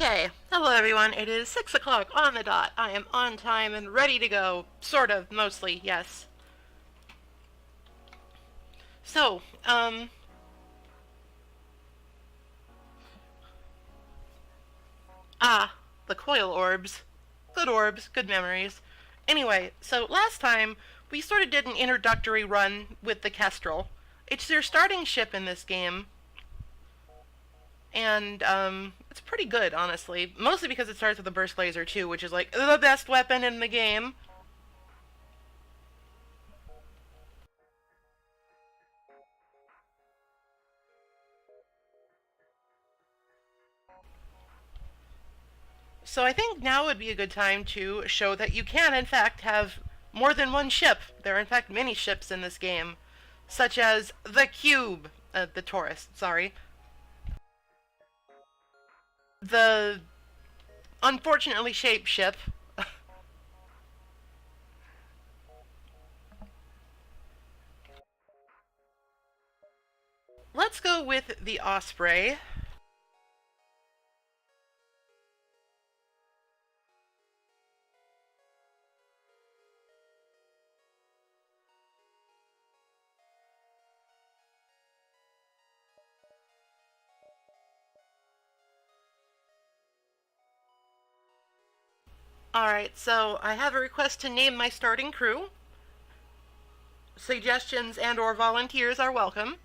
Okay, hello everyone, it is 6 o'clock on the dot. I am on time and ready to go. Sort of, mostly, yes. So, the coil orbs. Good orbs, good memories. Anyway, so last time, we sort of did an introductory run with the Kestrel. It's your starting ship in this game. And, it's pretty good, honestly. Mostly because it starts with a burst laser, too, which is, like, the best weapon in the game. So I think now would be a good time to show that you can, in fact, have more than one ship. There are, in fact, many ships in this game. Such as the Cube. The Taurus, sorry. The unfortunately shaped ship. Let's go with the Osprey. Alright, so I have a request to name my starting crew. Suggestions and or volunteers are welcome.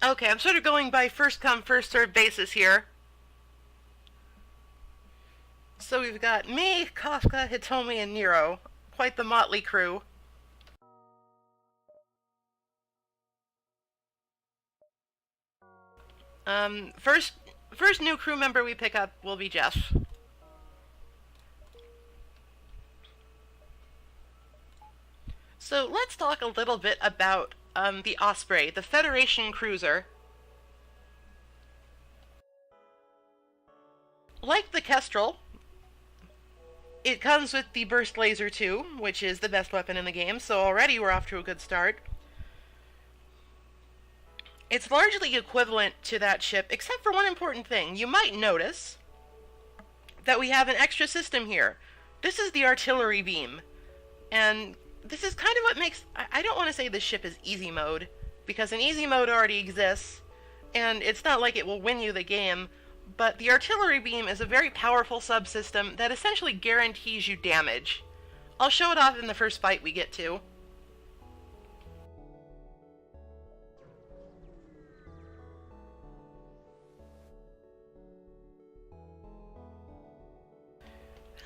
Okay, I'm sort of going by first come, first served basis here. So we've got me, Kafka, Hitomi, and Nero. Quite the motley crew. First new crew member we pick up will be Jeff. So let's talk a little bit about the Osprey, the Federation cruiser. Like the Kestrel, it comes with the burst laser too, which is the best weapon in the game, so already we're off to a good start. It's largely equivalent to that ship, except for one important thing. You might notice that we have an extra system here. This is the artillery beam, and this is kind of what makes... I don't want to say this ship is easy mode, because an easy mode already exists, and it's not like it will win you the game, but the artillery beam is a very powerful subsystem that essentially guarantees you damage. I'll show it off in the first fight we get to.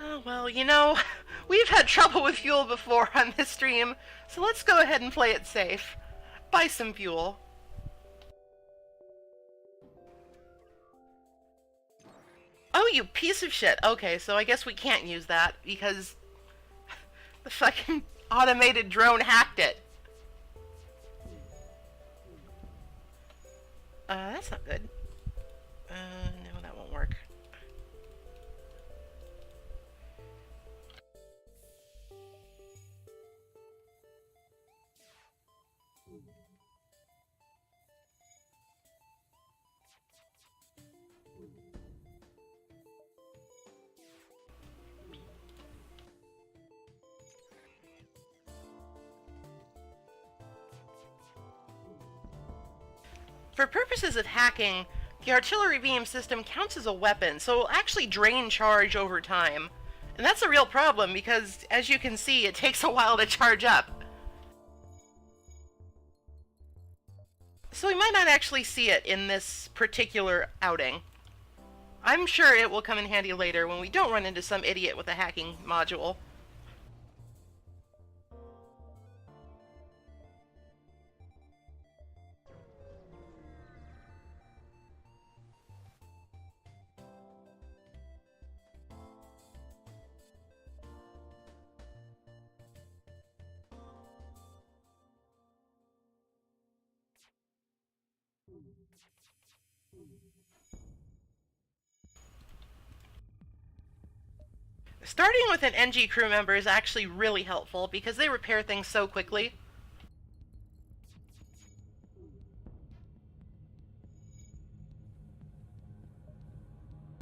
Oh, well, you know, we've had trouble with fuel before on this stream, so let's go ahead and play it safe. Buy some fuel. Oh, you piece of shit. Okay, so I guess we can't use that, because the fucking automated drone hacked it. That's not good. No, that won't work. For purposes of hacking, the artillery beam system counts as a weapon, so it will actually drain charge over time. And that's a real problem because, as you can see, it takes a while to charge up. So we might not actually see it in this particular outing. I'm sure it will come in handy later when we don't run into some idiot with a hacking module. Starting with an NG crew member is actually really helpful because they repair things so quickly.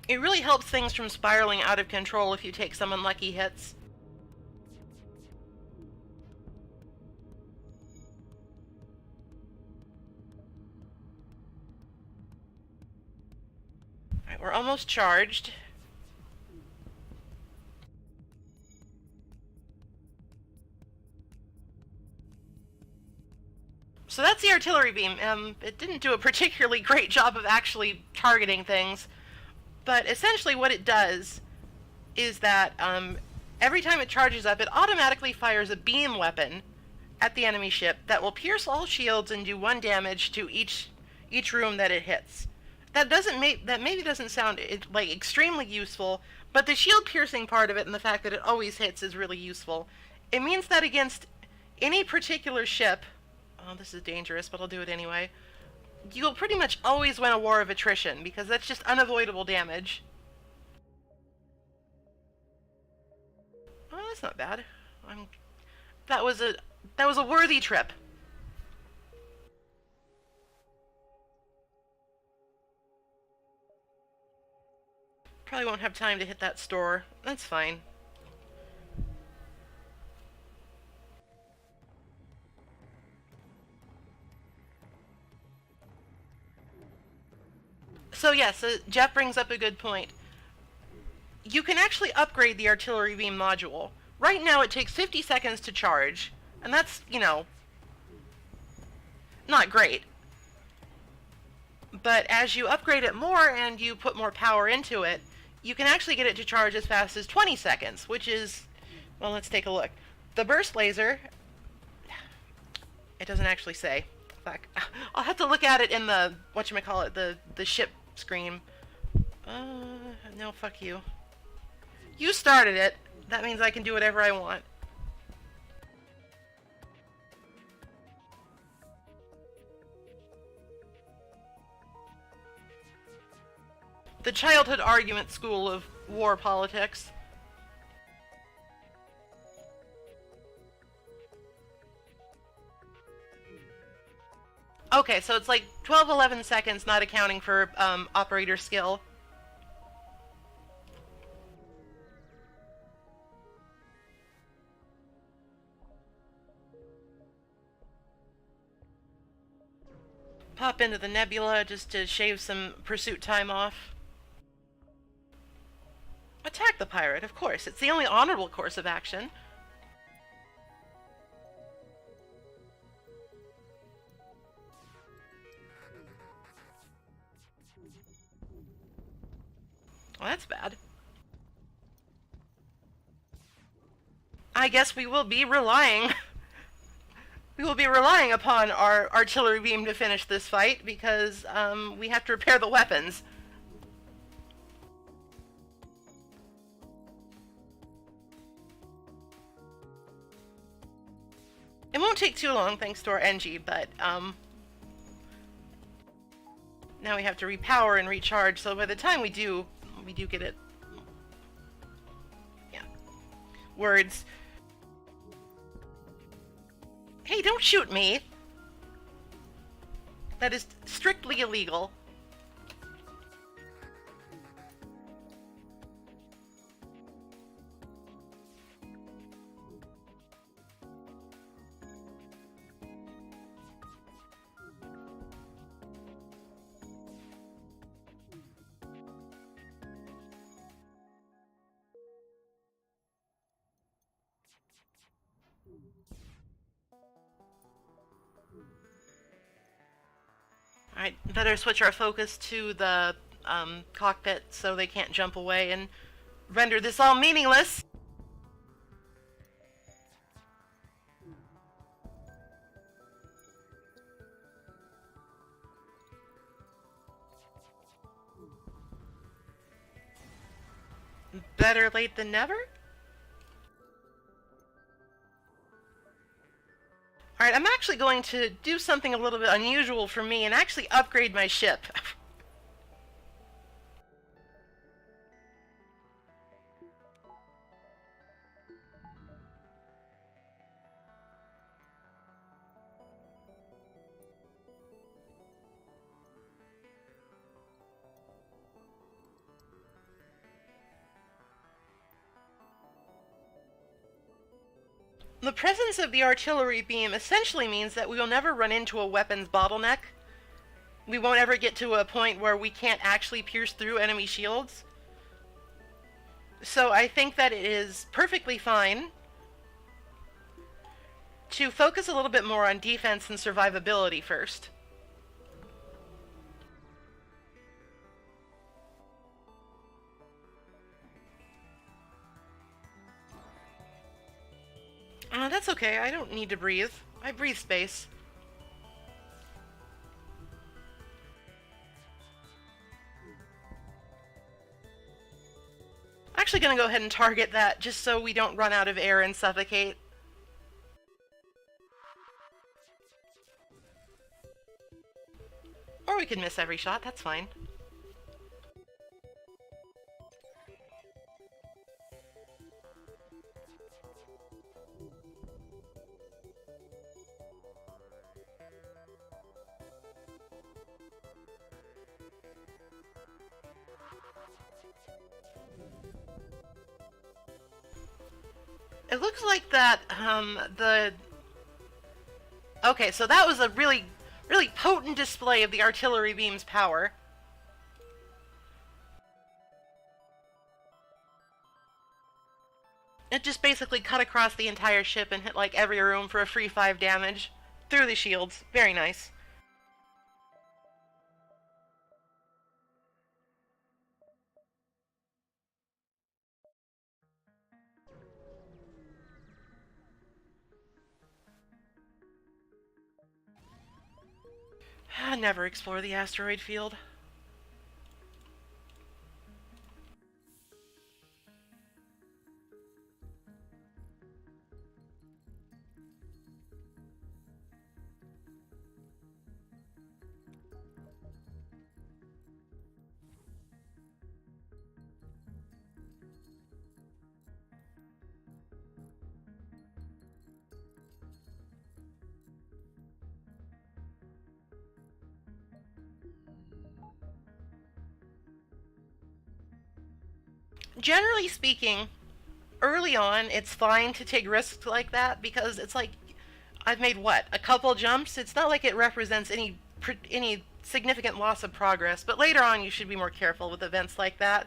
It really helps things from spiraling out of control if you take some unlucky hits. Alright, we're almost charged. So that's the artillery beam. It didn't do a particularly great job of actually targeting things, but essentially what it does is that every time it charges up, it automatically fires a beam weapon at the enemy ship that will pierce all shields and do 1 damage to each room that it hits. That maybe doesn't sound like extremely useful, but the shield piercing part of it and the fact that it always hits is really useful. It means that against any particular ship, oh, this is dangerous, but I'll do it anyway, you'll pretty much always win a war of attrition, because that's just unavoidable damage. Oh, that's not bad. That was a worthy trip. Probably won't have time to hit that store. That's fine. So yes, Jeff brings up a good point. You can actually upgrade the artillery beam module. Right now it takes 50 seconds to charge, and that's, you know, not great. But as you upgrade it more and you put more power into it, you can actually get it to charge as fast as 20 seconds, which is, well, let's take a look. The burst laser, it doesn't actually say. Fuck. I'll have to look at it in the, whatchamacallit, the ship screen. No, fuck you. You started it. That means I can do whatever I want. The childhood argument school of war politics. Okay, so it's like 12-11 seconds, not accounting for operator skill. Pop into the nebula just to shave some pursuit time off. Attack the pirate, of course. It's the only honorable course of action. Well, that's bad. I guess we will be relying... we will be relying upon our artillery beam to finish this fight, because we have to repair the weapons. It won't take too long, thanks to our NG, but now we have to repower and recharge, so by the time we do get it. Yeah. Words. Hey, don't shoot me! That is strictly illegal. Alright, better switch our focus to the cockpit so they can't jump away and render this all meaningless. Better late than never? Alright, I'm actually going to do something a little bit unusual for me and actually upgrade my ship. The presence of the artillery beam essentially means that we will never run into a weapons bottleneck. We won't ever get to a point where we can't actually pierce through enemy shields. So I think that it is perfectly fine to focus a little bit more on defense and survivability first. That's okay, I don't need to breathe. I breathe space. Actually gonna go ahead and target that just so we don't run out of air and suffocate. Or we could miss every shot, that's fine. It looks like that, Okay, so that was a really potent display of the artillery beam's power. It just basically cut across the entire ship and hit like every room for a free 5 damage. Through the shields. Very nice. Never explore the asteroid field. Generally speaking, early on, it's fine to take risks like that because it's like, I've made what, a couple jumps? It's not like it represents any significant loss of progress, but later on you should be more careful with events like that.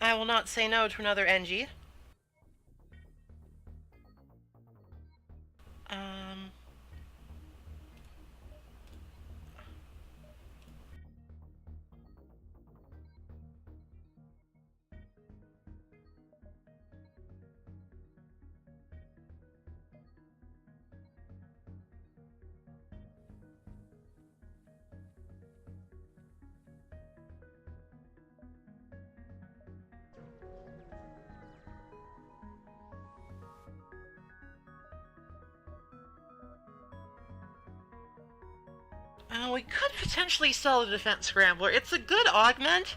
I will not say no to another NG. Um... We could potentially sell the Defense Scrambler. It's a good augment,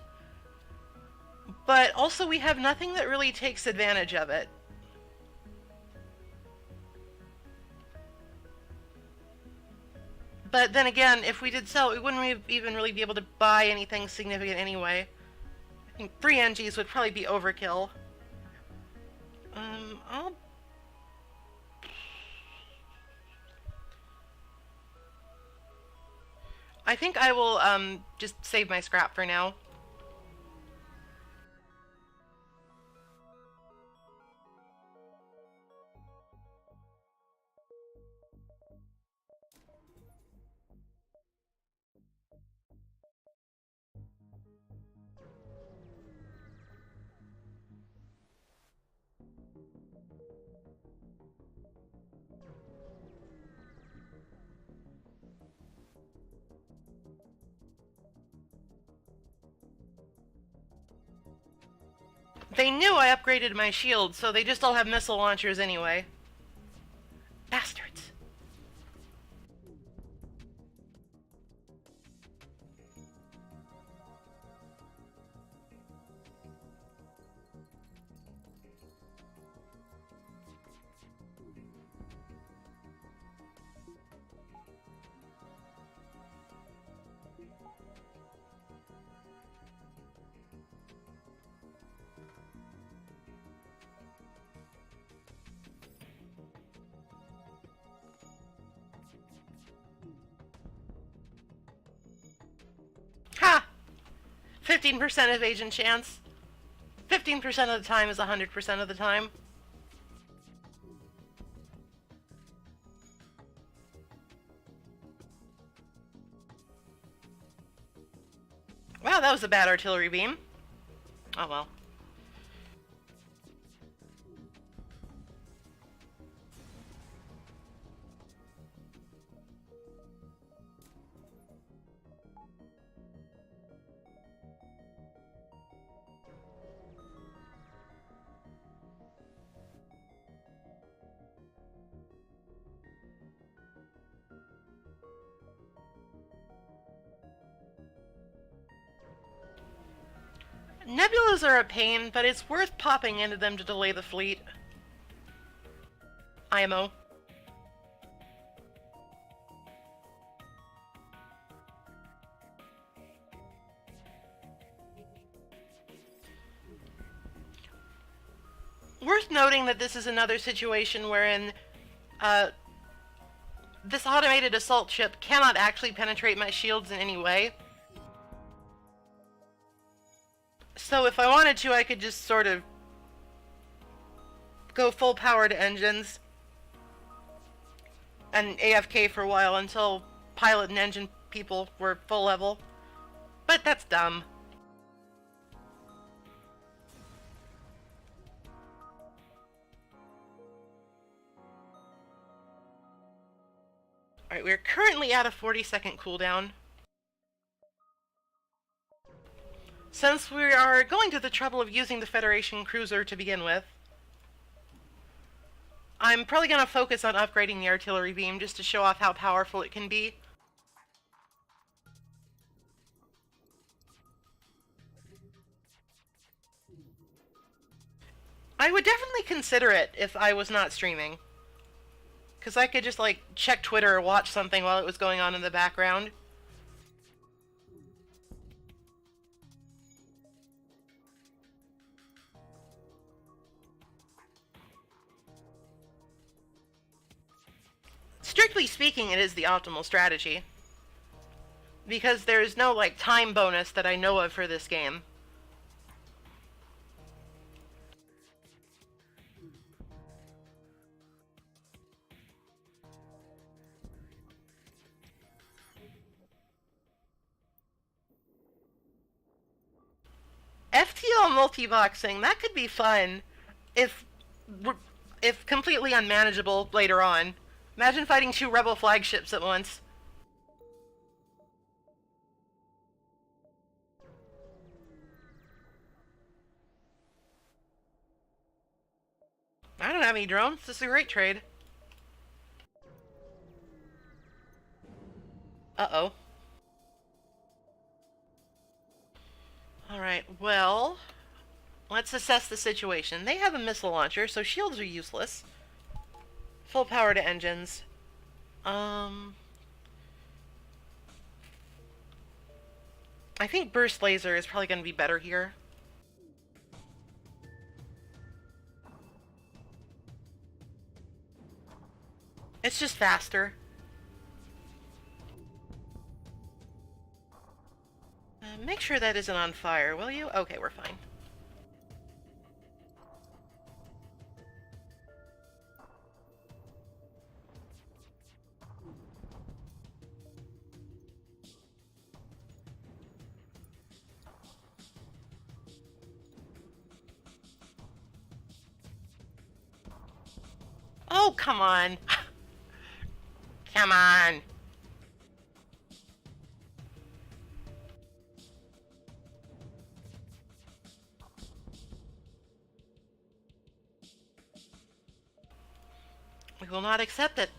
but also we have nothing that really takes advantage of it. But then again, if we did sell it, we wouldn't even really be able to buy anything significant anyway. I think 3 NGs would probably be overkill. I'll... I think I will, just save my scrap for now. They knew I upgraded my shield, so they just all have missile launchers anyway. Bastards. Ha! 15% evasion chance. 15% of the time is 100% of the time. Wow, that was a bad artillery beam. Oh well. Nebulas are a pain, but it's worth popping into them to delay the fleet. IMO. Worth noting that this is another situation wherein this automated assault ship cannot actually penetrate my shields in any way. So if I wanted to, I could just sort of go full power to engines and AFK for a while until pilot and engine people were full level. But that's dumb. Alright, we're currently at a 40-second cooldown. Since we are going to the trouble of using the Federation cruiser to begin with, I'm probably going to focus on upgrading the artillery beam just to show off how powerful it can be. I would definitely consider it if I was not streaming. Because I could just, like, check Twitter or watch something while it was going on in the background. Strictly speaking, it is the optimal strategy. Because there's no, like, time bonus that I know of for this game. FTL multi-boxing, that could be fun if completely unmanageable later on. Imagine fighting 2 rebel flagships at once. I don't have any drones. This is a great trade. Uh-oh. Alright, well, let's assess the situation. They have a missile launcher, so shields are useless. Full power to engines. I think burst laser is probably going to be better here. It's just faster. Make sure that isn't on fire, will you? Okay, we're fine. Oh, come on. Come on. We will not accept it.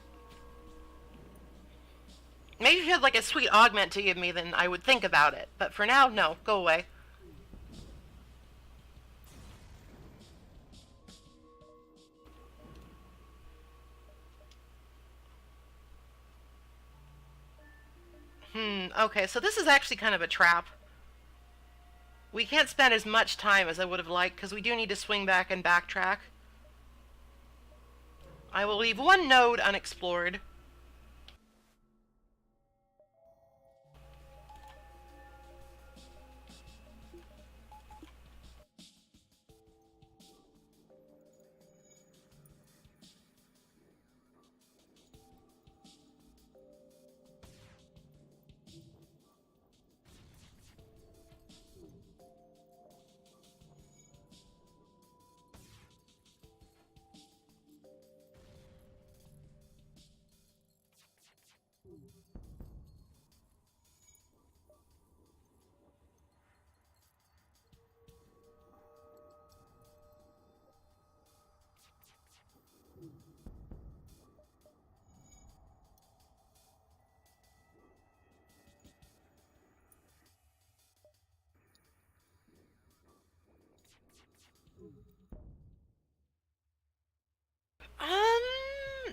Maybe if you had like a sweet augment to give me, then I would think about it. But for now, no. Go away. Okay, so this is actually kind of a trap. We can't spend as much time as I would have liked, because we do need to swing back and backtrack. I will leave one node unexplored.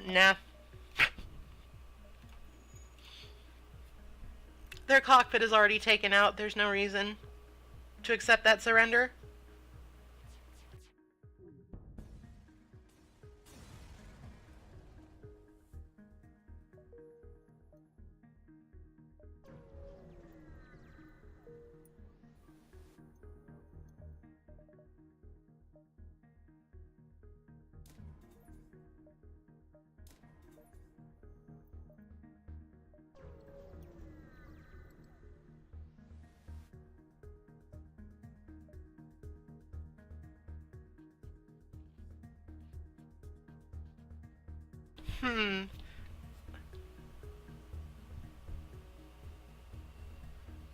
Nah. Their cockpit is already taken out. There's no reason to accept that surrender.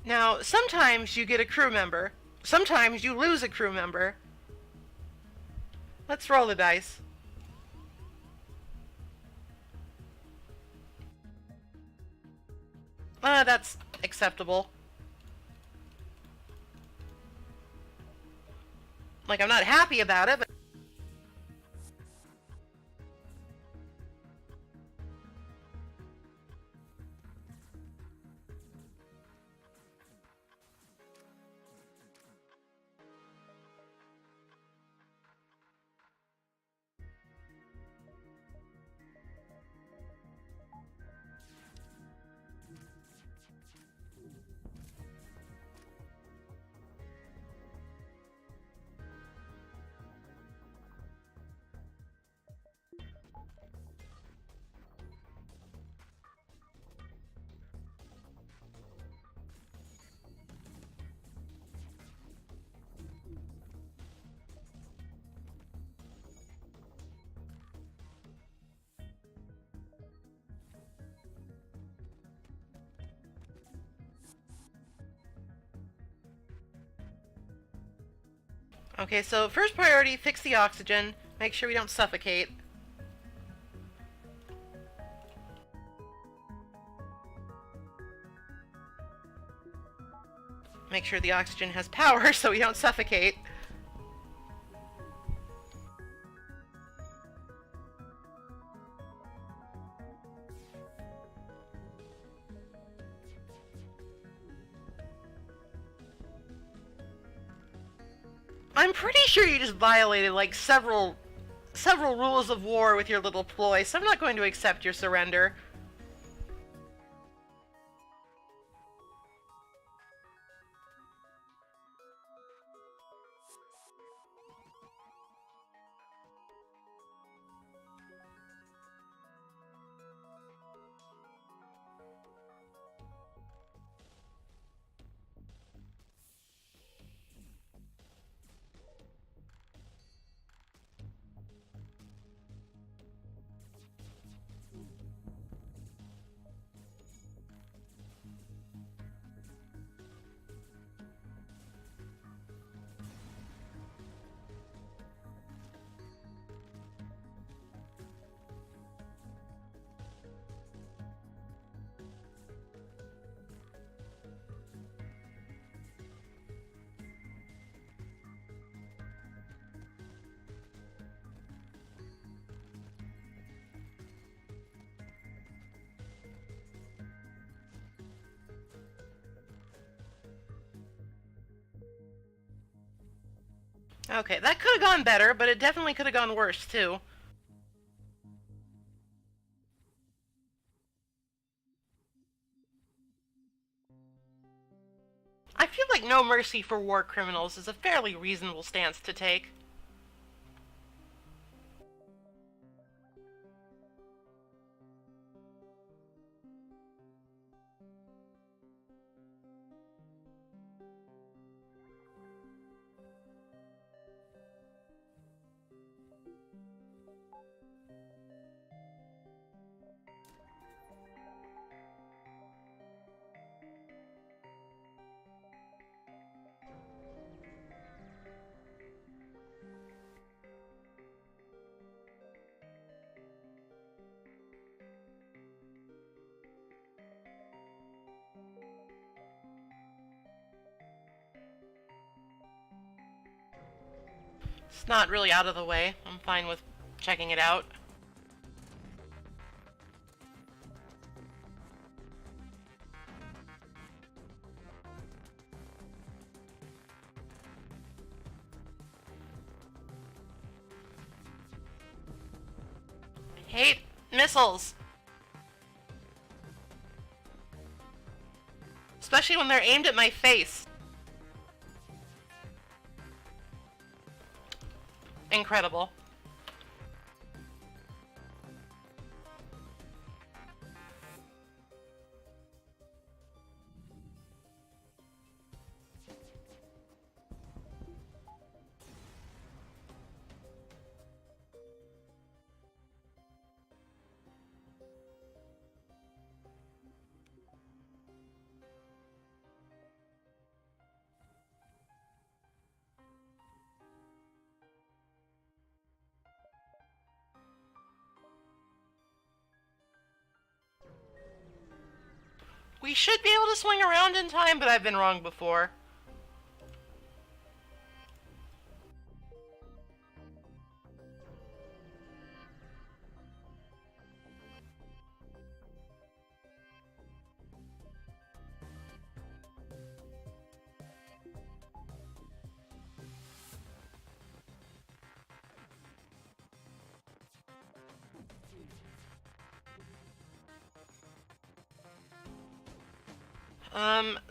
Now, sometimes you get a crew member. Sometimes you lose a crew member. Let's roll the dice. That's acceptable. Like, I'm not happy about it, but... Okay, so first priority, fix the oxygen. Make sure we don't suffocate. Make sure the oxygen has power so we don't suffocate. I'm pretty sure you just violated like several rules of war with your little ploy, so I'm not going to accept your surrender. Okay, that could have gone better, but it definitely could have gone worse, too. I feel like no mercy for war criminals is a fairly reasonable stance to take. It's not really out of the way. I'm fine with checking it out. Hate missiles. Especially when they're aimed at my face. Incredible. We should be able to swing around in time, but I've been wrong before.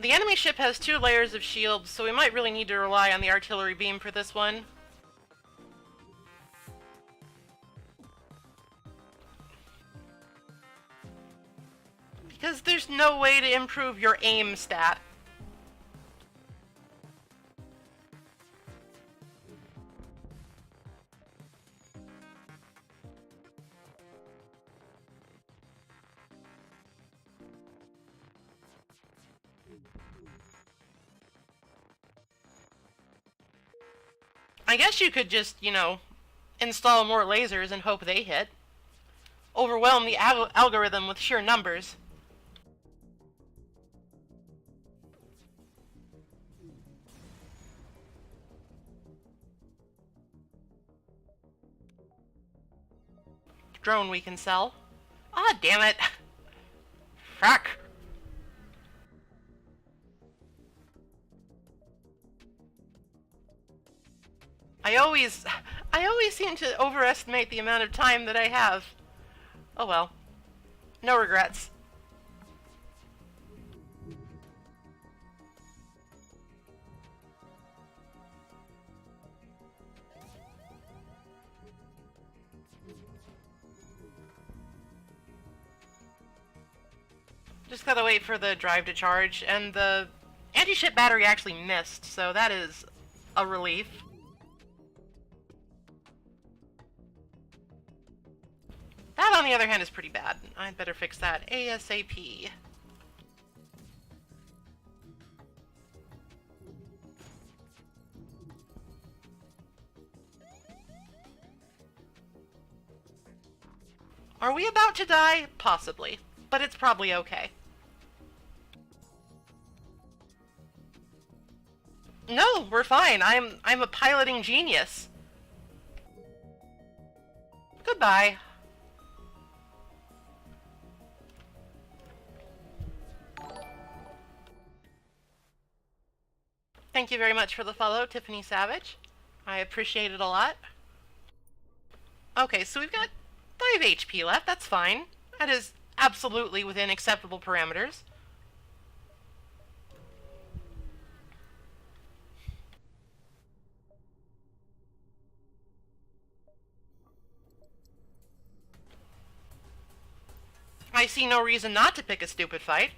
The enemy ship has 2 layers of shields, so we might really need to rely on the artillery beam for this one. Because there's no way to improve your aim stat. I guess you could just, you know, install more lasers and hope they hit. Overwhelm the algorithm with sheer numbers. drone we can sell. Ah, damn it. Fuck. I always seem to overestimate the amount of time that I have. Oh well. No regrets. Just gotta wait for the drive to charge, and the anti-ship battery actually missed, so that is a relief. That, on the other hand, is pretty bad. I'd better fix that ASAP. Are we about to die? Possibly. But it's probably okay. No, we're fine. I'm a piloting genius. Goodbye. Thank you very much for the follow, Tiffany Savage. I appreciate it a lot. Okay, so we've got 5 HP left. That's fine. That is absolutely within acceptable parameters. I see no reason not to pick a stupid fight.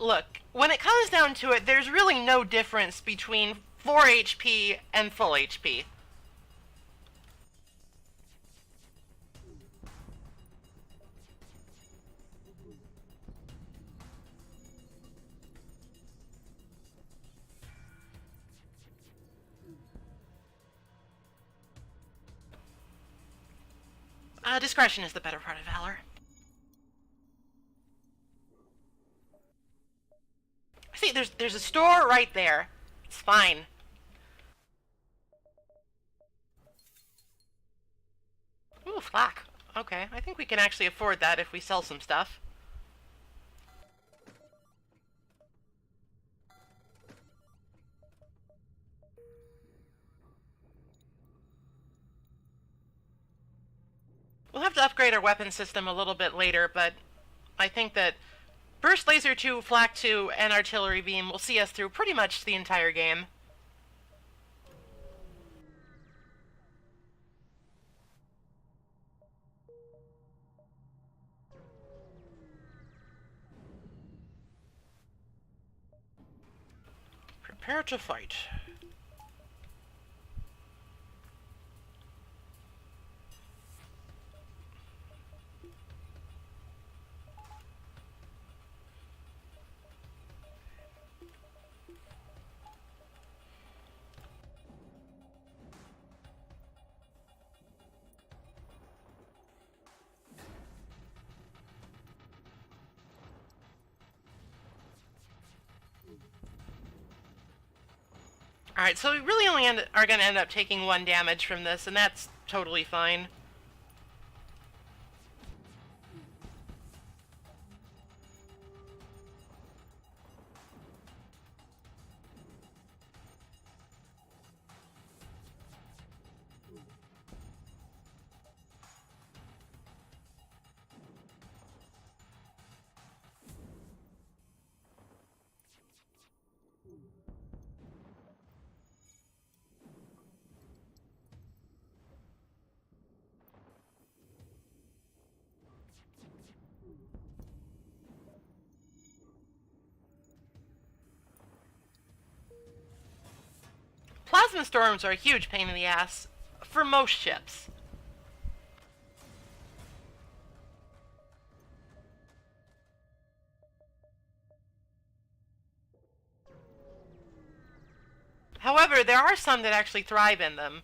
Look, when it comes down to it, there's really no difference between 4 HP and full HP. Discretion is the better part of valor. See, there's a store right there. It's fine. Ooh, flak. Okay, I think we can actually afford that if we sell some stuff. We'll have to upgrade our weapon system a little bit later, but I think that Burst Laser 2, Flak 2, and Artillery Beam will see us through pretty much the entire game. Prepare to fight. Alright, so we really only are going to end up taking 1 damage from this, and that's totally fine. Plasma storms are a huge pain in the ass for most ships. However, there are some that actually thrive in them.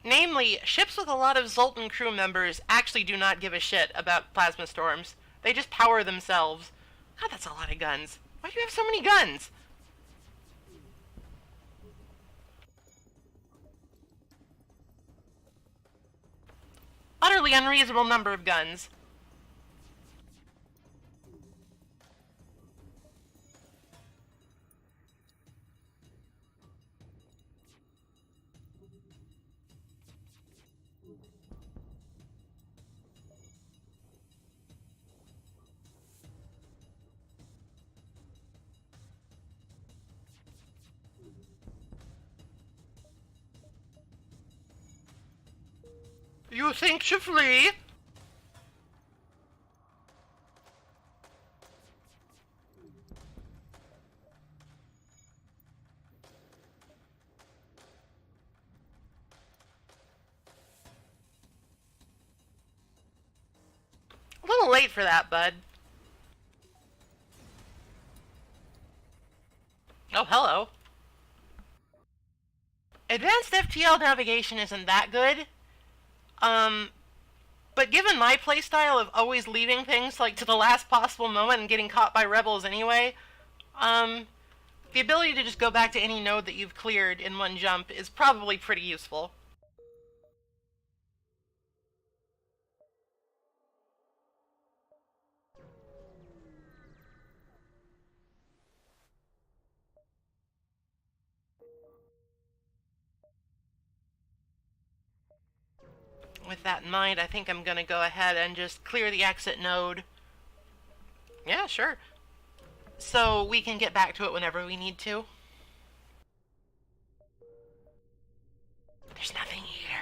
Namely, ships with a lot of Zoltan crew members actually do not give a shit about plasma storms. They just power themselves. God, that's a lot of guns. Why do you have so many guns? Utterly unreasonable number of guns. You think to flee? A little late for that, bud. Oh, hello. Advanced FTL navigation isn't that good. But given my playstyle of always leaving things like to the last possible moment and getting caught by rebels anyway, the ability to just go back to any node that you've cleared in one jump is probably pretty useful. With that in mind, I think I'm gonna go ahead and just clear the exit node. Yeah, sure. So we can get back to it whenever we need to. There's nothing here.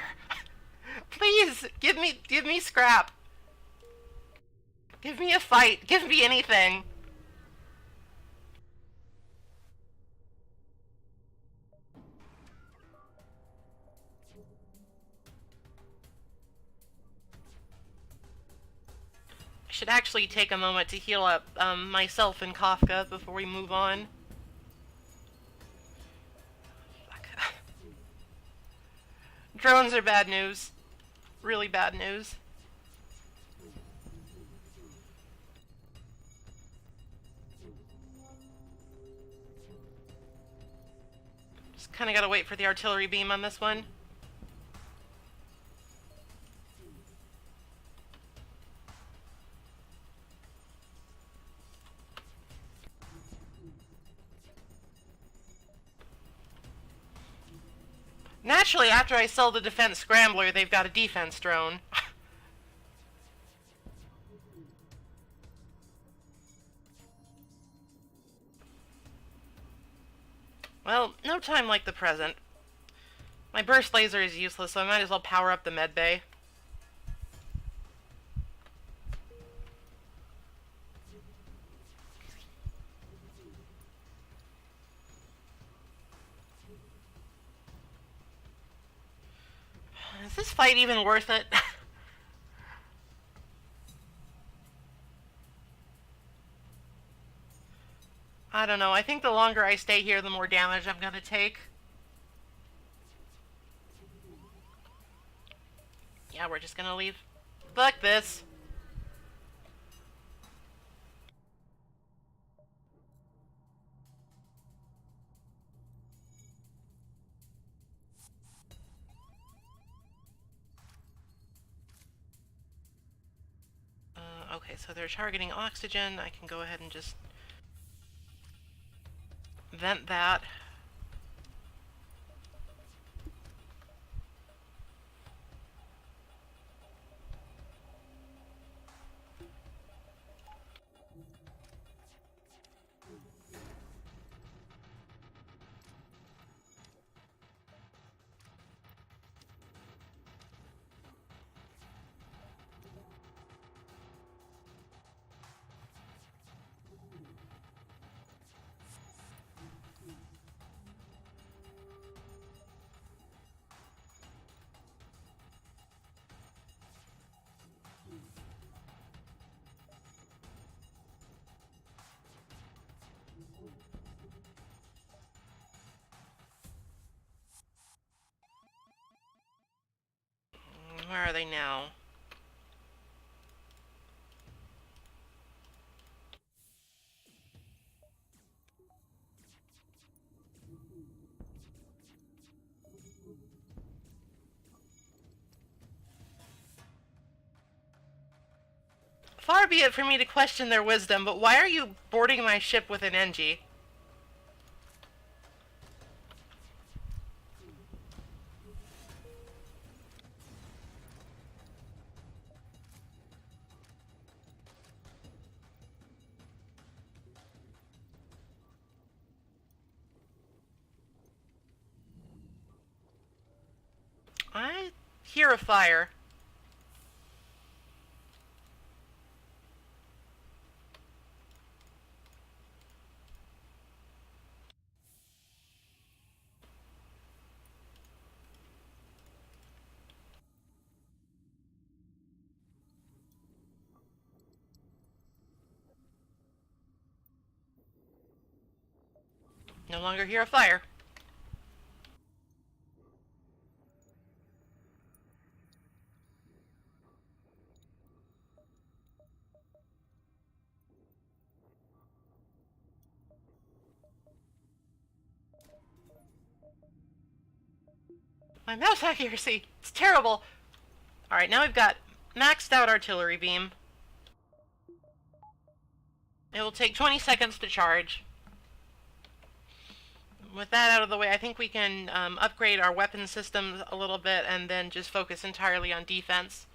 Please, give me scrap. Give me a fight. Give me anything. I should actually take a moment to heal up myself and Kafka before we move on. Fuck. Drones are bad news. Really bad news. Just kind of gotta wait for the artillery beam on this one. Naturally, after I sell the defense scrambler, they've got a defense drone. Well, no time like the present. My burst laser is useless, so I might as well power up the med bay. Is this fight even worth it? I don't know. I think the longer I stay here, the more damage I'm gonna take. Yeah, we're just gonna leave. Fuck this. Okay, so they're targeting oxygen. I can go ahead and just vent that. I now? Far be it for me to question their wisdom, but why are you boarding my ship with an NG? I hear a fire. No longer hear a fire. My mouse accuracy! It's terrible! Alright, now we've got maxed out artillery beam. It will take 20 seconds to charge. With that out of the way, I think we can upgrade our weapon systems a little bit and then just focus entirely on defense.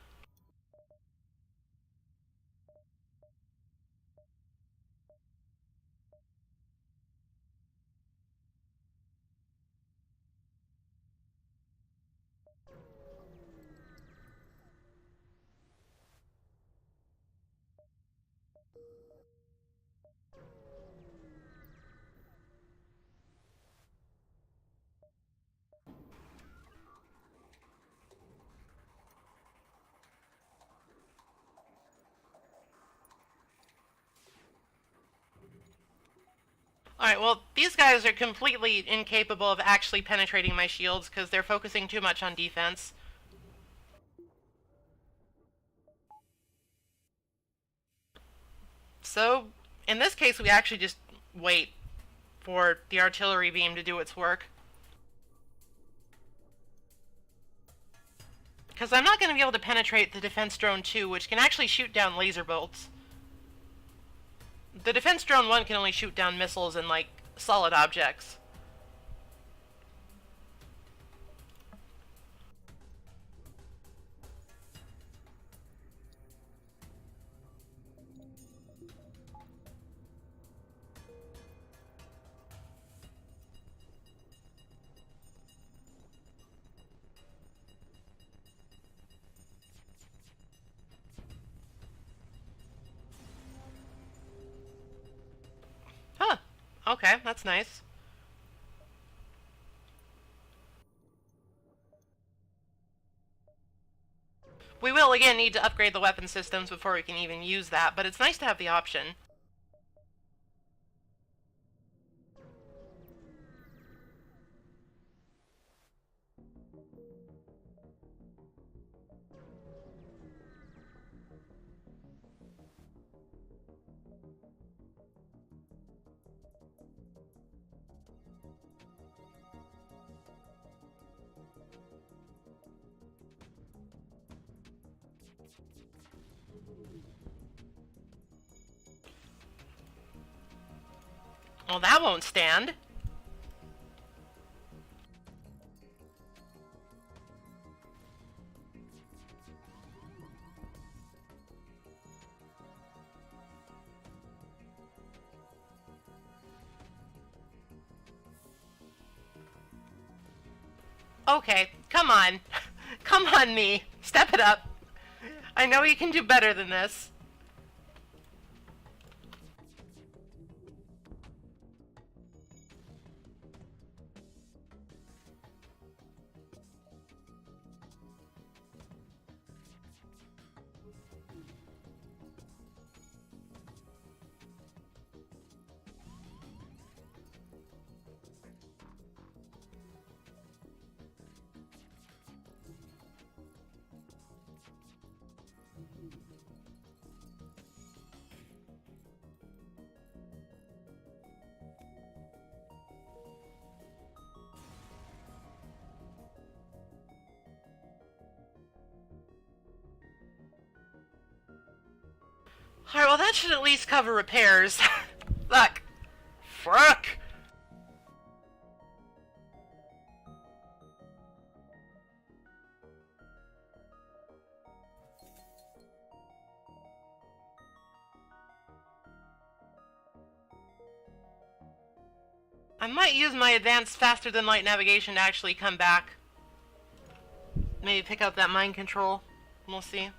Alright, well, these guys are completely incapable of actually penetrating my shields because they're focusing too much on defense. So, in this case, we actually just wait for the artillery beam to do its work. Because I'm not going to be able to penetrate the defense drone 2, which can actually shoot down laser bolts. The defense drone 1 can only shoot down missiles and, like, solid objects. Huh. Okay, that's nice. We will, again, need to upgrade the weapon systems before we can even use that, but it's nice to have the option. Well, that won't stand. Okay, come on. Come on, me. Step it up. I know you can do better than this. Alright, well that should at least cover repairs. Fuck. Fuck! I might use my advanced faster than light navigation to actually come back. Maybe pick up that mind control. We'll see.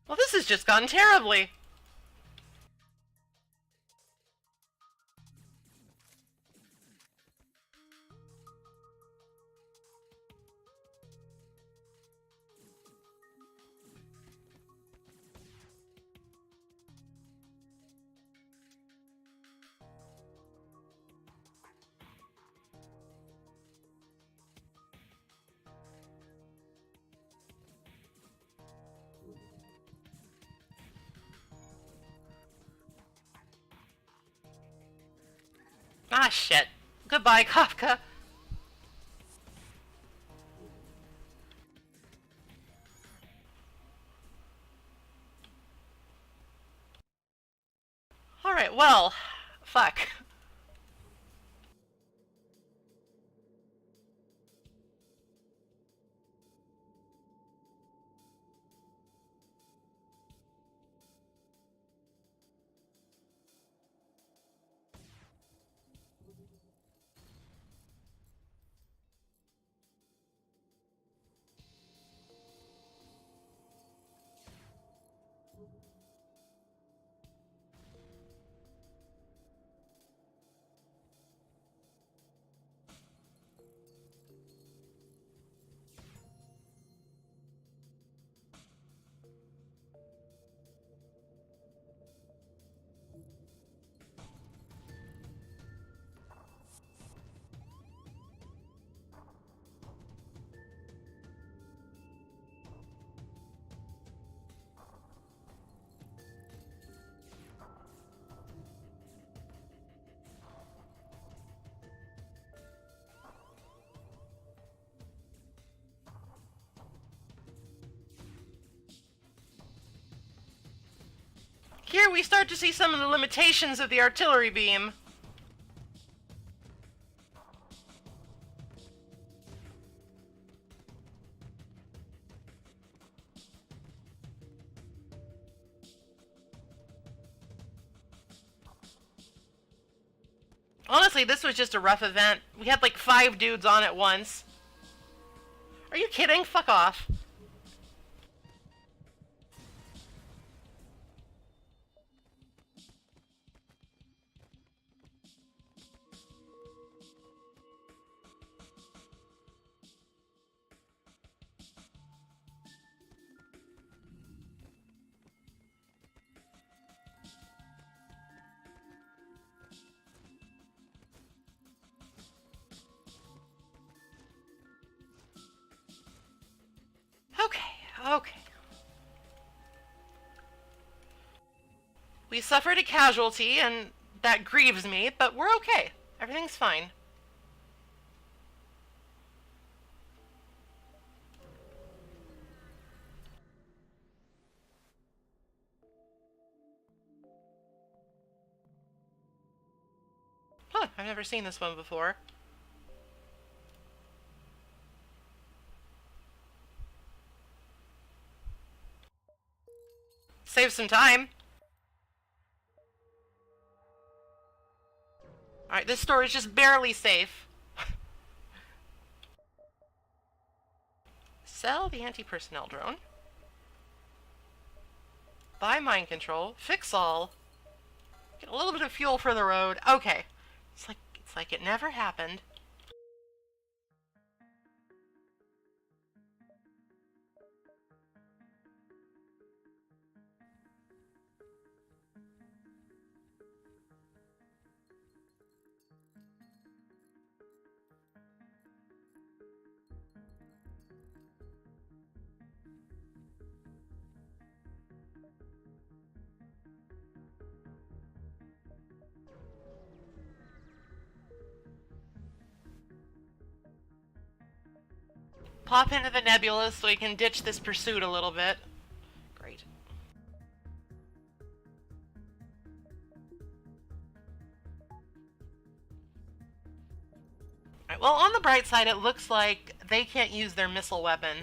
Well, this has just gone terribly. Ah, shit. Goodbye, Kafka. Alright, well, fuck. Here we start to see some of the limitations of the artillery beam. Honestly, this was just a rough event. We had like 5 dudes on at once. Are you kidding? Fuck off. Okay. We suffered a casualty, and that grieves me, but we're okay. Everything's fine. Huh, I've never seen this one before. Save some time. Alright, this store is just barely safe. Sell the anti-personnel drone. Buy mind control. Fix all. Get a little bit of fuel for the road. Okay. It's like it never happened. Pop into the nebula so we can ditch this pursuit a little bit. Great. Alright, well, on the bright side, it looks like they can't use their missile weapon.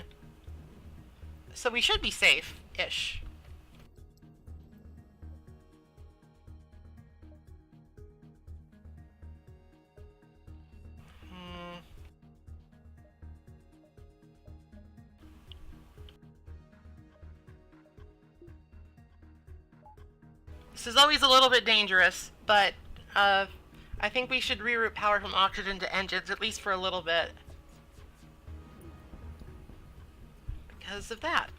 So we should be safe-ish. This is always a little bit dangerous, but I think we should reroute power from oxygen to engines, at least for a little bit. Because of that.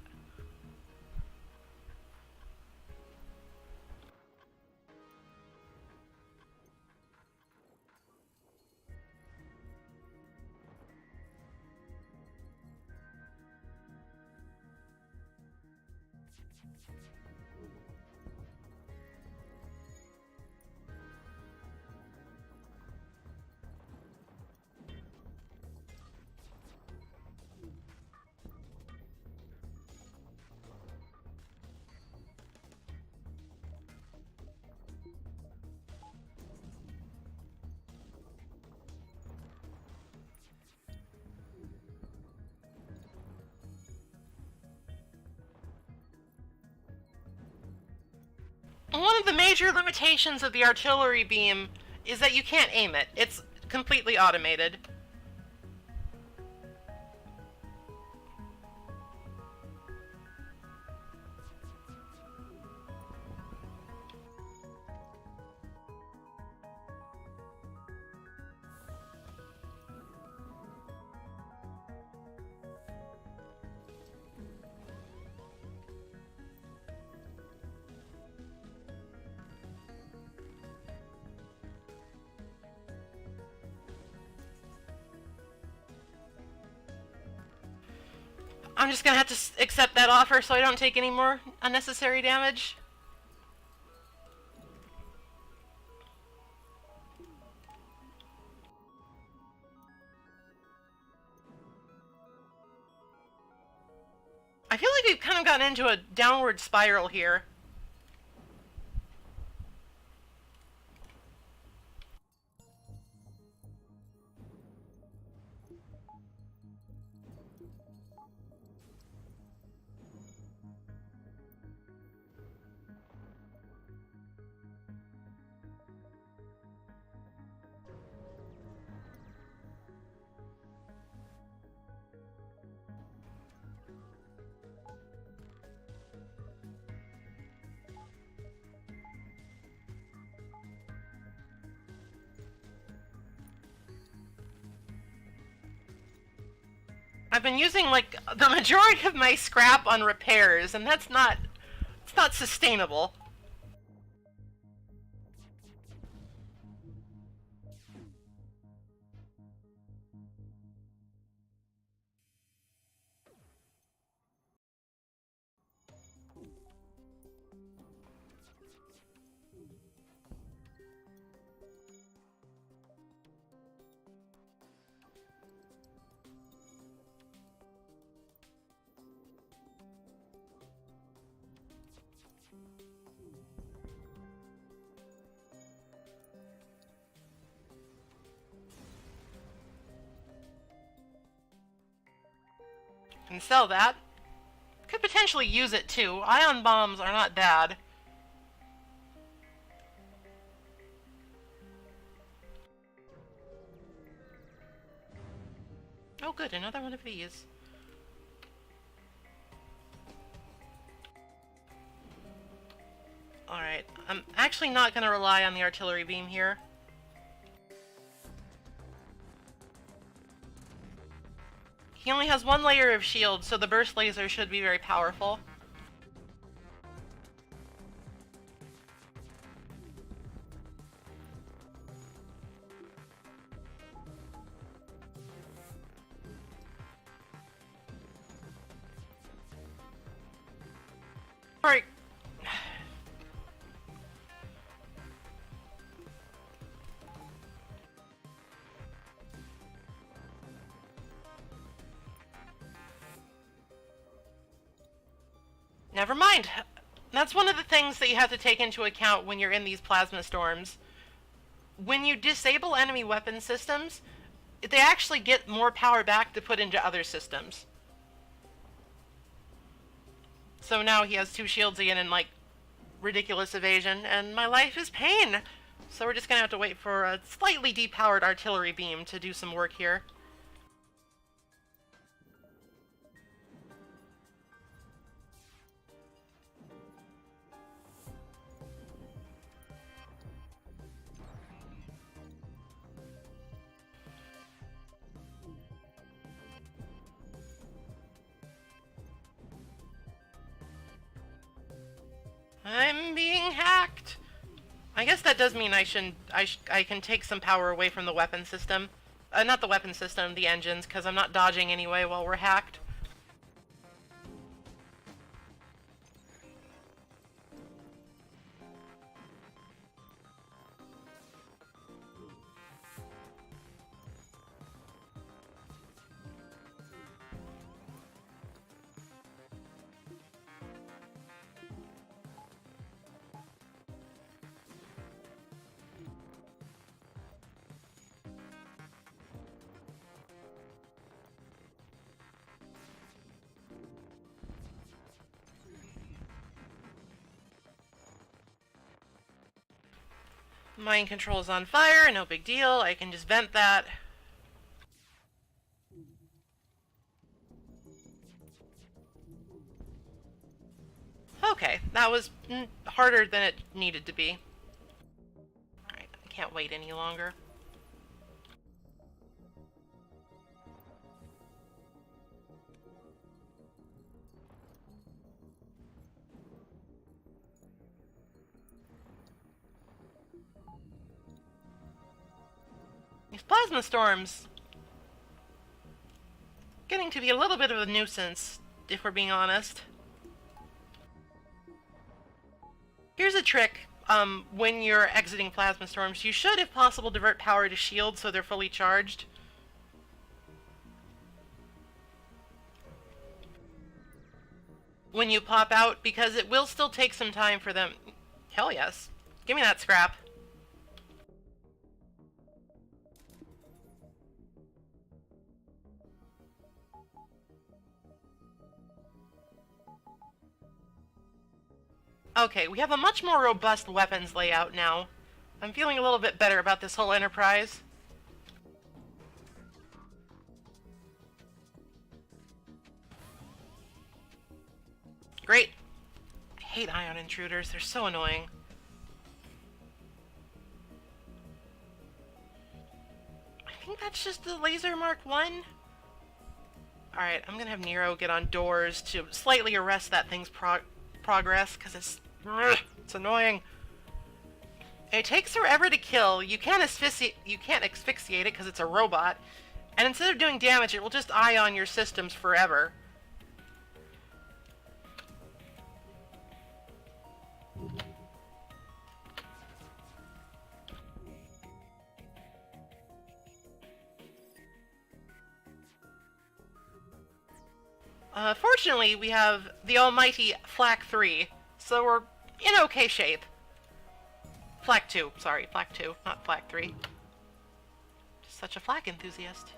One of the major limitations of the artillery beam is that you can't aim it. It's completely automated. I'm just gonna have to accept that offer so I don't take any more unnecessary damage. I feel like we've kind of gotten into a downward spiral here. I've been using, like, the majority of my scrap on repairs, and it's not sustainable. Can sell that. Could potentially use it too. Ion bombs are not bad. Oh good, another one of these. I'm actually not going to rely on the artillery beam here. He only has one layer of shield, so the burst laser should be very powerful. Alright. Never mind. That's one of the things that you have to take into account when you're in these plasma storms. When you disable enemy weapon systems, they actually get more power back to put into other systems. So now he has 2 shields again and, like, ridiculous evasion, and my life is pain! So we're just gonna have to wait for a slightly depowered artillery beam to do some work here. I'm being hacked! I guess that does mean I can take some power away from the weapon system. Not the weapon system, the engines, because I'm not dodging anyway while we're hacked. Mind control is on fire, no big deal, I can just vent that. Okay, that was harder than it needed to be. Alright, I can't wait any longer. These plasma storms getting to be a little bit of a nuisance, if we're being honest. Here's a trick. When you're exiting plasma storms, you should, if possible, divert power to shields so they're fully charged. When you pop out, because it will still take some time for them. Hell yes. Give me that scrap. Okay, we have a much more robust weapons layout now. I'm feeling a little bit better about this whole enterprise. Great. I hate ion intruders, they're so annoying. I think that's just the laser Mark 1. Alright, I'm gonna have Nero get on doors to slightly arrest that thing's progress, because it's annoying. It takes forever to kill. You can't asphyxiate it because it's a robot, and instead of doing damage, it will just ion your systems forever. Fortunately, we have the almighty Flak 3, so we're in okay shape. Flak 2, sorry, Flak 2, not Flak 3. Just such a flak enthusiast.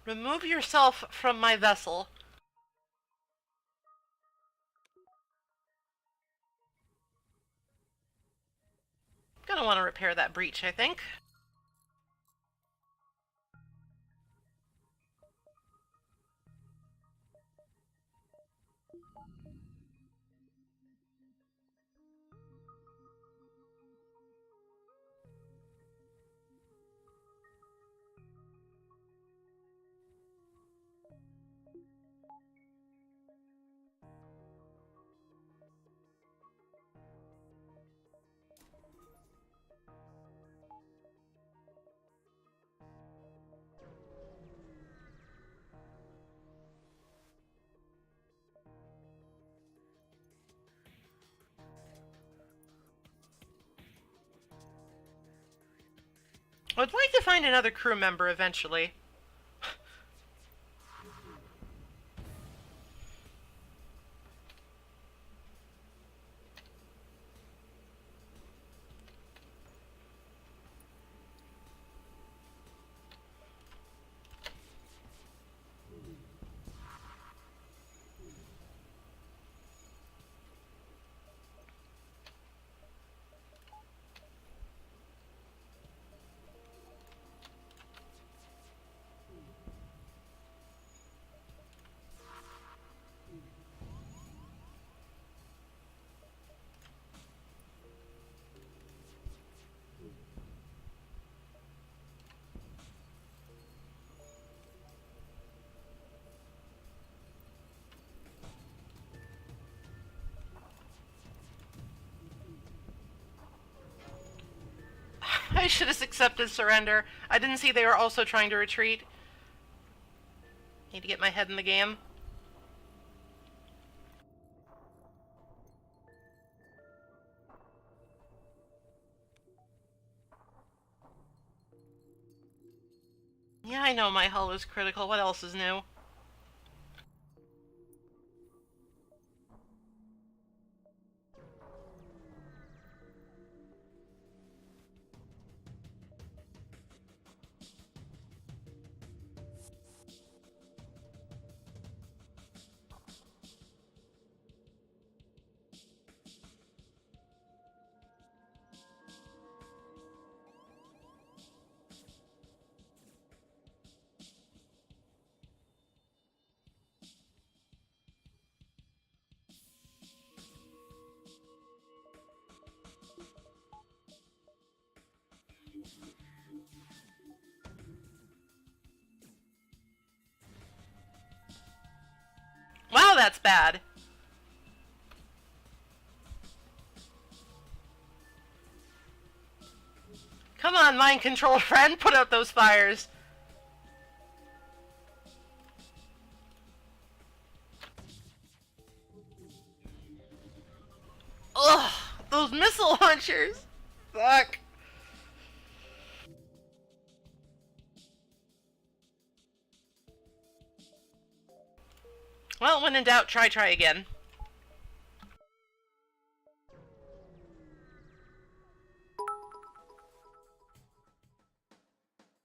Remove yourself from my vessel. Gonna want to repair that breach, I think. I would like to find another crew member eventually. I should have accepted surrender. I didn't see they were also trying to retreat. Need to get my head in the game. Yeah, I know my hull is critical. What else is new? Wow, that's bad. Come on, mind control friend, put out those fires. Ugh, those missile launchers. Fuck. Well, when in doubt, try again.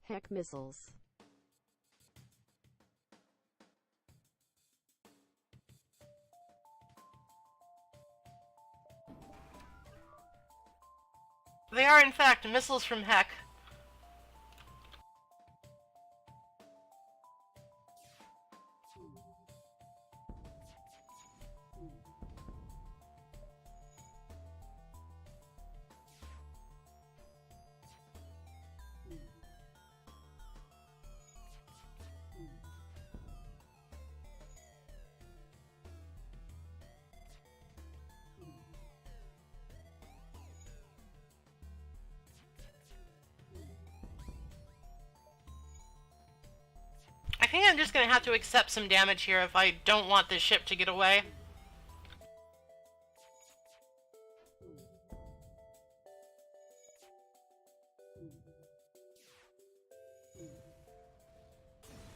Heck missiles. They are, in fact, missiles from Heck. I think I'm just gonna have to accept some damage here if I don't want this ship to get away.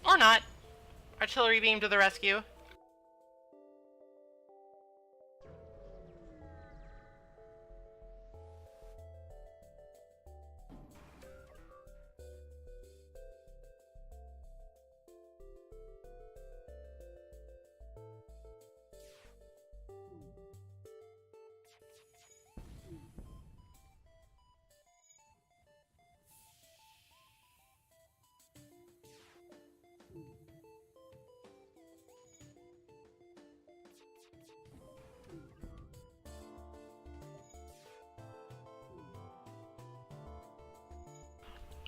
Or not. Artillery beam to the rescue.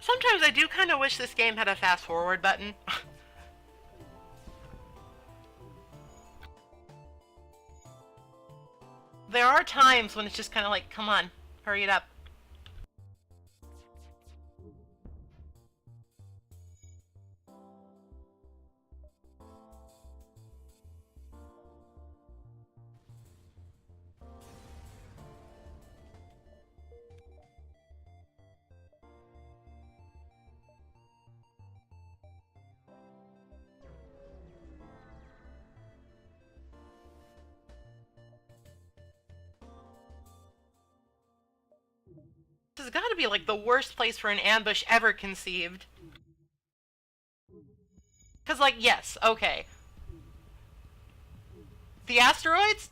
Sometimes I do kind of wish this game had a fast forward button. There are times when it's just kind of like, come on, hurry it up. This has got to be like the worst place for an ambush ever conceived. Because, like, yes, okay. The asteroids?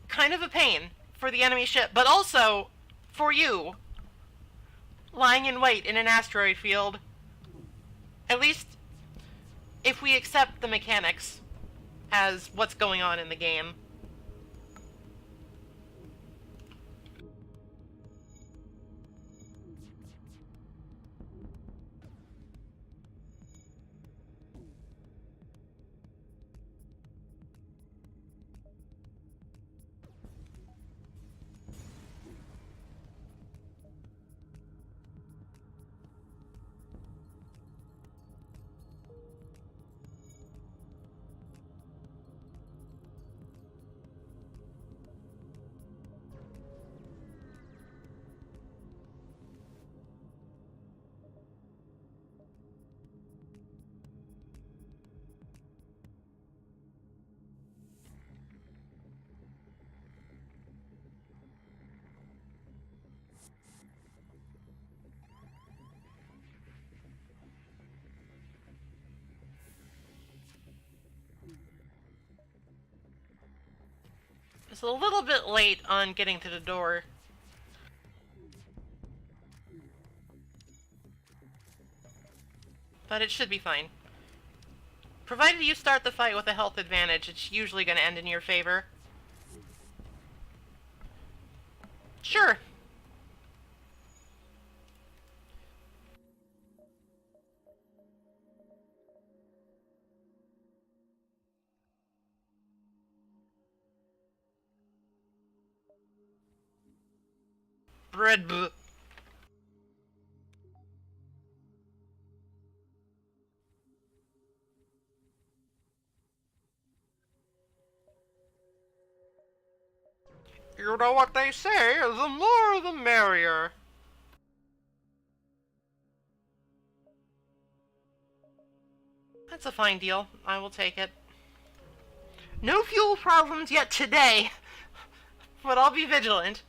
Kind of a pain for the enemy ship, but also for you. Lying in wait in an asteroid field. At least if we accept the mechanics as what's going on in the game. It's a little bit late on getting to the door. But it should be fine. Provided you start the fight with a health advantage, it's usually going to end in your favor. Sure. Bread. You know what they say, the more the merrier. That's a fine deal. I will take it. No fuel problems yet today, but I'll be vigilant.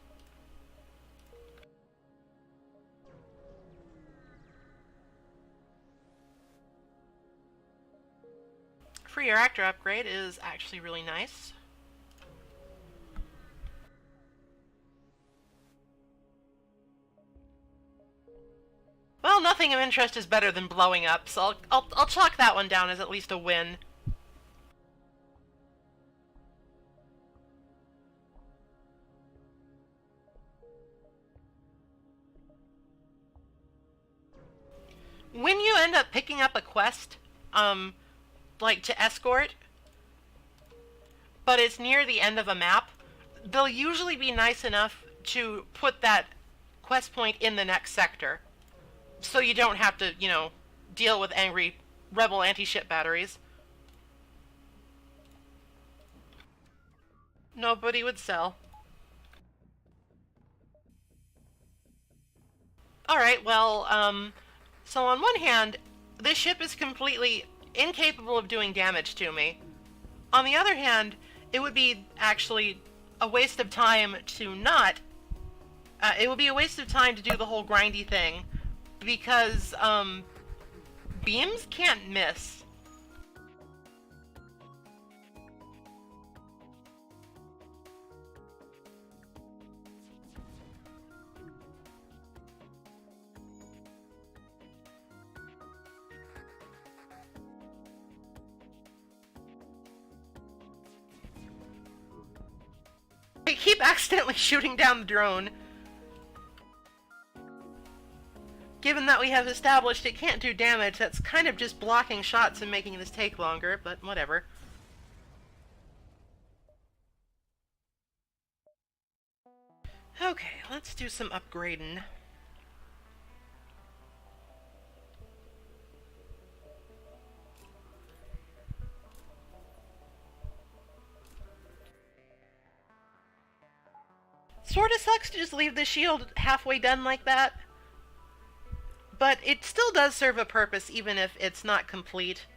Free reactor upgrade is actually really nice. Well, nothing of interest is better than blowing up, so I'll chalk that one down as at least a win. When you end up picking up a quest, like to escort, but it's near the end of a map, they'll usually be nice enough to put that quest point in the next sector. So you don't have to, you know, deal with angry rebel anti-ship batteries. Nobody would sell. Alright, well, so on one hand, this ship is completely incapable of doing damage to me. On the other hand, it would be actually a waste of time to not... it would be a waste of time to do the whole grindy thing, because, beams can't miss. I keep accidentally shooting down the drone. given that we have established it can't do damage, that's kind of just blocking shots and making this take longer, but whatever. Okay, let's do some upgrading. Sorta sucks to just leave the shield halfway done like that. But it still does serve a purpose, even if it's not complete.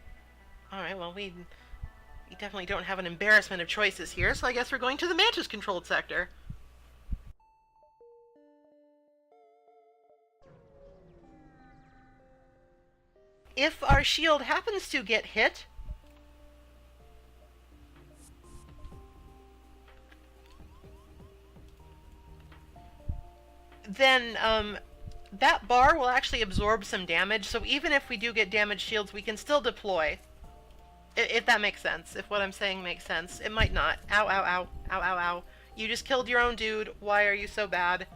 Alright, well, we definitely don't have an embarrassment of choices here, so I guess we're going to the Mantis-controlled sector. If our shield happens to get hit, then that bar will actually absorb some damage, so even if we do get damaged shields, we can still deploy. If that makes sense. If what I'm saying makes sense. It might not. Ow, ow, ow. Ow, ow, ow. You just killed your own dude. Why are you so bad?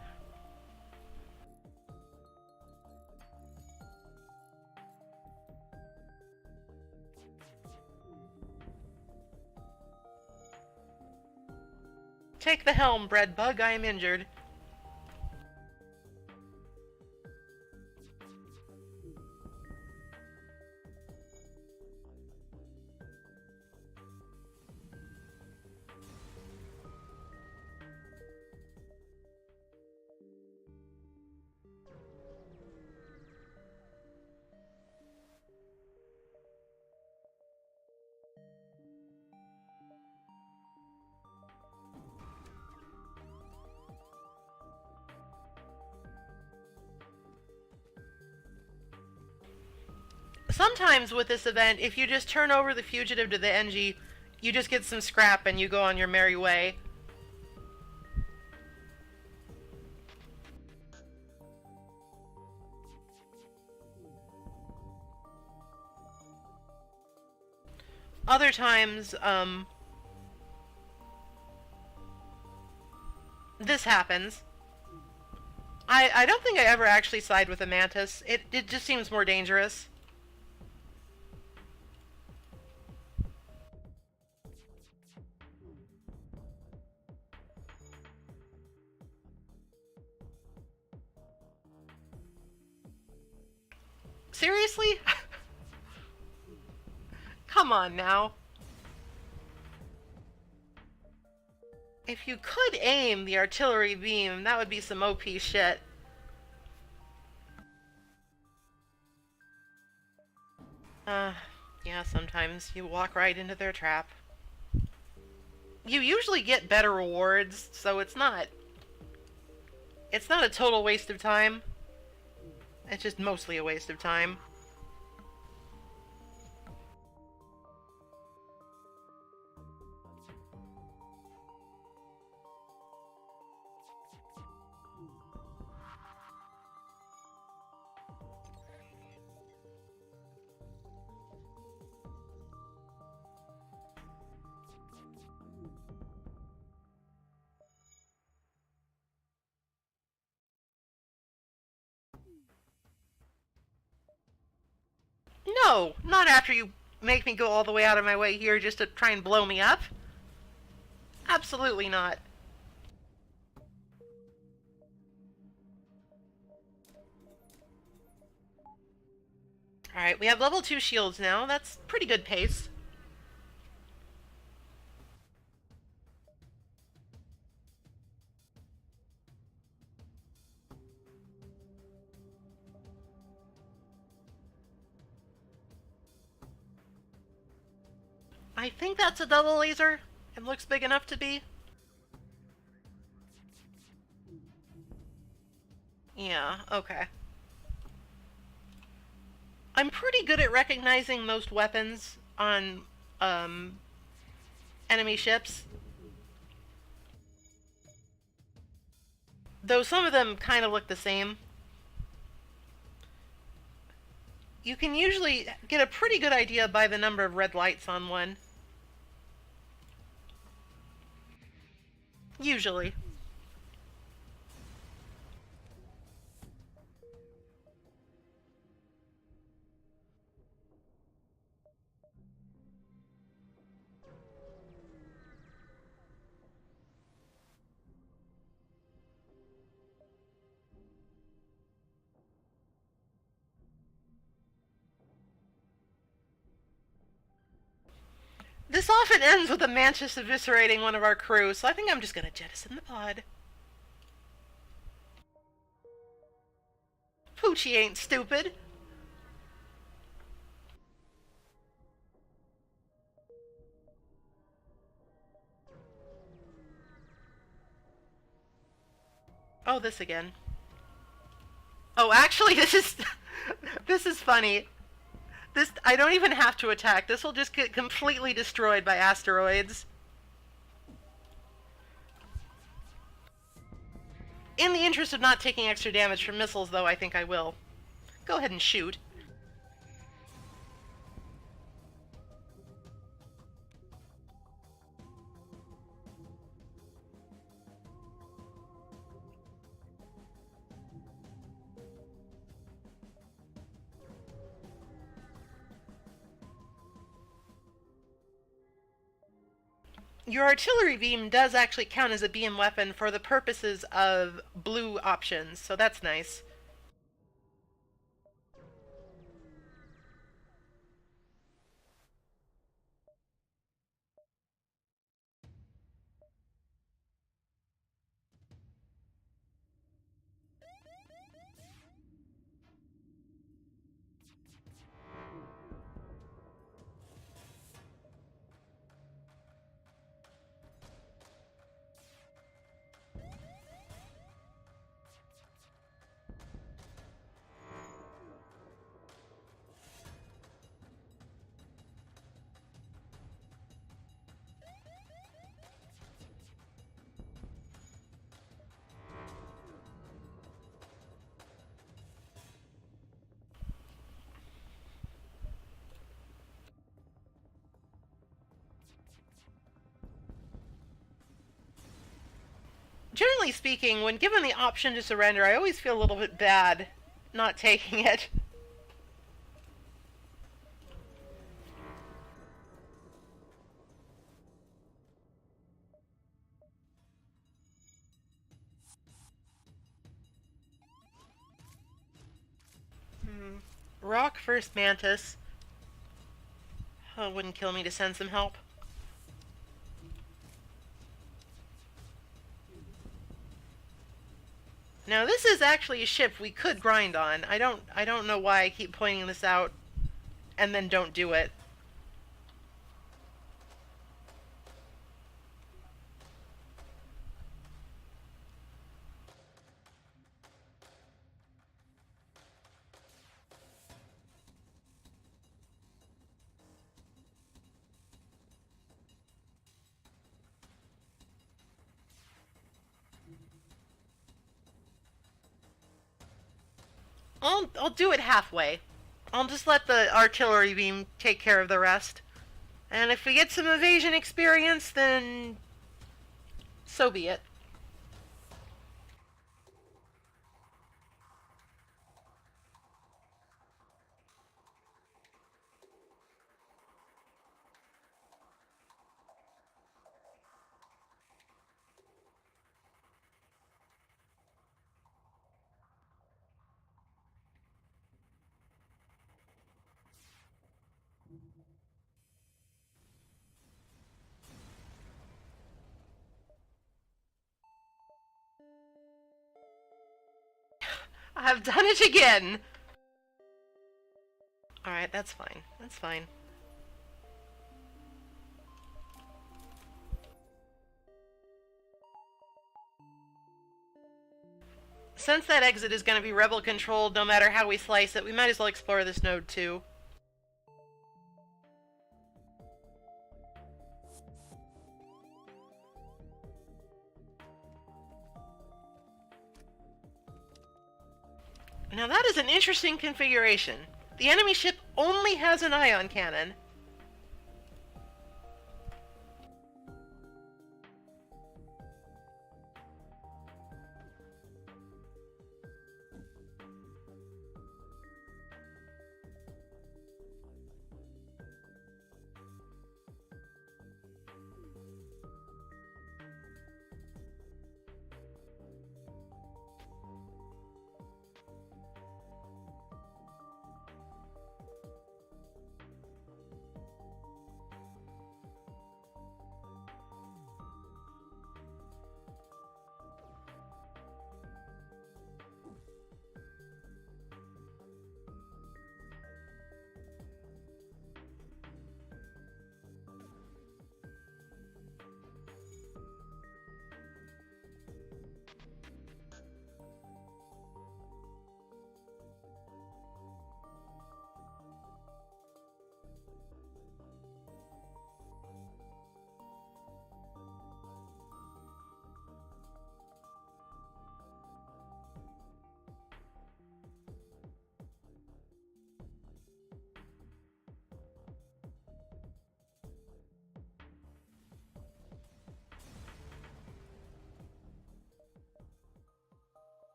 Take the helm, breadbug. I am injured. Sometimes with this event, if you just turn over the fugitive to the NG, you just get some scrap and you go on your merry way. Other times, this happens. I don't think I ever actually side with a Mantis. It just seems more dangerous. Seriously? Come on now. If you could aim the artillery beam, that would be some OP shit. Yeah, sometimes you walk right into their trap. You usually get better rewards, so it's not a total waste of time. It's just mostly a waste of time. No, not after you make me go all the way out of my way here just to try and blow me up. Absolutely not. Alright, we have level 2 shields now. That's pretty good pace. I think that's a double laser. It looks big enough to be. Yeah, okay. I'm pretty good at recognizing most weapons on, enemy ships. Though some of them kind of look the same. You can usually get a pretty good idea by the number of red lights on one. Usually. This often ends with a mantis eviscerating one of our crew, so I think I'm just gonna jettison the pod. Poochie ain't stupid. Oh, this again. Oh, actually, this is... this is funny. This... I don't even have to attack. This will just get completely destroyed by asteroids. In the interest of not taking extra damage from missiles, though, I think I will. Go ahead and shoot. Your artillery beam does actually count as a beam weapon for the purposes of blue options, so that's nice. Generally speaking, when given the option to surrender, I always feel a little bit bad not taking it. Rock first, Mantis. Oh, it wouldn't kill me to send some help. Now, this is actually a ship we could grind on. I don't know why I keep pointing this out and then don't do it. I'll do it halfway. I'll just let the artillery beam take care of the rest. And if we get some evasion experience, then so be it. I've done it again! Alright, that's fine. That's fine. Since that exit is going to be rebel-controlled no matter how we slice it, we might as well explore this node too. Now that is an interesting configuration. The enemy ship only has an ion cannon.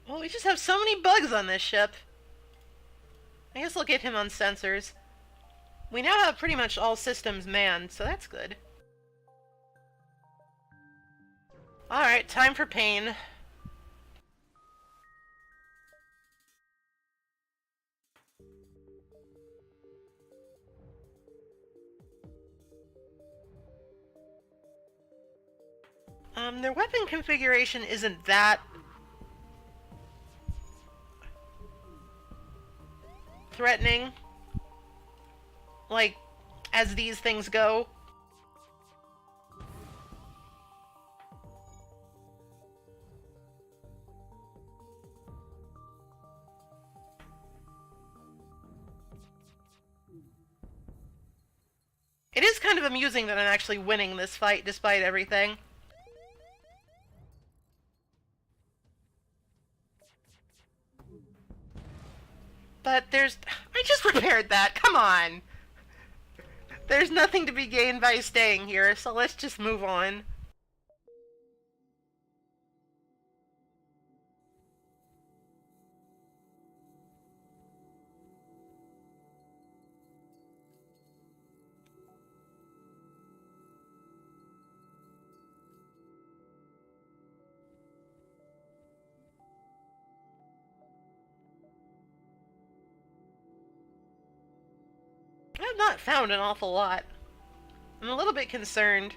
Well, we just have so many bugs on this ship. I guess I'll get him on sensors. We now have pretty much all systems manned, so that's good. Alright, time for pain. Their weapon configuration isn't that threatening, like, as these things go. It is kind of amusing that I'm actually winning this fight despite everything. But there's... I just repaired that, come on! There's nothing to be gained by staying here, so let's just move on. I've not found an awful lot. I'm a little bit concerned.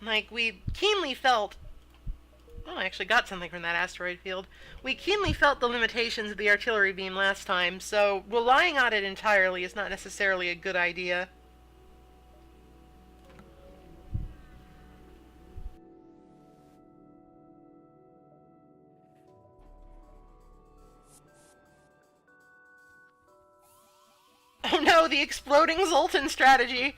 Like, we keenly felt... Oh, I actually got something from that asteroid field. We keenly felt the limitations of the artillery beam last time, so relying on it entirely is not necessarily a good idea. Oh no, the exploding Zoltan strategy!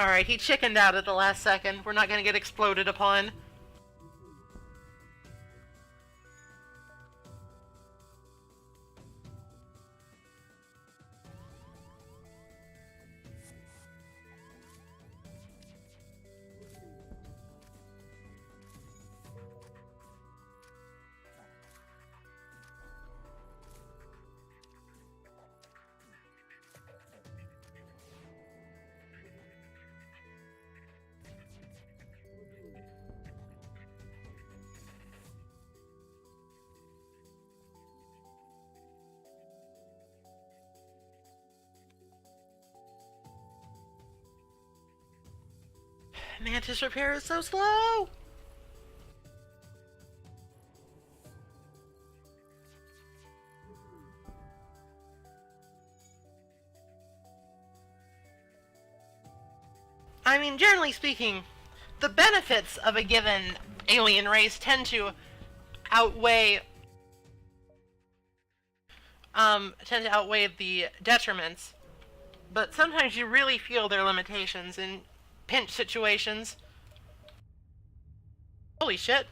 Alright, he chickened out at the last second. We're not gonna get exploded upon. Mantis repair is so slow! I mean, generally speaking, the benefits of a given alien race tend to outweigh the detriments. But sometimes you really feel their limitations in pinch situations. Holy shit.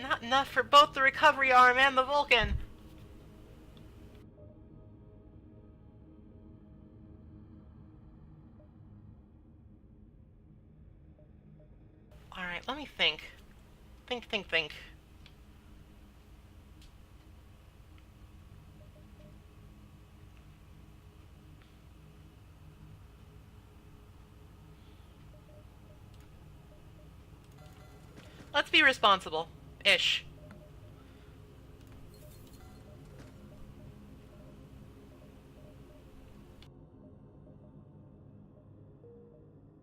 Not enough for both the recovery arm and the Vulcan. Alright, let me think. Think. Let's be responsible. Ish.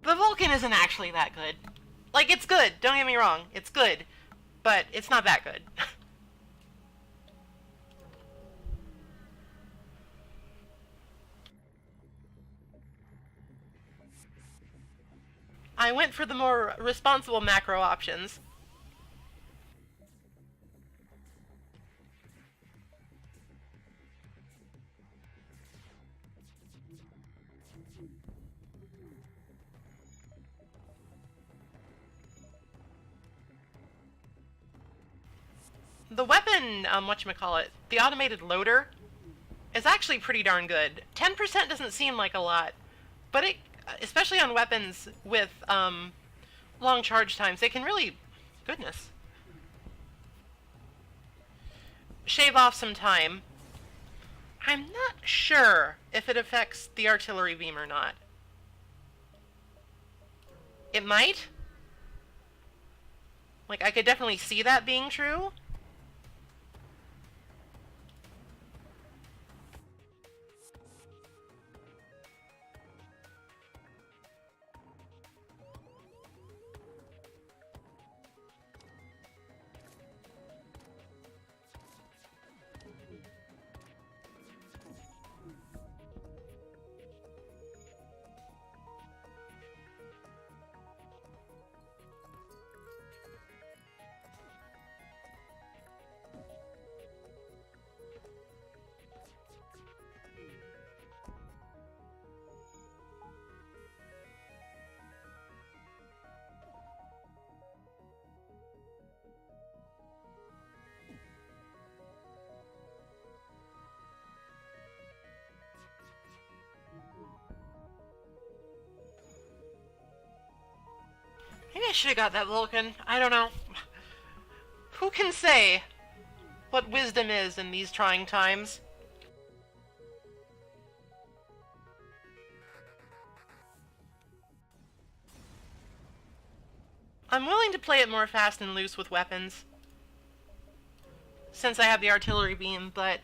The Vulcan isn't actually that good. Like, it's good, don't get me wrong, it's good, but it's not that good. I went for the more responsible macro options. The weapon, whatchamacallit, the automated loader, is actually pretty darn good. 10% doesn't seem like a lot, but it, especially on weapons with long charge times, they can really, goodness, shave off some time. I'm not sure if it affects the artillery beam or not. It might. Like, I could definitely see that being true. Maybe I should have got that Vulcan. I don't know. Who can say what wisdom is in these trying times? I'm willing to play it more fast and loose with weapons, since I have the artillery beam, but...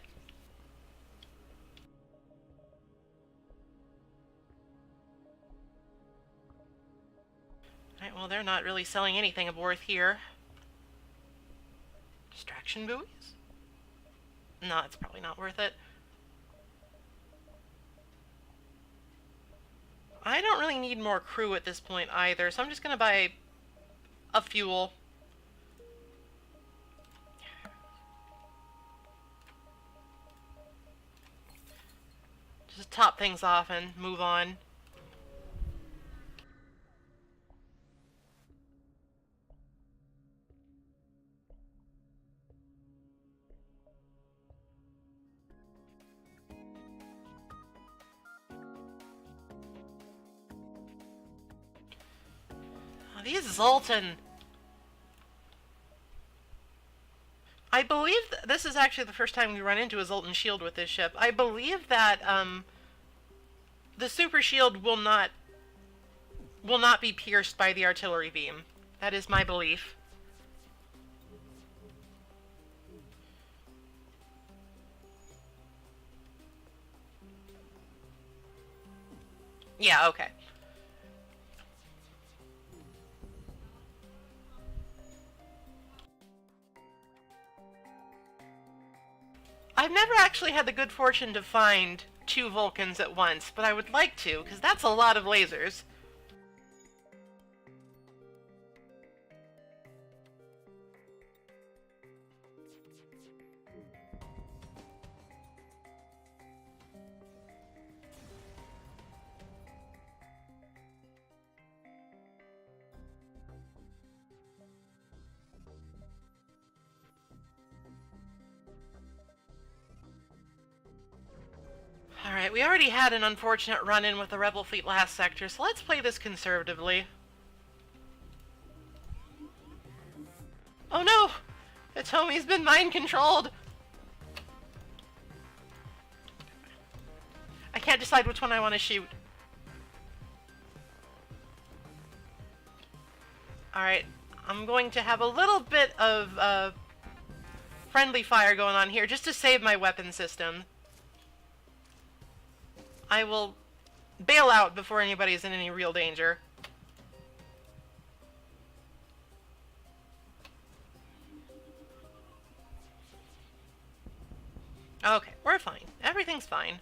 Alright, well, they're not really selling anything of worth here. Distraction buoys? No, it's probably not worth it. I don't really need more crew at this point either, so I'm just gonna buy a fuel. Just top things off and move on. Oh, these Zoltan. I believe this is actually the first time we run into a Zoltan shield with this ship. I believe that the super shield will not be pierced by the artillery beam. That is my belief. Yeah, okay. I've never actually had the good fortune to find 2 Vulcans at once, but I would like to, because that's a lot of lasers. Alright, we already had an unfortunate run-in with the Rebel fleet last sector, so let's play this conservatively. Oh no! Atomi's been mind-controlled! I can't decide which one I want to shoot. Alright, I'm going to have a little bit of friendly fire going on here, just to save my weapon system. I will bail out before anybody's in any real danger. Okay, we're fine. Everything's fine.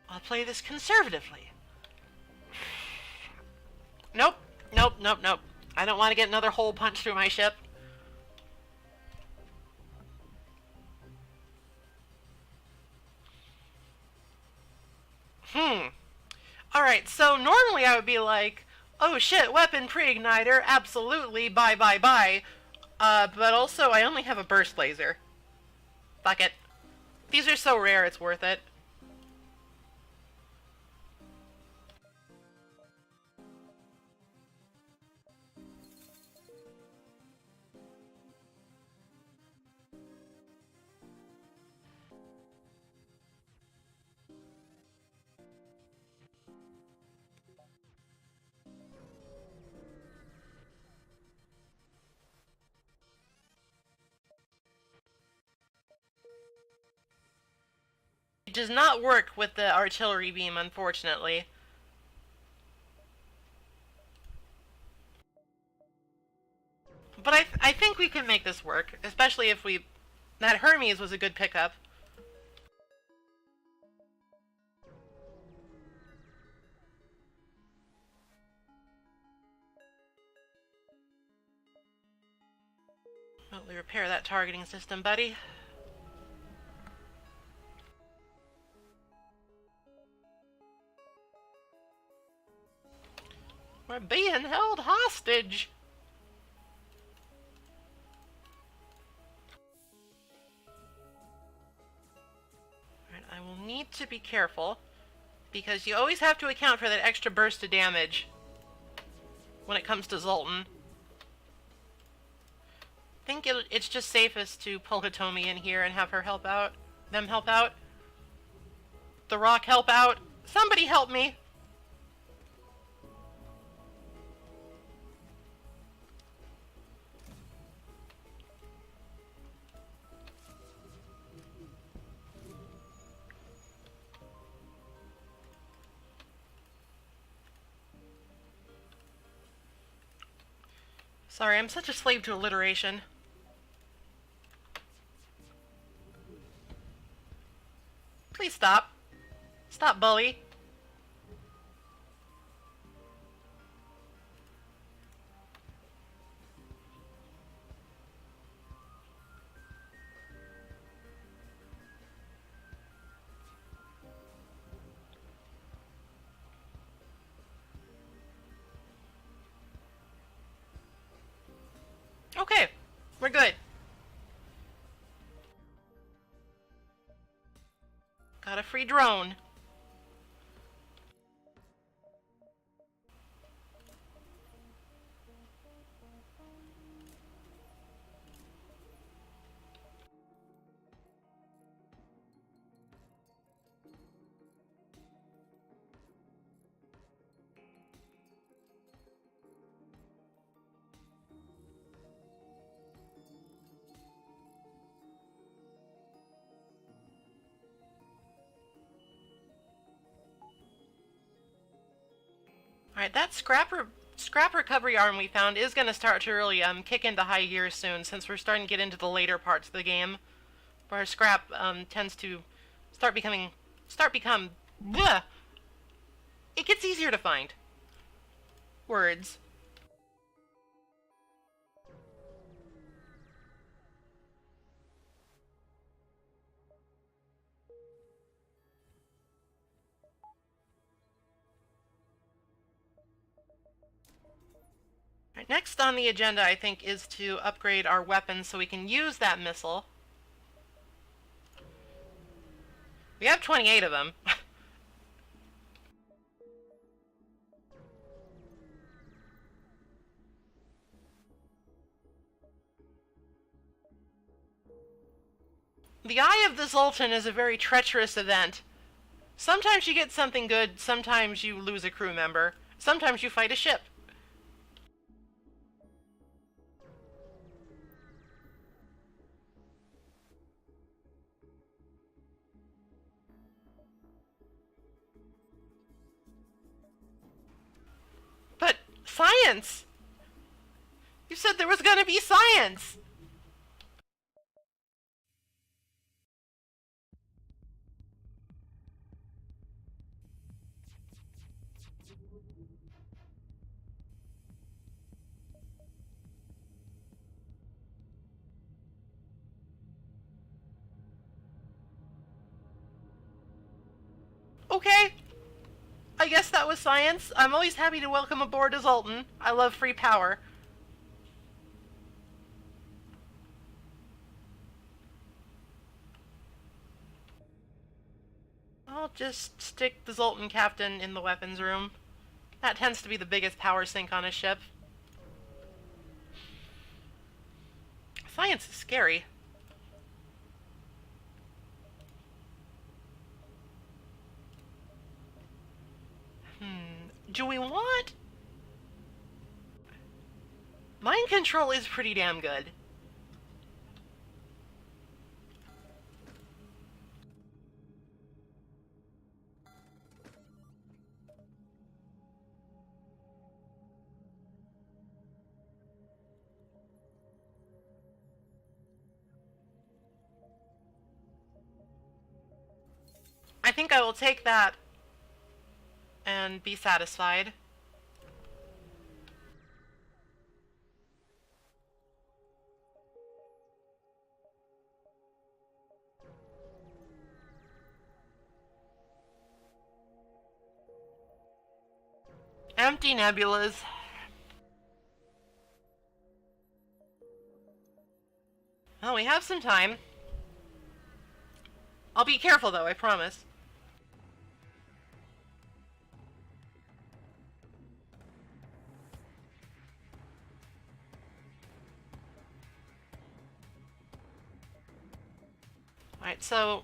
I'll play this conservatively. Nope. Nope, nope, nope. I don't want to get another hole punched through my ship. Alright, so normally I would be like, oh shit, weapon pre-igniter, absolutely, bye bye bye. But also I only have a burst laser. Fuck it. These are so rare, it's worth it. It does not work with the artillery beam, unfortunately. But I think we can make this work, especially if we... That Hermes was a good pickup. Remotely repair that targeting system, buddy. We're being held hostage! Alright, I will need to be careful, because you always have to account for that extra burst of damage when it comes to Zoltan. I think it's just safest to pull Hitomi in here and have her help out. Them help out. The Rock help out. Somebody help me! Sorry, I'm such a slave to alliteration. Please stop. Stop, bully. Okay, we're good. Got a free drone. Alright, that scrap recovery arm we found is going to start to really kick into high gear soon, since we're starting to get into the later parts of the game, where scrap tends to become bleh. It gets easier to find. Words. Right, next on the agenda, I think, is to upgrade our weapons so we can use that missile. We have 28 of them. The Eye of the Zoltan is a very treacherous event. Sometimes you get something good, sometimes you lose a crew member, sometimes you fight a ship. science! You said there was gonna be science! Okay. I guess that was science. I'm always happy to welcome aboard a Zoltan. I love free power. I'll just stick the Zoltan captain in the weapons room. That tends to be the biggest power sink on a ship. Science is scary. Do we want... Mind control is pretty damn good. I think I will take that and be satisfied. Empty nebulas. Well, we have some time. I'll be careful though, I promise. Alright, so...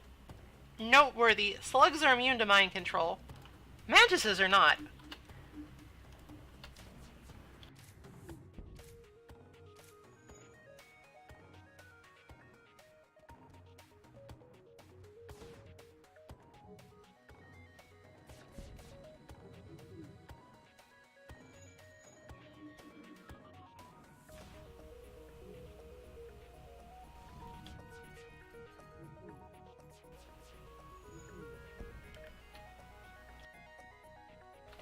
noteworthy, slugs are immune to mind control. Mantises are not.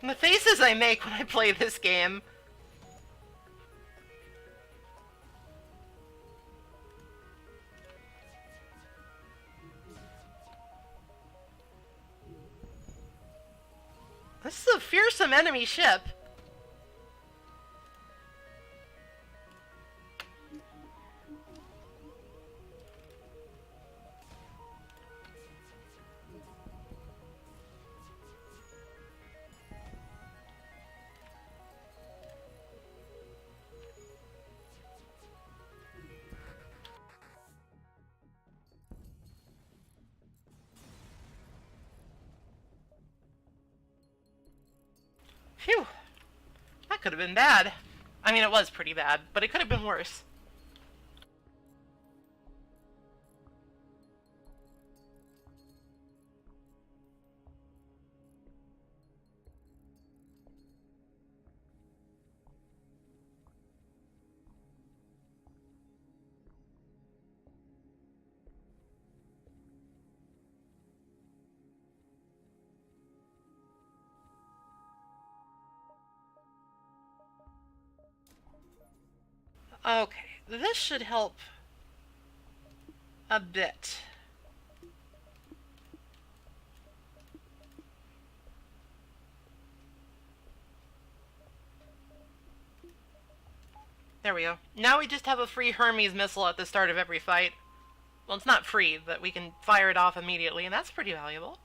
And the faces I make when I play this game. This is a fearsome enemy ship. Phew. That could have been bad. I mean, it was pretty bad, but it could have been worse. Okay, this should help a bit. There we go. Now we just have a free Hermes missile at the start of every fight. Well, it's not free, but we can fire it off immediately, and that's pretty valuable.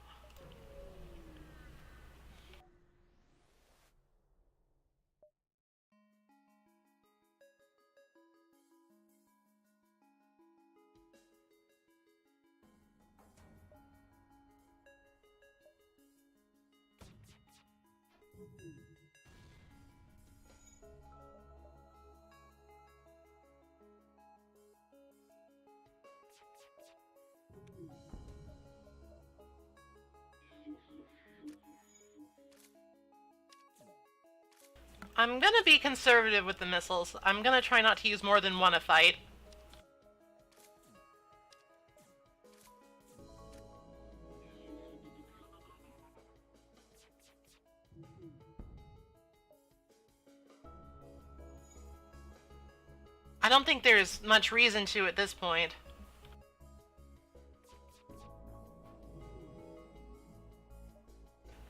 I'm gonna be conservative with the missiles. I'm gonna try not to use more than one a fight. I don't think there's much reason to at this point.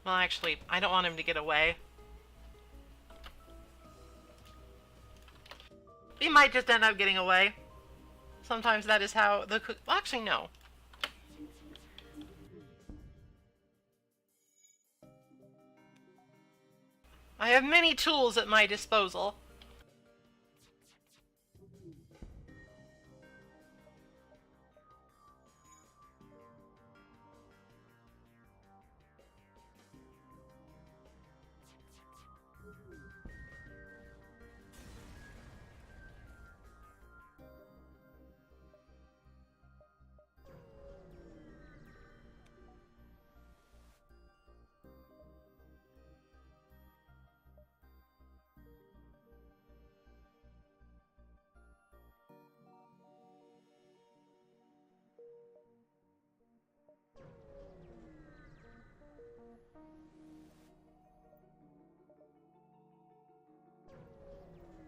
Well, actually, I don't want him to get away. He might just end up getting away. Sometimes that is how the... Well, actually, no. I have many tools at my disposal.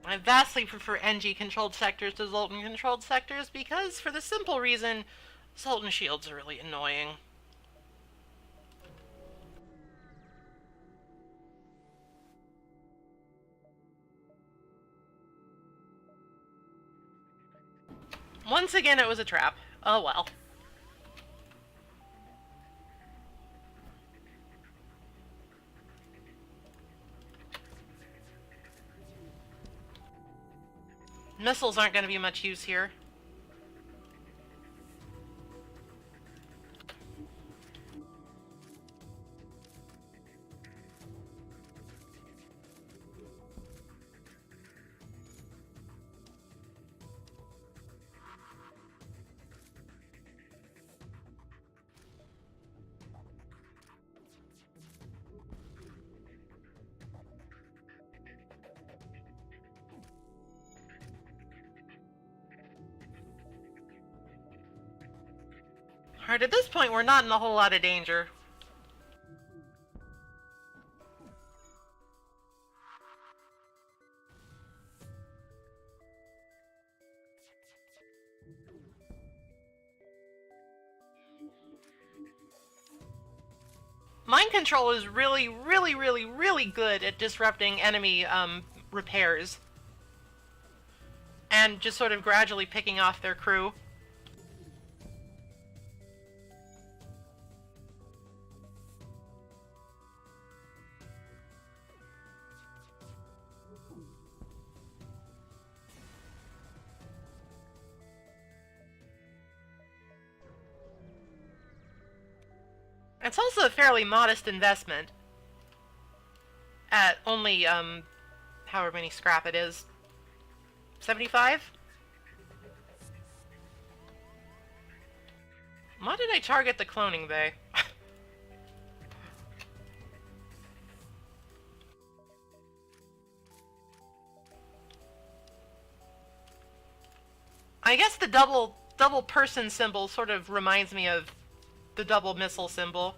I vastly prefer NG-controlled sectors to Zoltan-controlled sectors because, for the simple reason, Zoltan shields are really annoying. Once again, it was a trap. Oh well. Missiles aren't going to be much use here. Alright, at this point, we're not in a whole lot of danger. Mind control is really good at disrupting enemy repairs. And just sort of gradually picking off their crew. It's also a fairly modest investment. At only, however many scrap it is. 75? Why did I target the cloning bay? I guess the double person symbol sort of reminds me of the double missile symbol.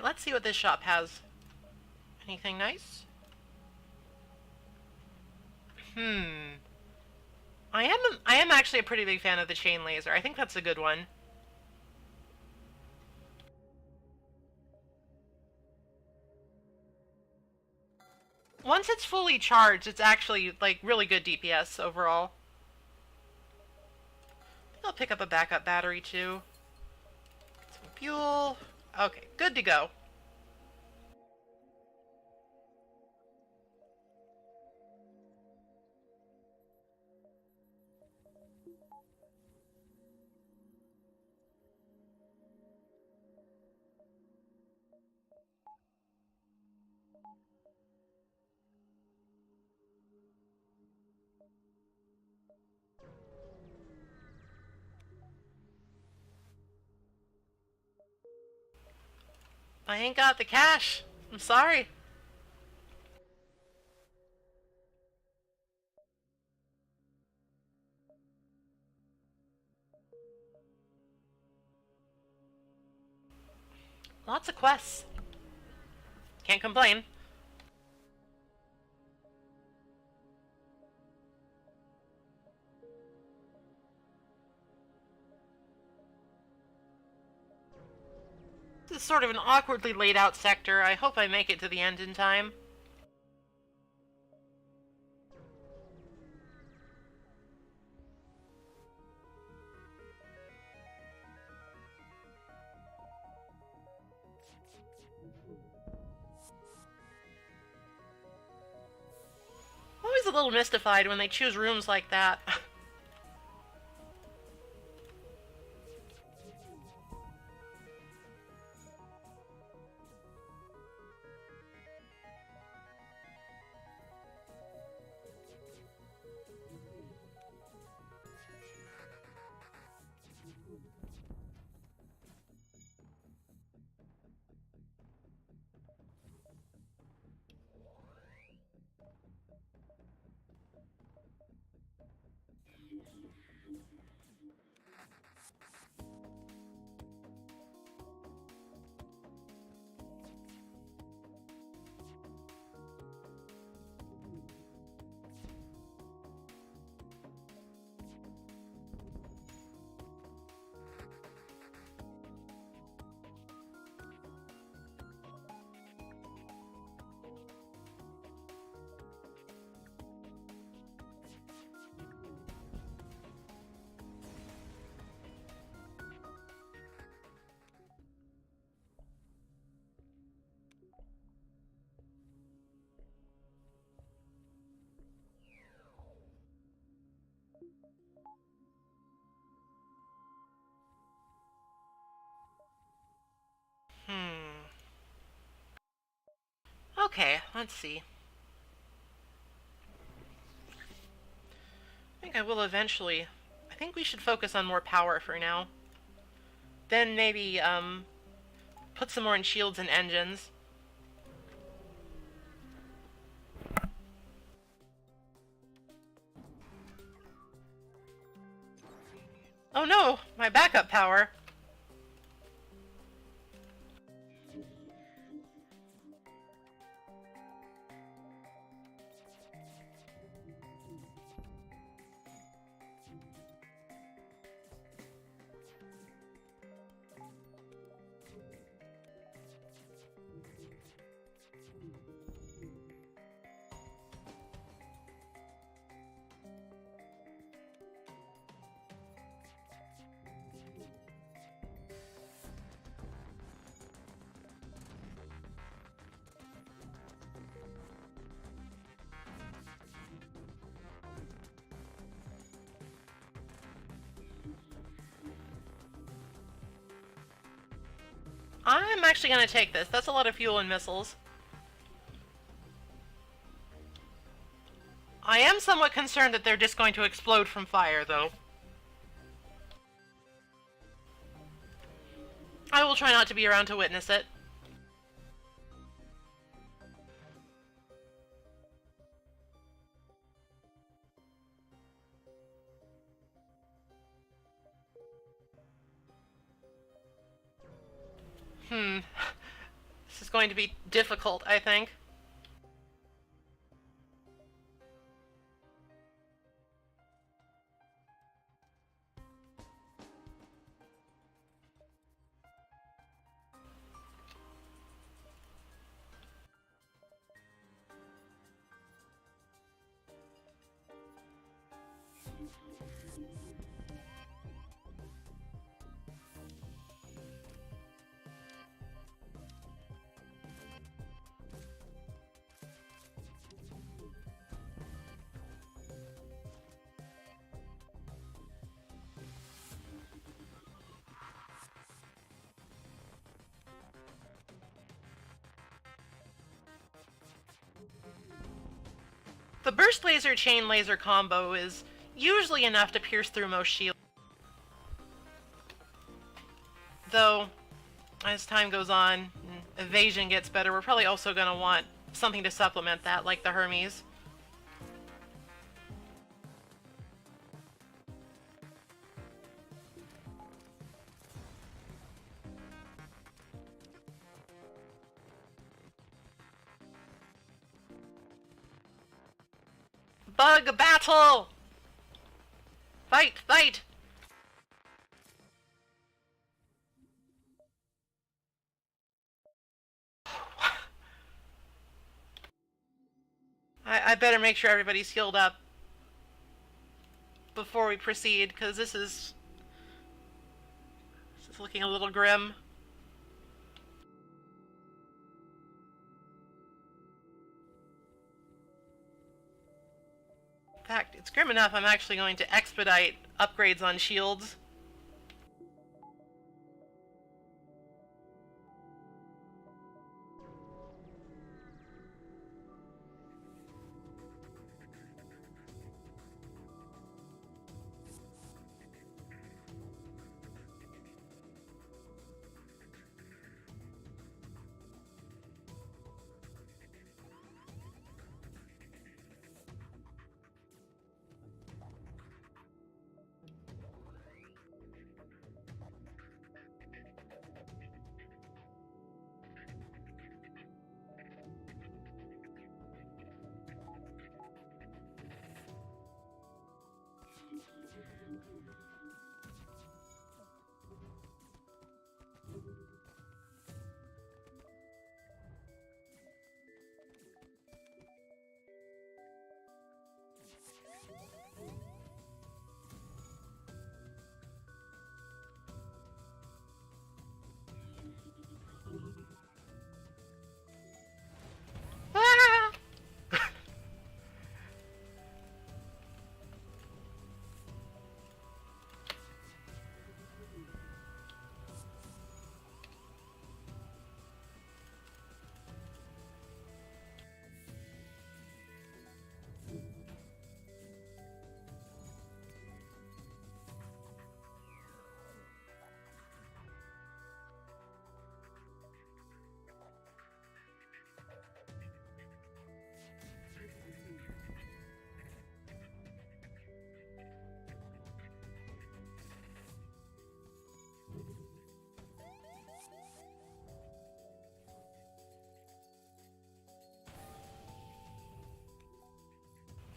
Alright, let's see what this shop has. Anything nice? I am actually a pretty big fan of the chain laser. I think that's a good one. Once it's fully charged, it's actually, like, really good DPS overall. I think I'll pick up a backup battery, too. Get some fuel. Okay, good to go. I ain't got the cash. I'm sorry. Lots of quests. Can't complain. This is sort of an awkwardly laid out sector. I hope I make it to the end in time. I'm always a little mystified when they choose rooms like that. Okay, let's see. I think I will eventually. I think we should focus on more power for now. Then maybe, put some more in shields and engines. Oh no! My backup power! I'm actually gonna take this. That's a lot of fuel and missiles. I am somewhat concerned that they're just going to explode from fire, though. I will try not to be around to witness it. is going to be difficult, I think. The burst laser chain laser combo is usually enough to pierce through most shields. Though, as time goes on, and evasion gets better, we're probably also going to want something to supplement that, like the Hermes. Bug battle! Fight, fight! I better make sure everybody's healed up before we proceed, because this is looking a little grim. In fact, it's grim enough I'm actually going to expedite upgrades on shields.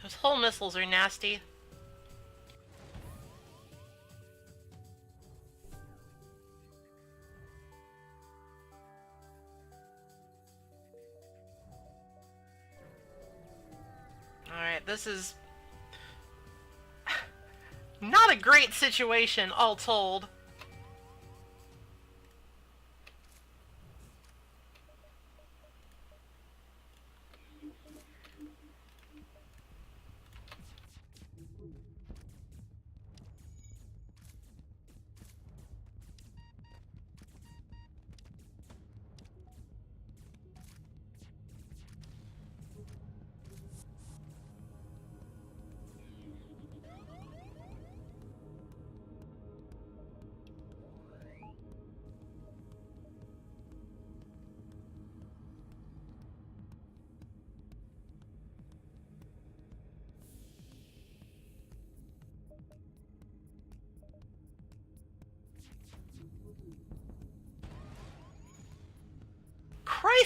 Those hull missiles are nasty. Alright, this is not a great situation, all told.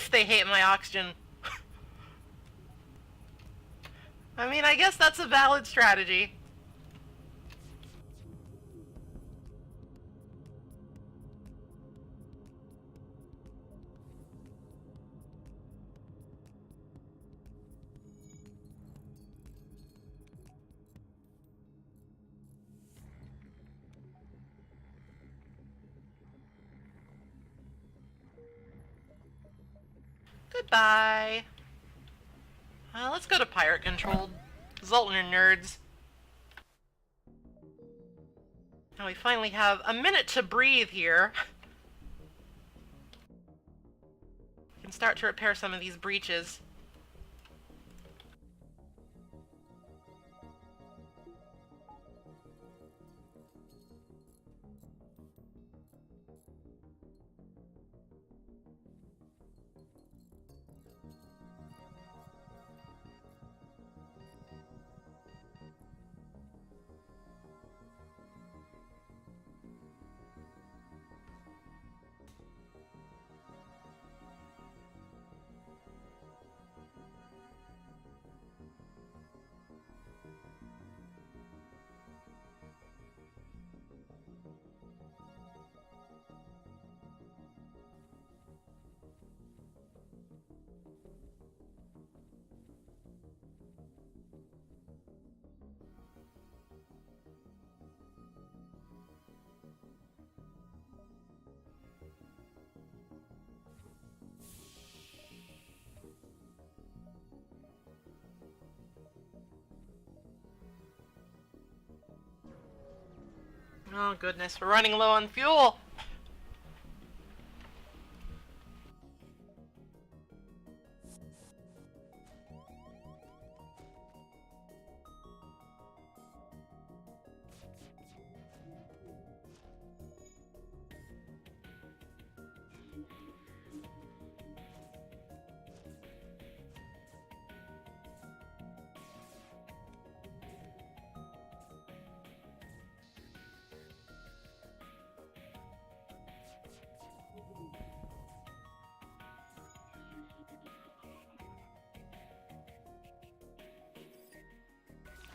least they hate my oxygen. I mean, I guess that's a valid strategy. Goodbye. Let's go to pirate controlled. Zoltan nerds. Now we finally have a minute to breathe here. We can start to repair some of these breaches. Oh goodness, we're running low on fuel.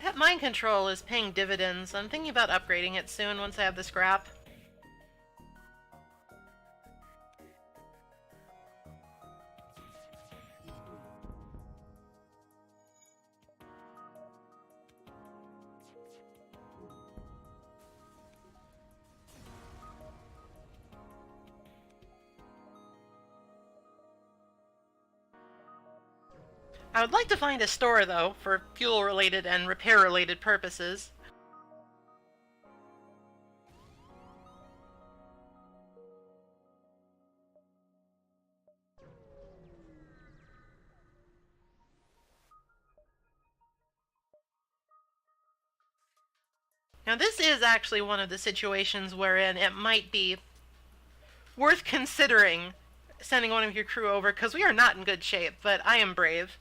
That mind control is paying dividends. I'm thinking about upgrading it soon once I have the scrap. I would like to find a store, though, for fuel-related and repair-related purposes. Now, this is actually one of the situations wherein it might be worth considering sending one of your crew over, because we are not in good shape, but I am brave.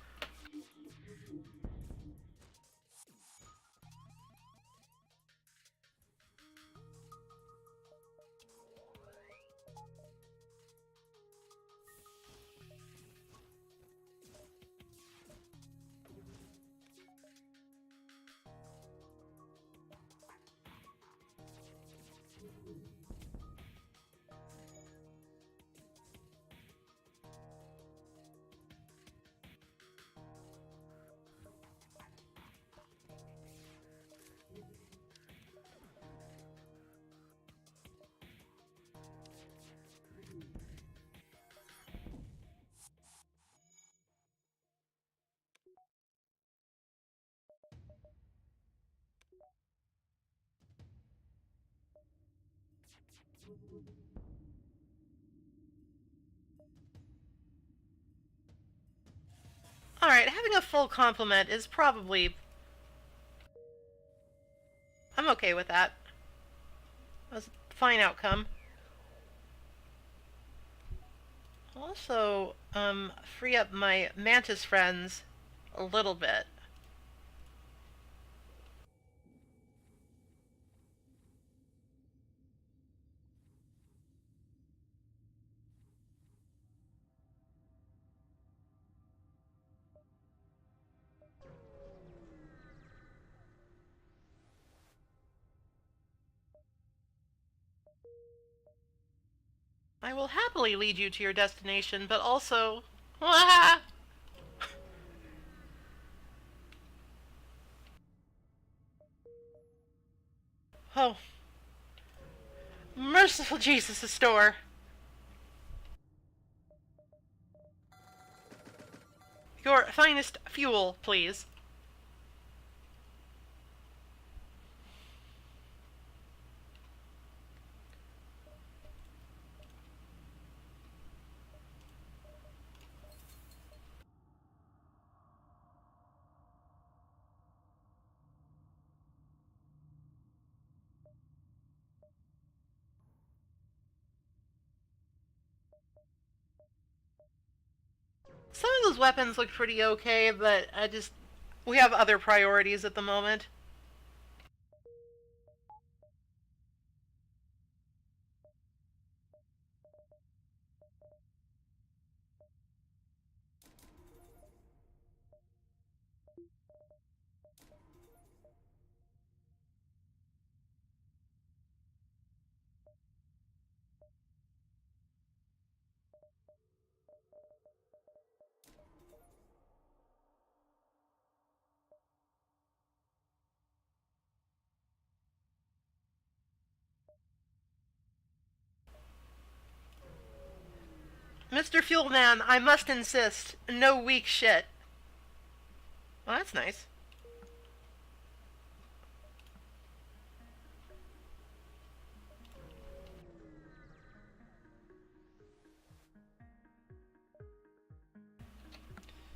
Alright, having a full complement is probably... I'm okay with that. That was a fine outcome. Also, free up my mantis friends a little bit. I will happily lead you to your destination, but also... Ah! Oh, merciful Jesus' store. Your finest fuel, please. Some of those weapons look pretty okay, but we have other priorities at the moment. Mr. Fuelman, I must insist, no weak shit. Well, that's nice.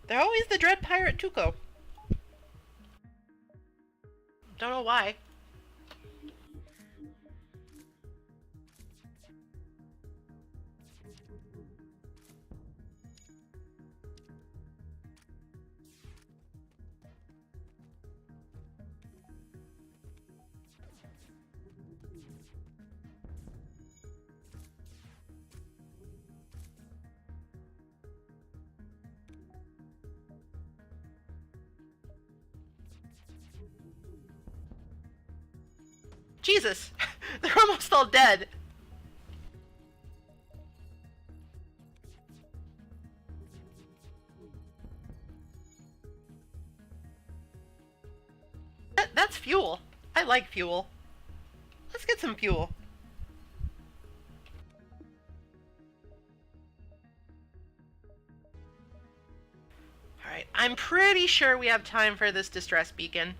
They're always the Dread Pirate Tuco. Don't know why. Jesus! They're almost all dead. That's fuel. I like fuel. Let's get some fuel. Alright, I'm pretty sure we have time for this distress beacon.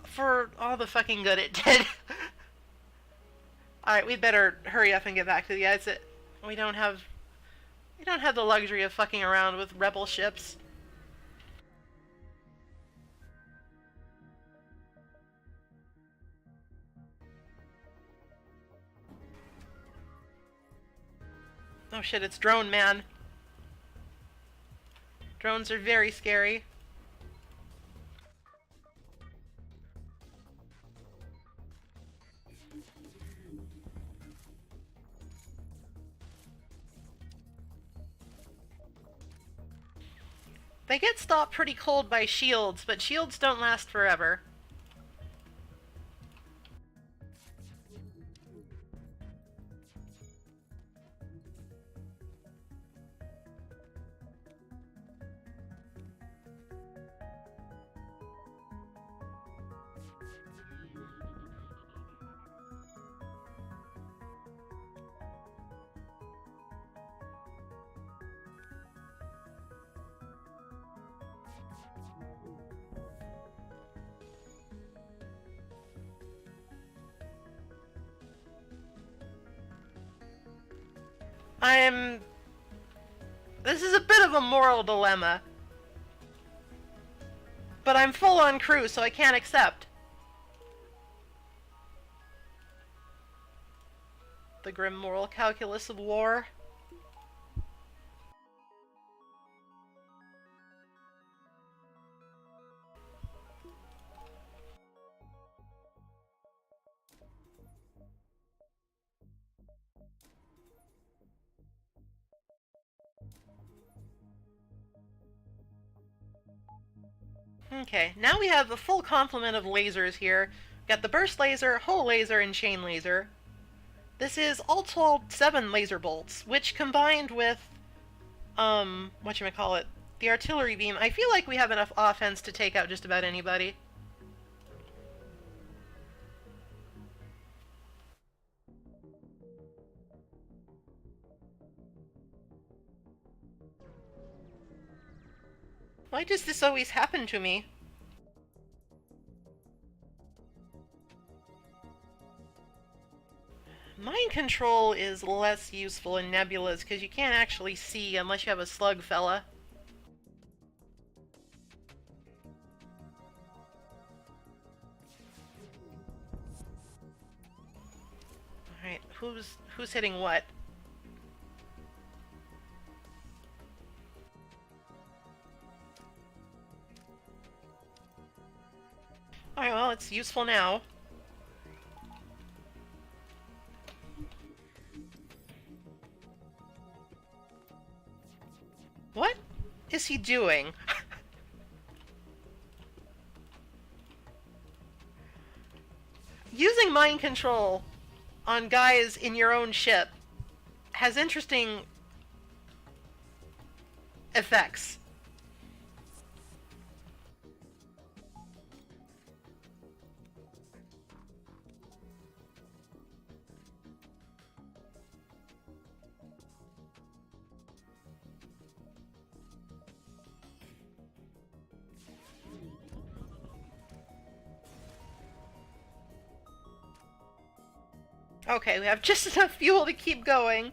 For all the fucking good it did. Alright, we better hurry up and get back to the exit. We don't have the luxury of fucking around with rebel ships. Oh shit, it's Drone Man. Drones are very scary. They get stopped pretty cold by shields, but shields don't last forever. This is a bit of a moral dilemma. But I'm full on crew, so I can't accept. The grim moral calculus of war. Okay, now we have a full complement of lasers here. Got the burst laser, hole laser, and chain laser. This is all told 7 laser bolts, which combined with, whatchamacallit, the artillery beam, I feel like we have enough offense to take out just about anybody. Why does this always happen to me? Mind control is less useful in nebulas because you can't actually see unless you have a slug fella. Alright, who's hitting what? Alright, well, it's useful now. What is he doing? Using mind control on guys in your own ship has interesting effects. Okay, we have just enough fuel to keep going.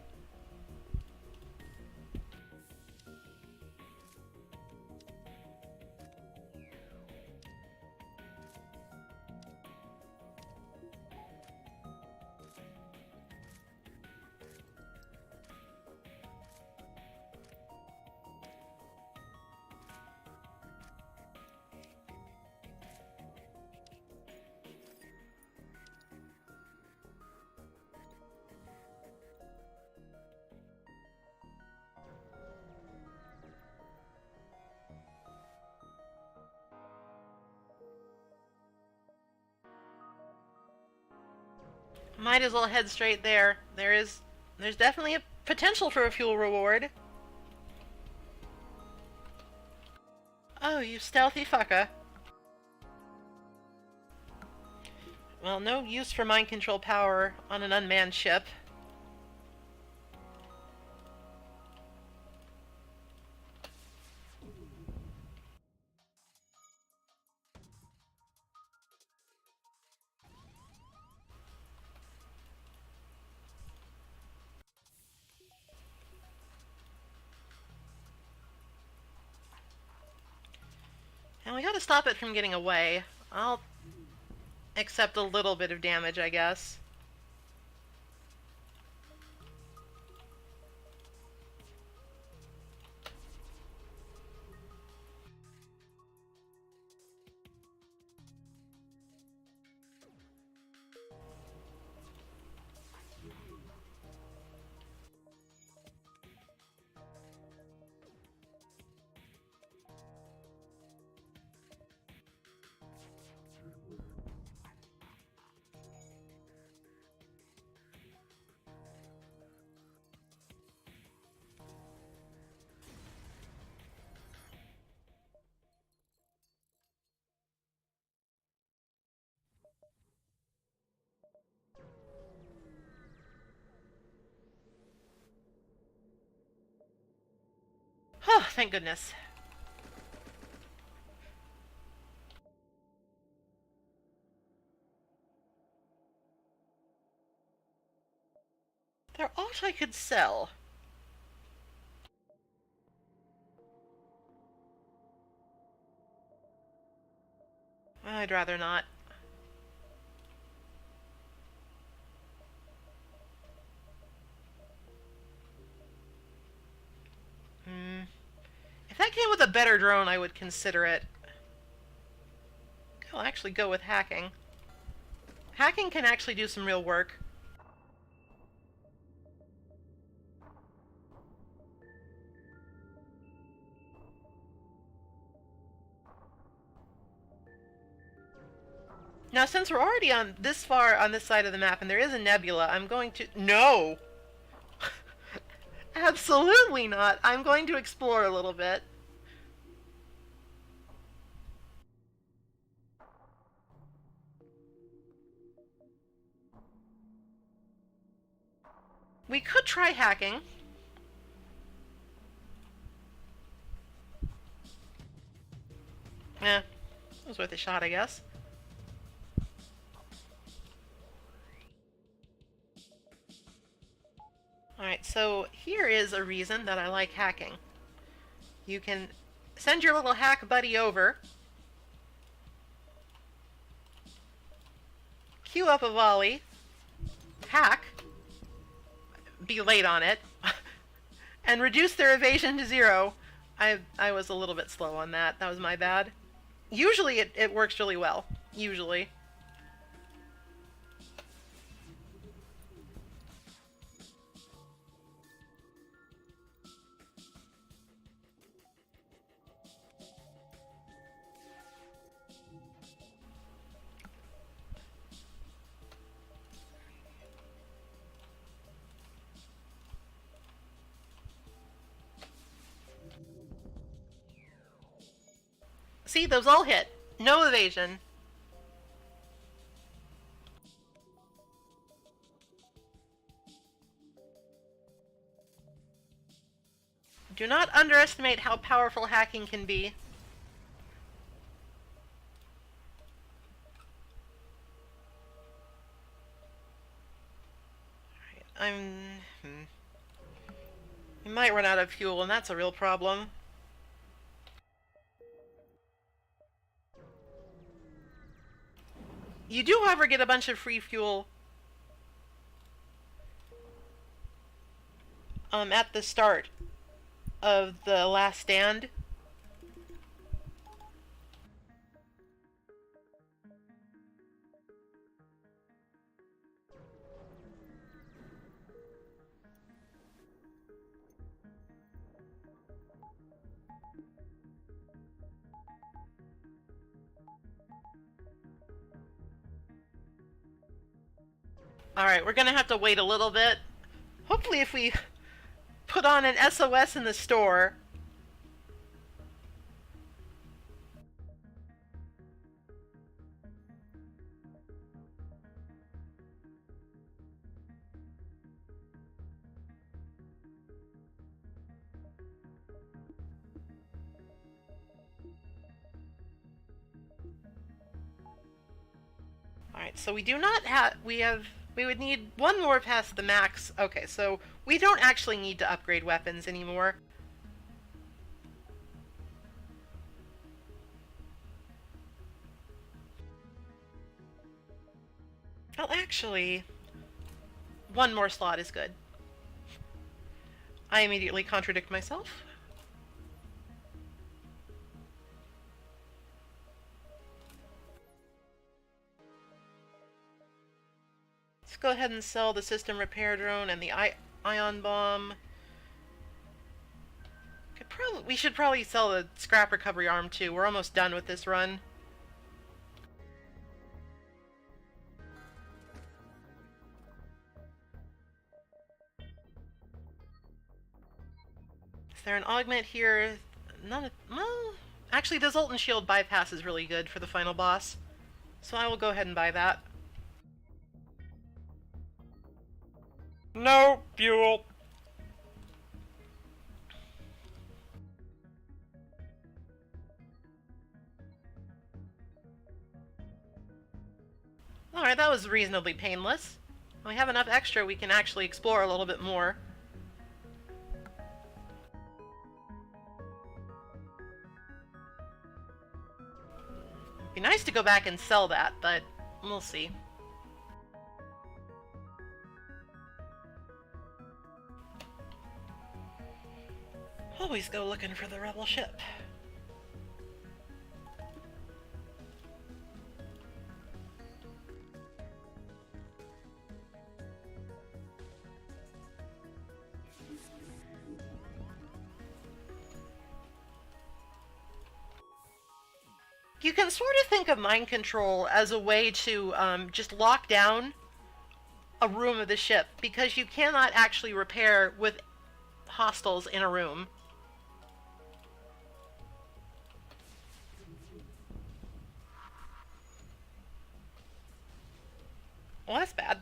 Might as well head straight there. There's definitely a potential for a fuel reward. Oh, you stealthy fucker. Well, no use for mind control power on an unmanned ship. And we gotta stop it from getting away. I'll accept a little bit of damage, I guess. Oh, thank goodness. They're aught I could sell. I'd rather not. If that came with a better drone, I would consider it. I'll actually go with hacking. Hacking can actually do some real work. Now, since we're already on this far on this side of the map and there is a nebula, I'm going to... No! Absolutely not! I'm going to explore a little bit. We could try hacking. Eh, it was worth a shot, I guess. Alright, so here is a reason that I like hacking. You can send your little hack buddy over, queue up a volley, hack, be late on it, and reduce their evasion to 0. I was a little bit slow on that. That was my bad. Usually it works really well. Usually. See, those all hit. No evasion. Do not underestimate how powerful hacking can be. We might run out of fuel, and that's a real problem. You do, however, get a bunch of free fuel at the start of the last stand. Alright, we're gonna have to wait a little bit. Hopefully if we put on an SOS in the store... Alright, so we do not have... We would need one more past the max. Okay, so we don't actually need to upgrade weapons anymore. Well, actually, one more slot is good. I immediately contradict myself. Let's go ahead and sell the system repair drone and the ion bomb. We should probably sell the scrap recovery arm too. We're almost done with this run. Is there an augment here? None. Well, actually, the Zoltan Shield bypass is really good for the final boss, so I will go ahead and buy that. No fuel. Alright, that was reasonably painless. When we have enough extra, we can actually explore a little bit more. It'd be nice to go back and sell that, but we'll see. Always go looking for the rebel ship. You can sort of think of mind control as a way to just lock down a room of the ship, because you cannot actually repair with hostiles in a room. Well, that's bad.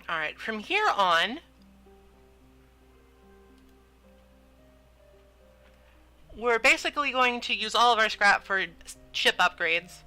Alright, from here on, we're basically going to use all of our scrap for ship upgrades.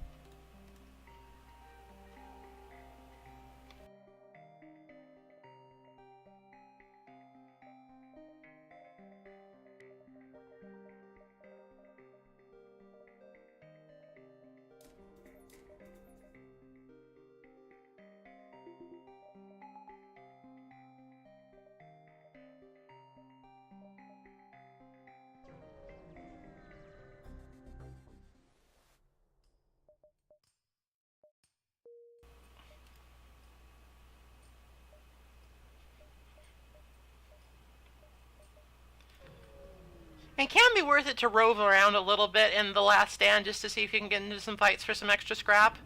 It can be worth it to rove around a little bit in the last stand just to see if you can get into some fights for some extra scrap.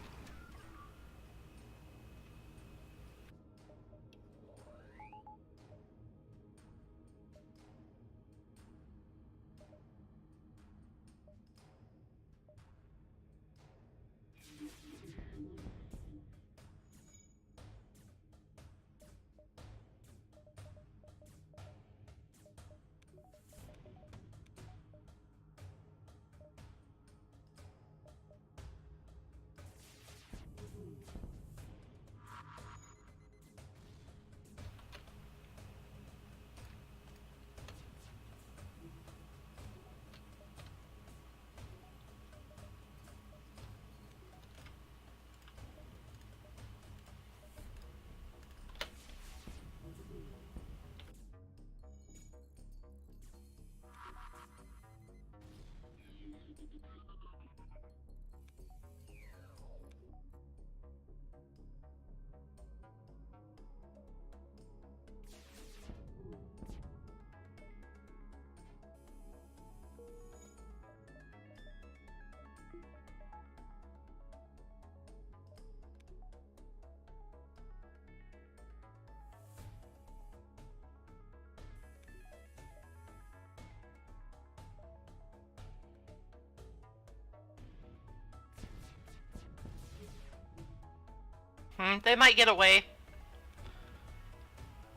They might get away.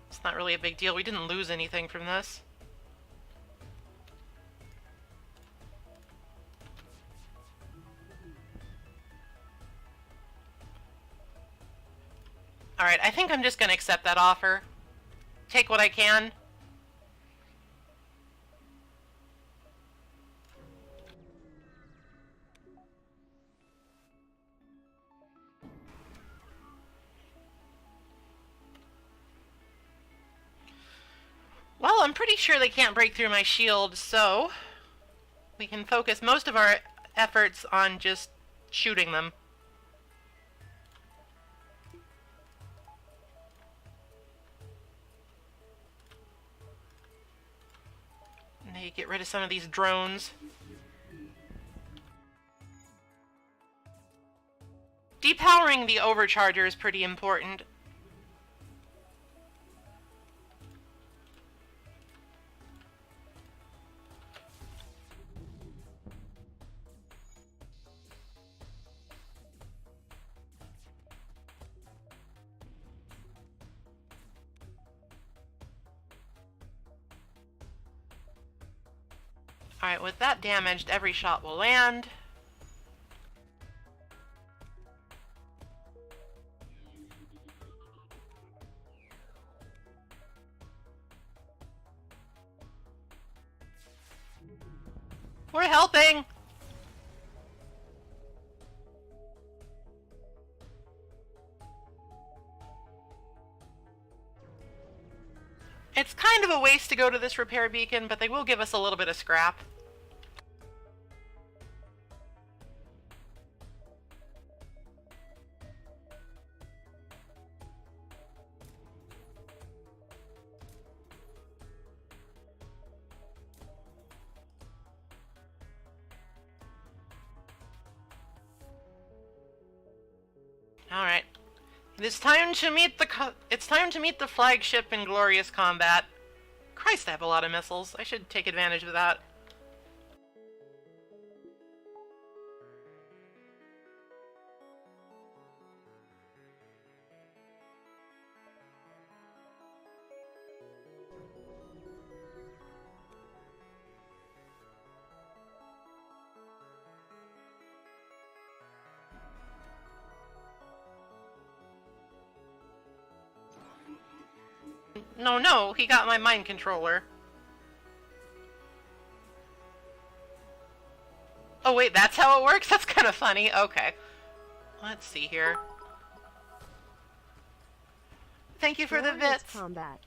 It's not really a big deal. We didn't lose anything from this. Alright, I think I'm just going to accept that offer. Take what I can. Well, I'm pretty sure they can't break through my shield, so we can focus most of our efforts on just shooting them. And they get rid of some of these drones. Depowering the overcharger is pretty important. Alright, with that damaged, every shot will land. We're helping! It's kind of a waste to go to this repair beacon, but they will give us a little bit of scrap. Alright. It's time to meet the flagship in glorious combat. Christ, I have a lot of missiles. I should take advantage of that. No, he got my mind controller. Oh wait, that's how it works? That's kind of funny. Okay. Let's see here. Thank you for the bits. Combat.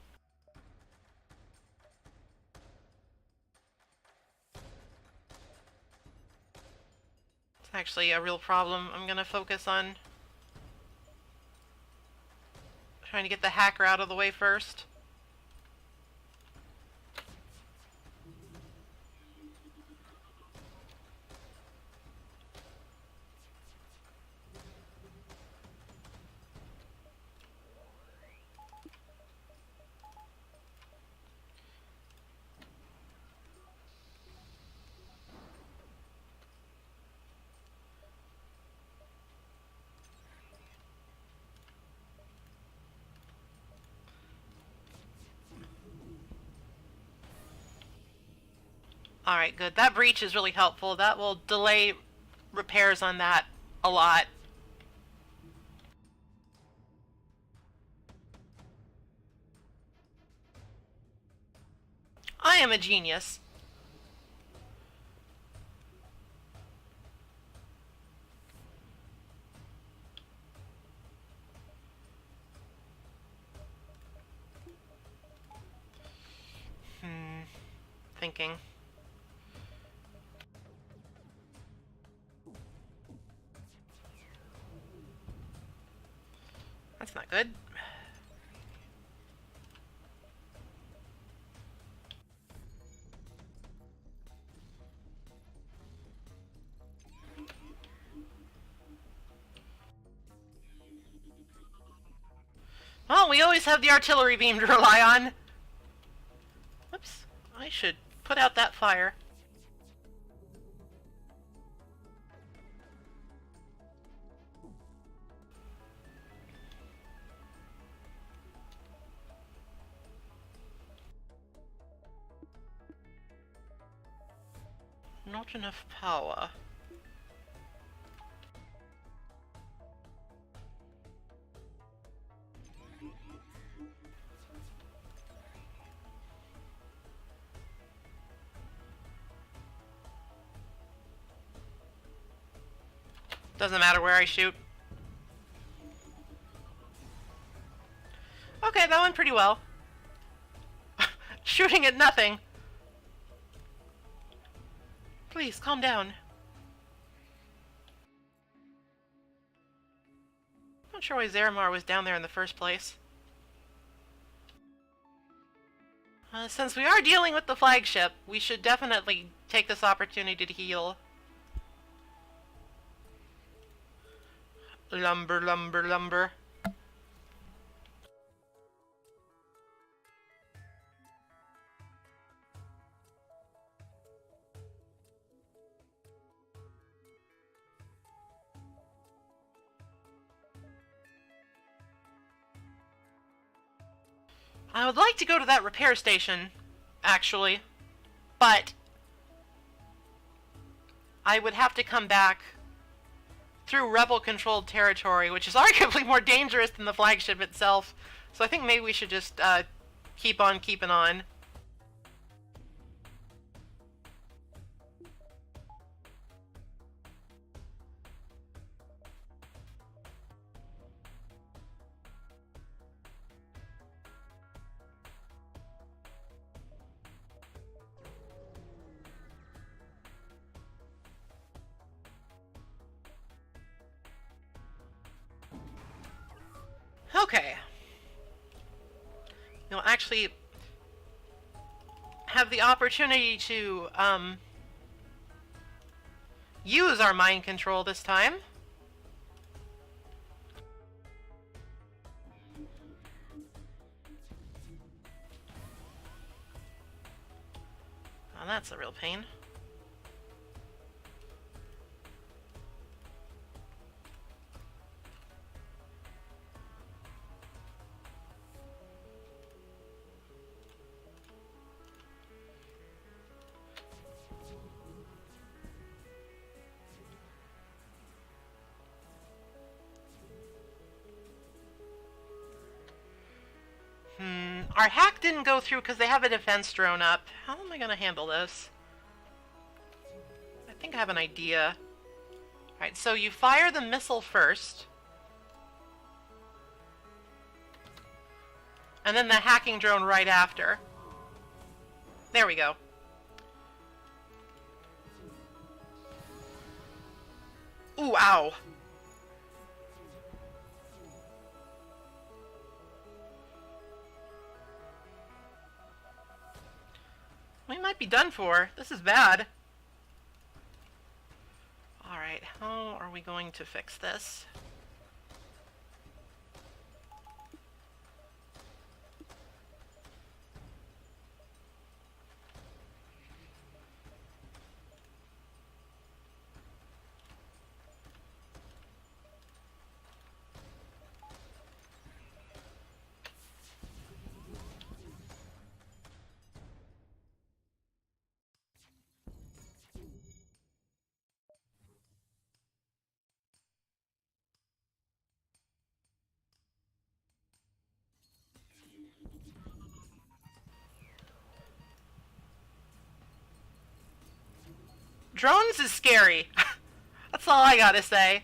It's actually a real problem. I'm gonna focus on trying to get the hacker out of the way first. Alright, good. That breach is really helpful. That will delay repairs on that a lot. I am a genius. Thinking. That's not good. Well, we always have the artillery beam to rely on. Whoops. I should put out that fire. Not enough power. Doesn't matter where I shoot. Okay, that went pretty well. Shooting at nothing. Please, calm down. Not sure why Zeramar was down there in the first place. Since we are dealing with the flagship, we should definitely take this opportunity to heal. Lumber, lumber, lumber. I would like to go to that repair station, actually, but I would have to come back through rebel-controlled territory, which is arguably more dangerous than the flagship itself. So I think maybe we should just keep on keeping on. Okay. You'll actually have the opportunity to use our mind control this time. Oh, that's a real pain. Our hack didn't go through because they have a defense drone up. How am I going to handle this? I think I have an idea. Alright, so you fire the missile first. And then the hacking drone right after. There we go. Ooh, ow. We might be done for. This is bad. Alright, how are we going to fix this? Drones is scary. That's all I gotta say.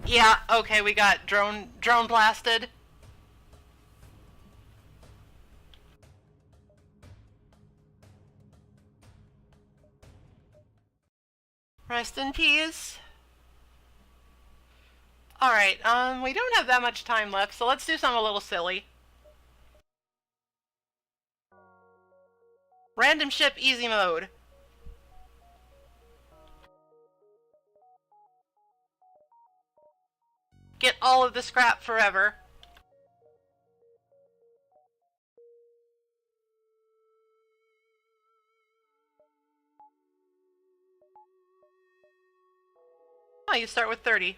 Yeah, okay, we got drone blasted. Rest in peace. Alright, we don't have that much time left, so let's do something a little silly. Random ship easy mode. Get all of the scrap forever. Oh, you start with 30.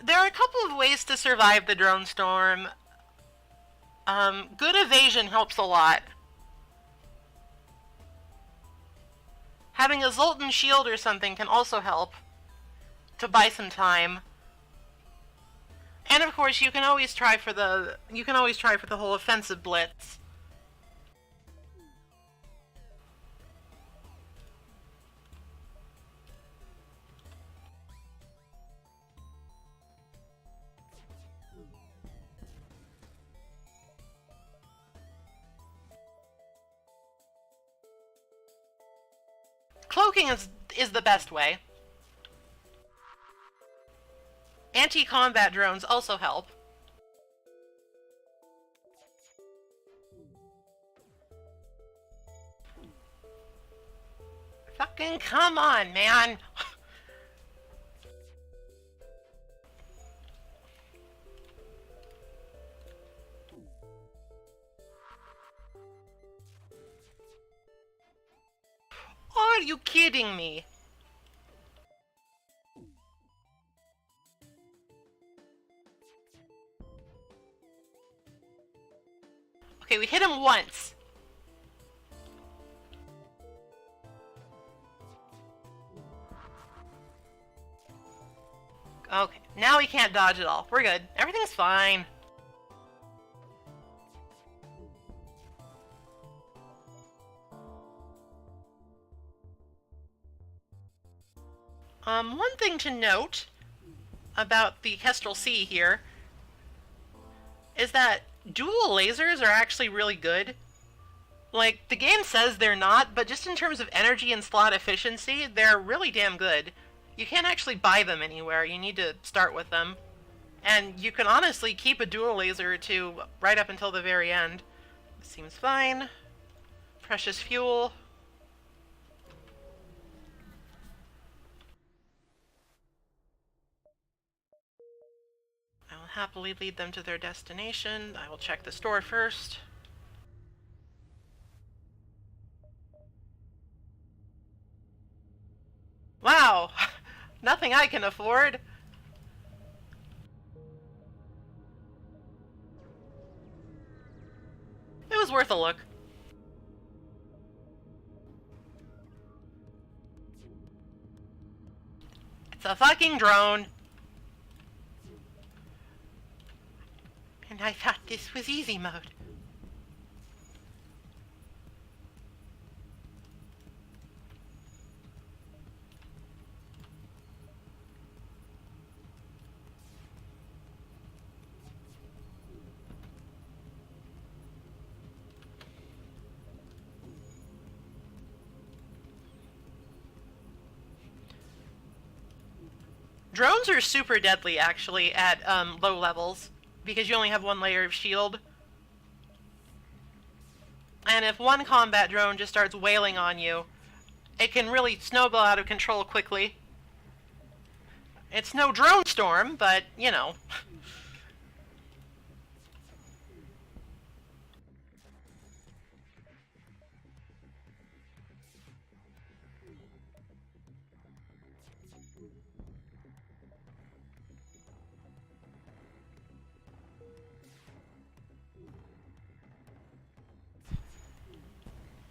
There are a couple of ways to survive the drone storm. Good evasion helps a lot. Having a Zoltan shield or something can also help to buy some time. And of course, you can always try for the whole offensive blitz. Cloaking is the best way. Anti-combat drones also help. mean, come on, man. Are you kidding me? Okay, we hit him once. Okay, now he can't dodge at all. We're good. Everything's fine. One thing to note about the Kestrel C here is that dual lasers are actually really good. Like, the game says they're not, but just in terms of energy and slot efficiency, they're really damn good. You can't actually buy them anywhere, you need to start with them. And you can honestly keep a dual laser or two right up until the very end. Seems fine. Precious fuel. I will happily lead them to their destination. I will check the store first. Wow! Nothing I can afford! It was worth a look. It's a fucking drone! And I thought this was easy mode. Drones are super deadly, actually, at low levels, because you only have one layer of shield. And if one combat drone just starts wailing on you, it can really snowball out of control quickly. It's no drone storm, but, you know.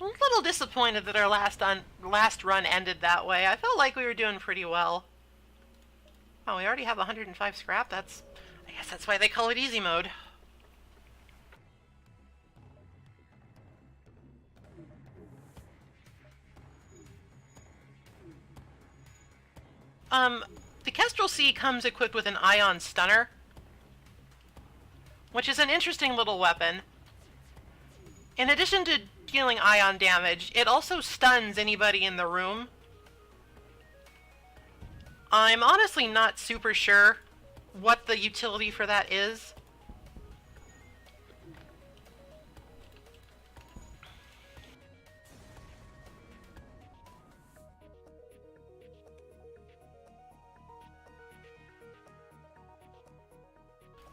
I'm a little disappointed that our last run ended that way. I felt like we were doing pretty well. Oh, we already have 105 scrap? I guess that's why they call it easy mode. The Kestrel C comes equipped with an ion stunner, which is an interesting little weapon. In addition to dealing ion damage, it also stuns anybody in the room. I'm honestly not super sure what the utility for that is.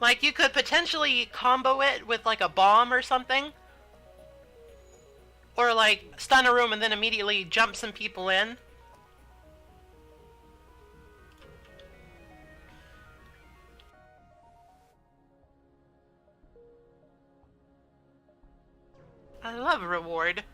Like, you could potentially combo it with, like, a bomb or something. Or, like, stun a room and then immediately jump some people in. I love reward.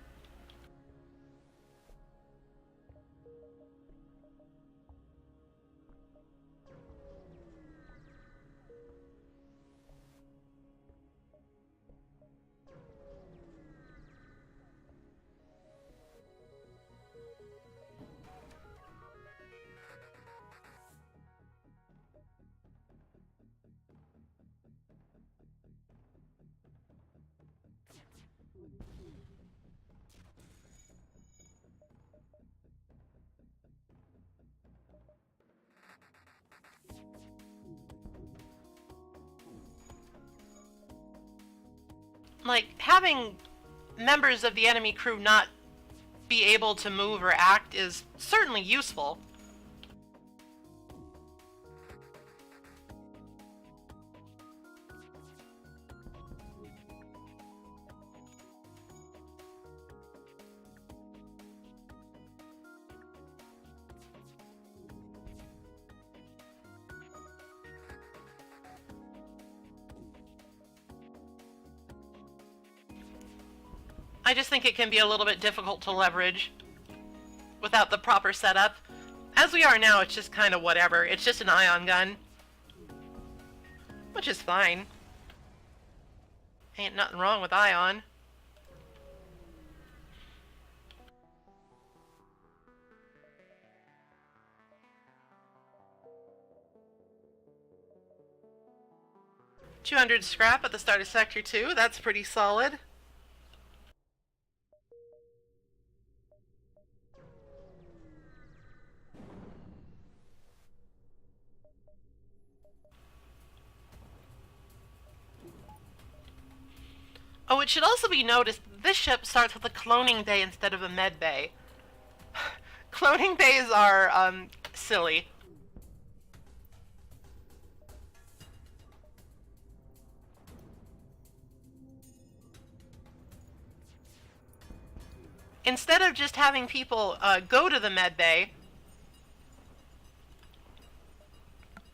Like, having members of the enemy crew not be able to move or act is certainly useful. I just think it can be a little bit difficult to leverage without the proper setup. As we are now, it's just kind of whatever. It's just an ion gun. Which is fine. Ain't nothing wrong with ion. $200 scrap at the start of Sector 2. That's pretty solid. Oh, it should also be noticed, this ship starts with a cloning bay instead of a med bay. Cloning bays are, silly. Instead of just having people, go to the med bay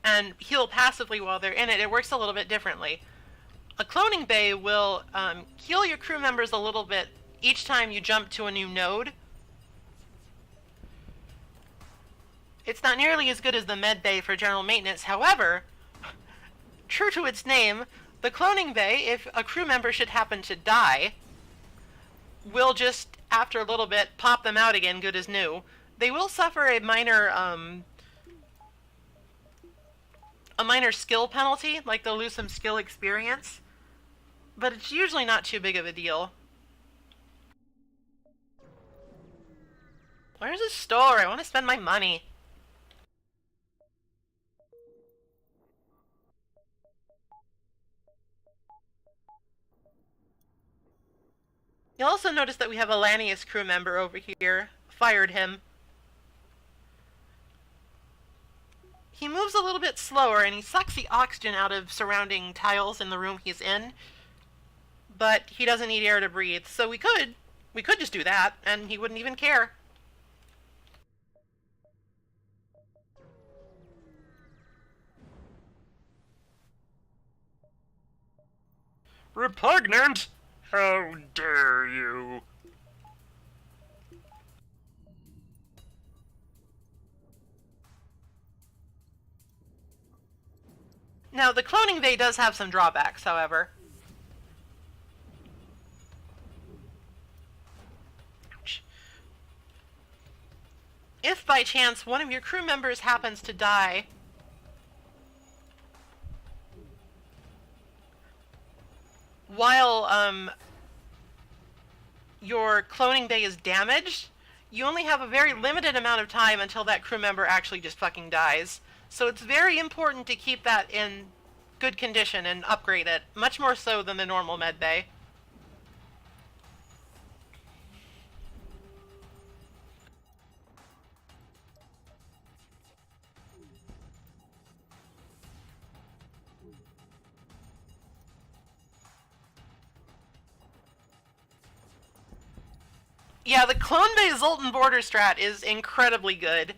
and heal passively while they're in it, it works a little bit differently. A cloning bay will heal your crew members a little bit each time you jump to a new node. It's not nearly as good as the med bay for general maintenance. However, true to its name, the cloning bay, if a crew member should happen to die, will just, after a little bit, pop them out again, good as new. They will suffer a minor skill penalty, like they'll lose some skill experience, but it's usually not too big of a deal. Where's the store? I want to spend my money. You'll also notice that we have a Lanius crew member over here. Fired him. He moves a little bit slower and he sucks the oxygen out of surrounding tiles in the room he's in. But he doesn't need air to breathe, so we could just do that, and he wouldn't even care. Repugnant? How dare you? Now, the cloning bay does have some drawbacks, however. If by chance one of your crew members happens to die, while your cloning bay is damaged, you only have a very limited amount of time until that crew member actually just fucking dies. So it's very important to keep that in good condition and upgrade it, much more so than the normal med bay. Yeah, the Clone Bay Zoltan border strat is incredibly good.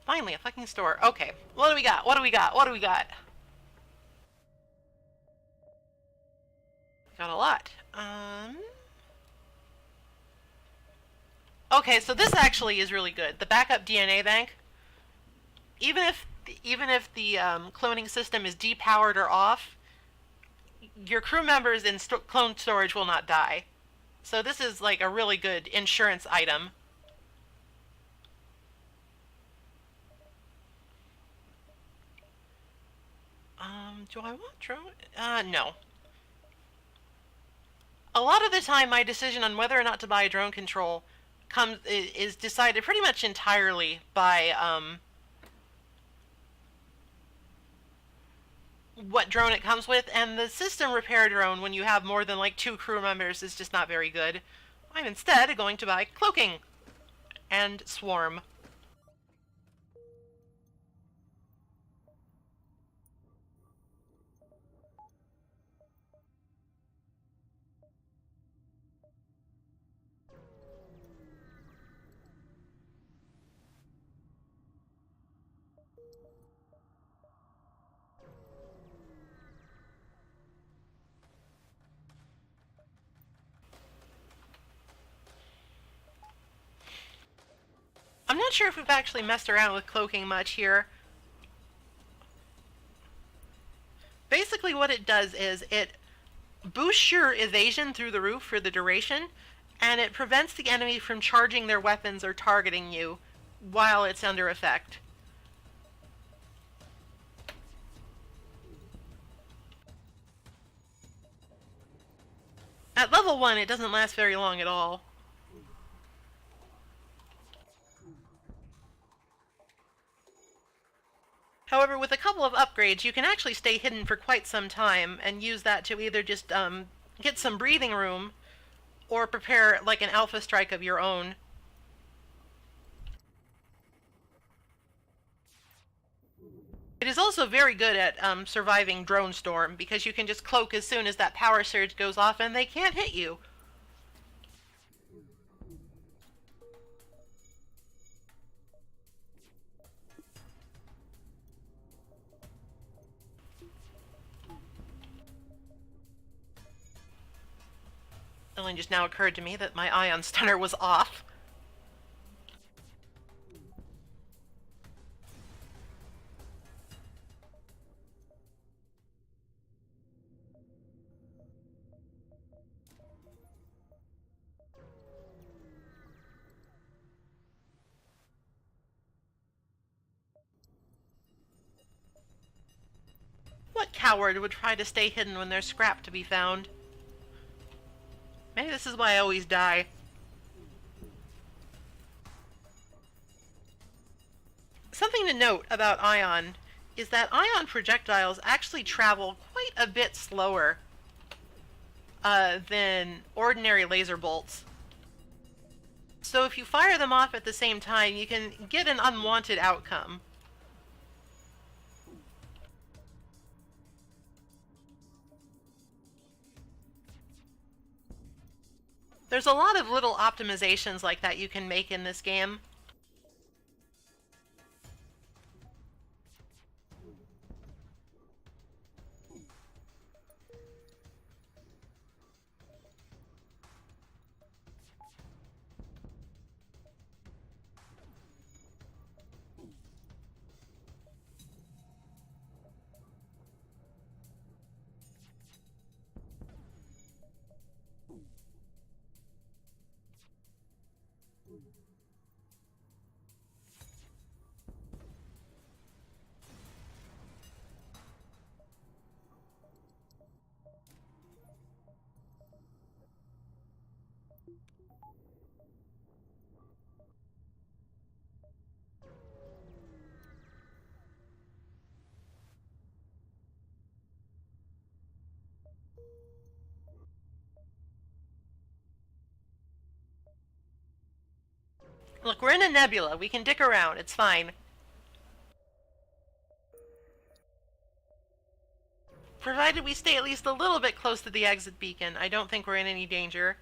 Finally, a fucking store. Okay, what do we got? What do we got? What do we got? Got a lot. Okay, so this actually is really good. The backup DNA bank. Even if the cloning system is depowered or off, your crew members in clone storage will not die. So this is like a really good insurance item. Do I want drone? No. A lot of the time, my decision on whether or not to buy a drone control is decided pretty much entirely by what drone it comes with, and the system repair drone, when you have more than like 2 crew members, is just not very good. I'm instead going to buy cloaking and swarm. I'm not sure if we've actually messed around with cloaking much here. Basically what it does is it boosts your evasion through the roof for the duration, and it prevents the enemy from charging their weapons or targeting you while it's under effect. At level 1, it doesn't last very long at all. However, with a couple of upgrades, you can actually stay hidden for quite some time and use that to either just get some breathing room or prepare like an alpha strike of your own. It is also very good at surviving drone storm, because you can just cloak as soon as that power surge goes off and they can't hit you. It only just now occurred to me that my ion stunner was off. What coward would try to stay hidden when there's scrap to be found? Maybe this is why I always die. Something to note about ion is that ion projectiles actually travel quite a bit slower than ordinary laser bolts. So if you fire them off at the same time, you can get an unwanted outcome. There's a lot of little optimizations like that you can make in this game. Look, we're in a nebula. We can dick around. It's fine. Provided we stay at least a little bit close to the exit beacon, I don't think we're in any danger.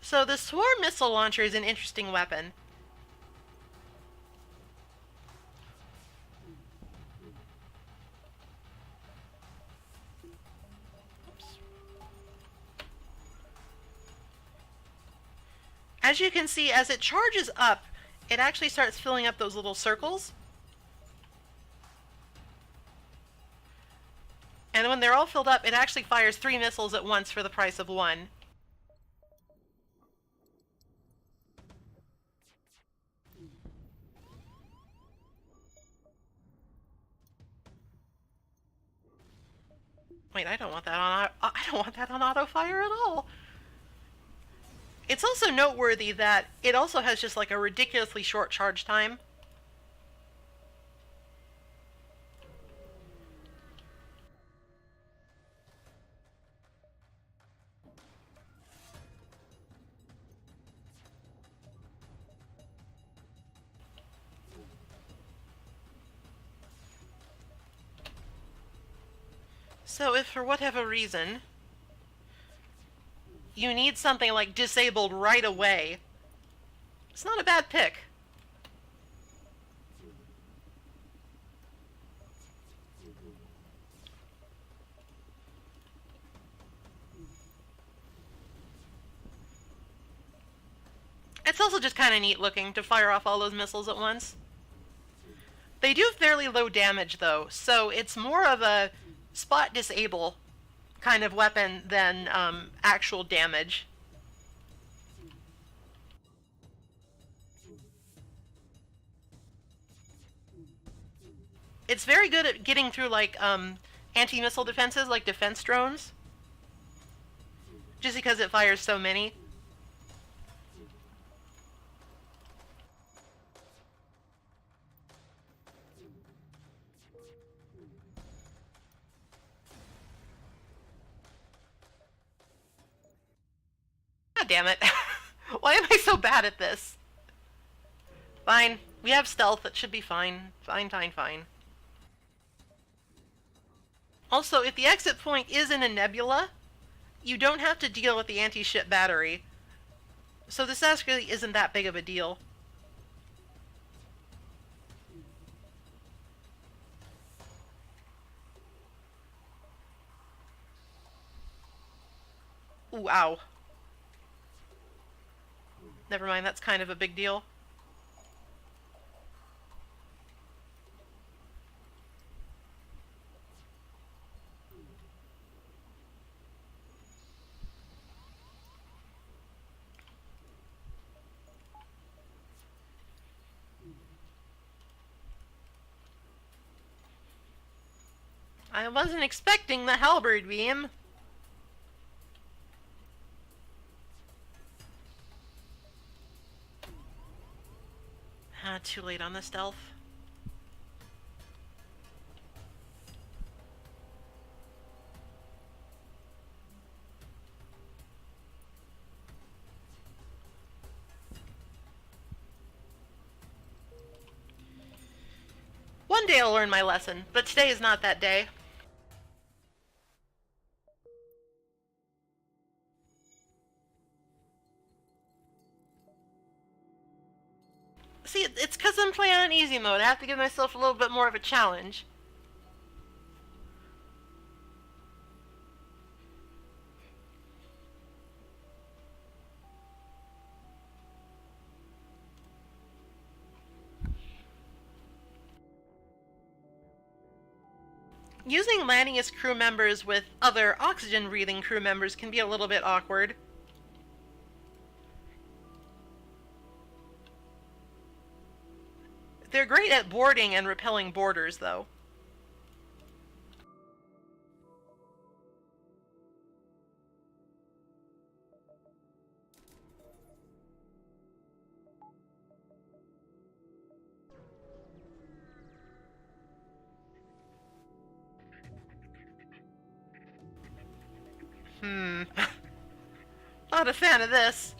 So the swarm missile launcher is an interesting weapon. Oops. As you can see, as it charges up, it actually starts filling up those little circles. And when they're all filled up, it actually fires 3 missiles at once for the price of 1. Wait, I don't want that on auto fire at all. It's also noteworthy that it also has just like a ridiculously short charge time. So if for whatever reason you need something like disabled right away, it's not a bad pick. It's also just kind of neat looking to fire off all those missiles at once. They do fairly low damage though, so it's more of a spot disable kind of weapon than actual damage. It's very good at getting through like anti-missile defenses, like defense drones, just because it fires so many. God damn it. Why am I so bad at this? Fine. We have stealth. It should be fine. Fine, fine, fine. Also, if the exit point is in a nebula, you don't have to deal with the anti-ship battery. So this actually isn't that big of a deal. Ooh, ow. Never mind, that's kind of a big deal. I wasn't expecting the halberd beam. Ah, too late on the stealth. One day I'll learn my lesson, but today is not that day. See, it's because I'm playing on easy mode. I have to give myself a little bit more of a challenge. Using landing as crew members with other oxygen-breathing crew members can be a little bit awkward. They're great at boarding and repelling boarders, though. Not a fan of this.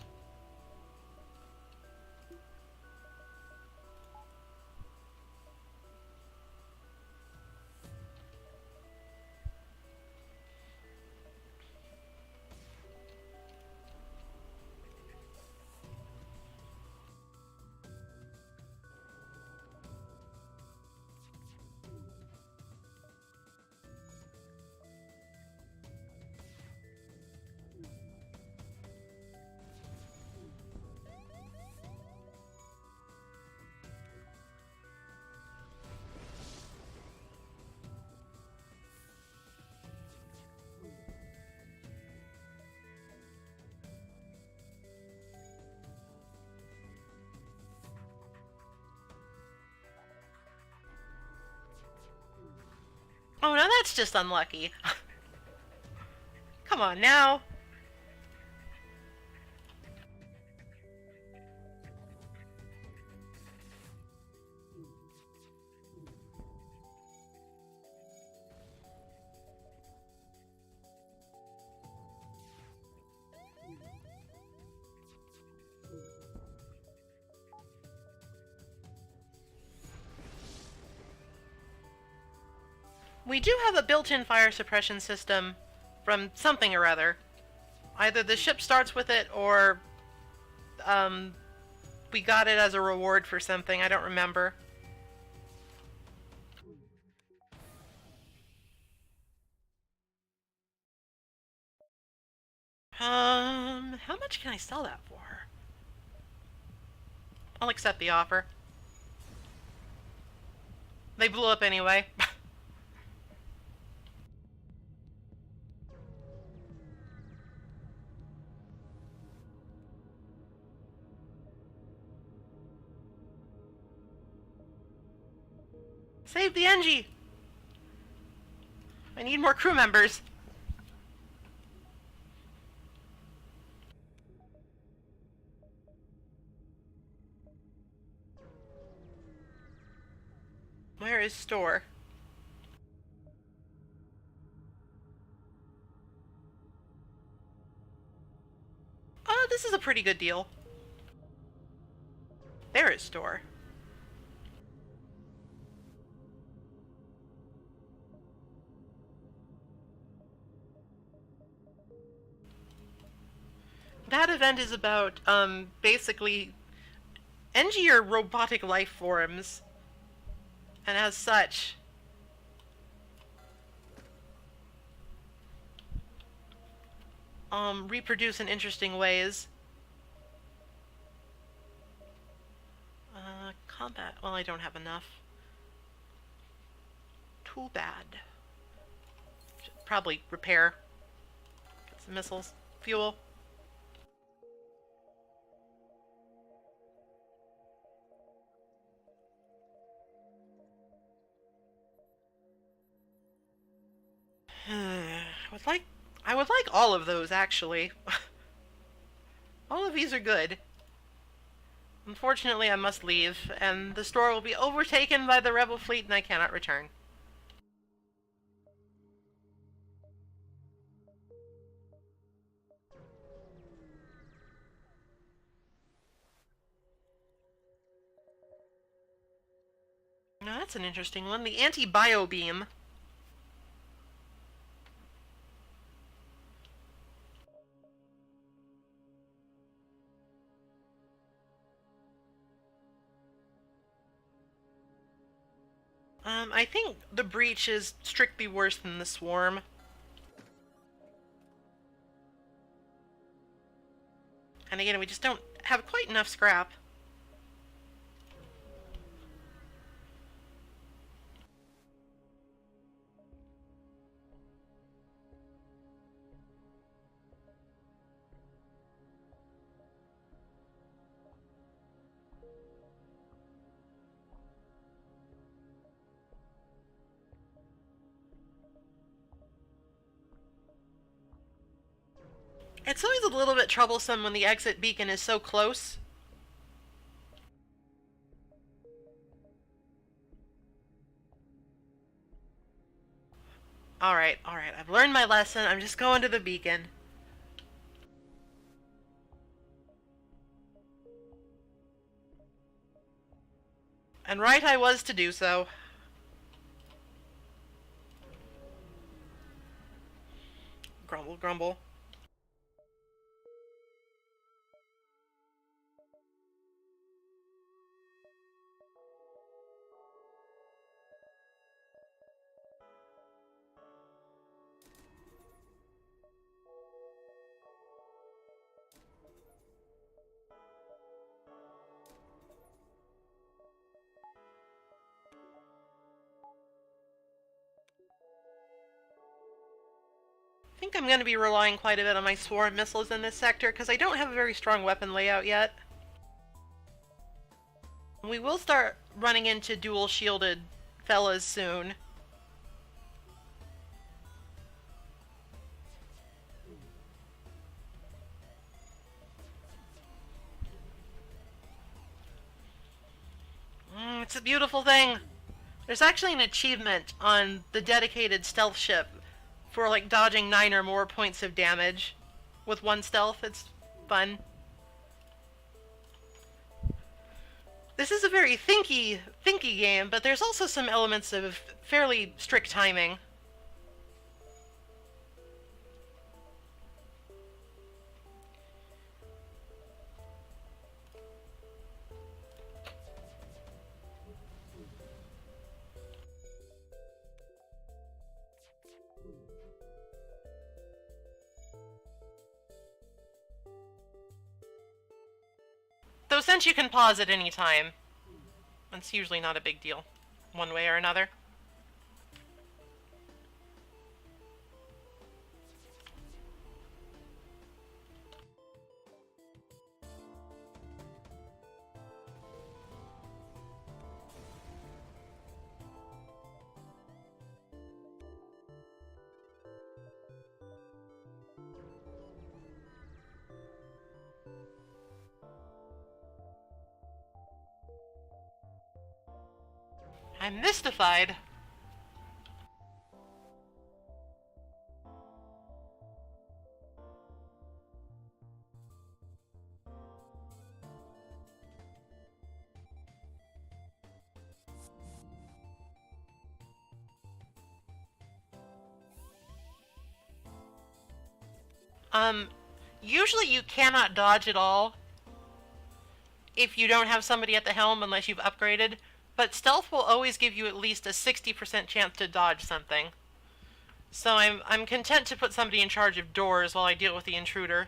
Oh, no, that's just unlucky. Come on now. We do have a built-in fire suppression system from something or other. Either the ship starts with it, or we got it as a reward for something. I don't remember. How much can I sell that for? I'll accept the offer. They blew up anyway. Save the Engie! I need more crew members. Where is store? This is a pretty good deal. There is store. That event is about, basically, Engie are robotic life forms. And as such, reproduce in interesting ways. Combat. Well, I don't have enough. Too bad. Should probably repair. Get some missiles. Fuel. I would like all of those, actually. All of these are good. Unfortunately, I must leave, and the store will be overtaken by the rebel fleet, and I cannot return. Now, that's an interesting one. The anti-bio beam. I think the breach is strictly worse than the swarm. And again, we just don't have quite enough scrap. It's always a little bit troublesome when the exit beacon is so close. Alright, I've learned my lesson. I'm just going to the beacon. And right I was to do so. Grumble, grumble. I think I'm going to be relying quite a bit on my swarm missiles in this sector, because I don't have a very strong weapon layout yet. We will start running into dual-shielded fellas soon. It's a beautiful thing. There's actually an achievement on the dedicated stealth ship for like dodging 9 or more points of damage with one stealth. It's fun. This is a very thinky game, but there's also some elements of fairly strict timing. Though since you can pause at any time, it's usually not a big deal, one way or another. I'm mystified. Usually you cannot dodge at all if you don't have somebody at the helm unless you've upgraded, but stealth will always give you at least a 60% chance to dodge something. So I'm content to put somebody in charge of doors while I deal with the intruder.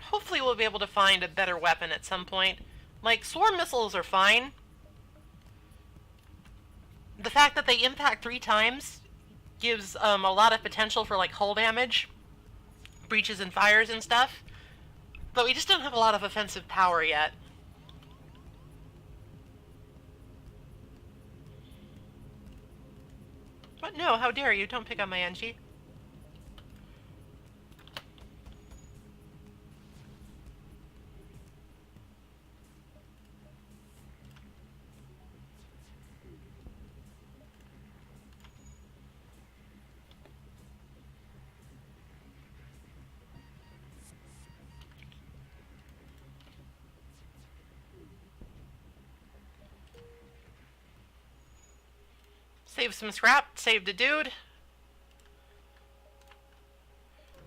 Hopefully we'll be able to find a better weapon at some point. Like, swarm missiles are fine. The fact that they impact 3 times gives a lot of potential for, like, hull damage, breaches and fires and stuff. But we just don't have a lot of offensive power yet. What? No, how dare you? Don't pick on my Engie. Saved some scrap, saved a dude.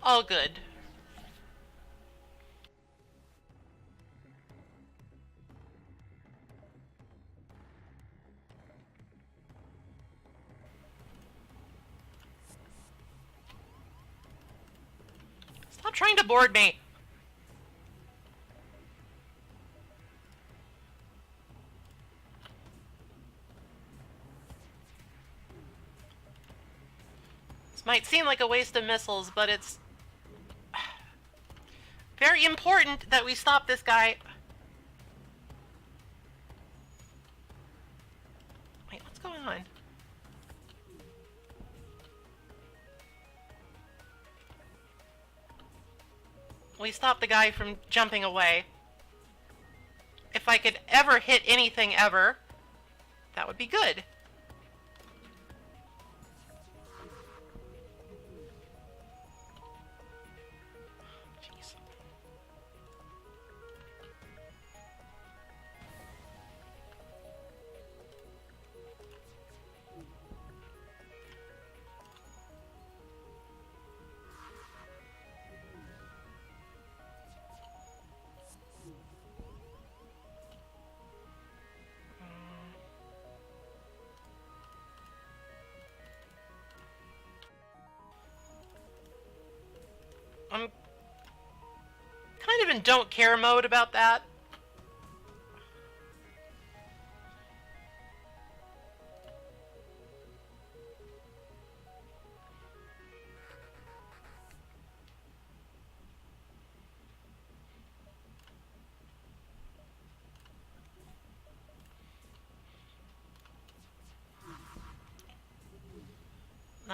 All good. Stop trying to board me. Might seem like a waste of missiles, but it's very important that we stop this guy. Wait, what's going on? We stop the guy from jumping away. If I could ever hit anything ever, that would be good. I'm kind of in don't care mode about that.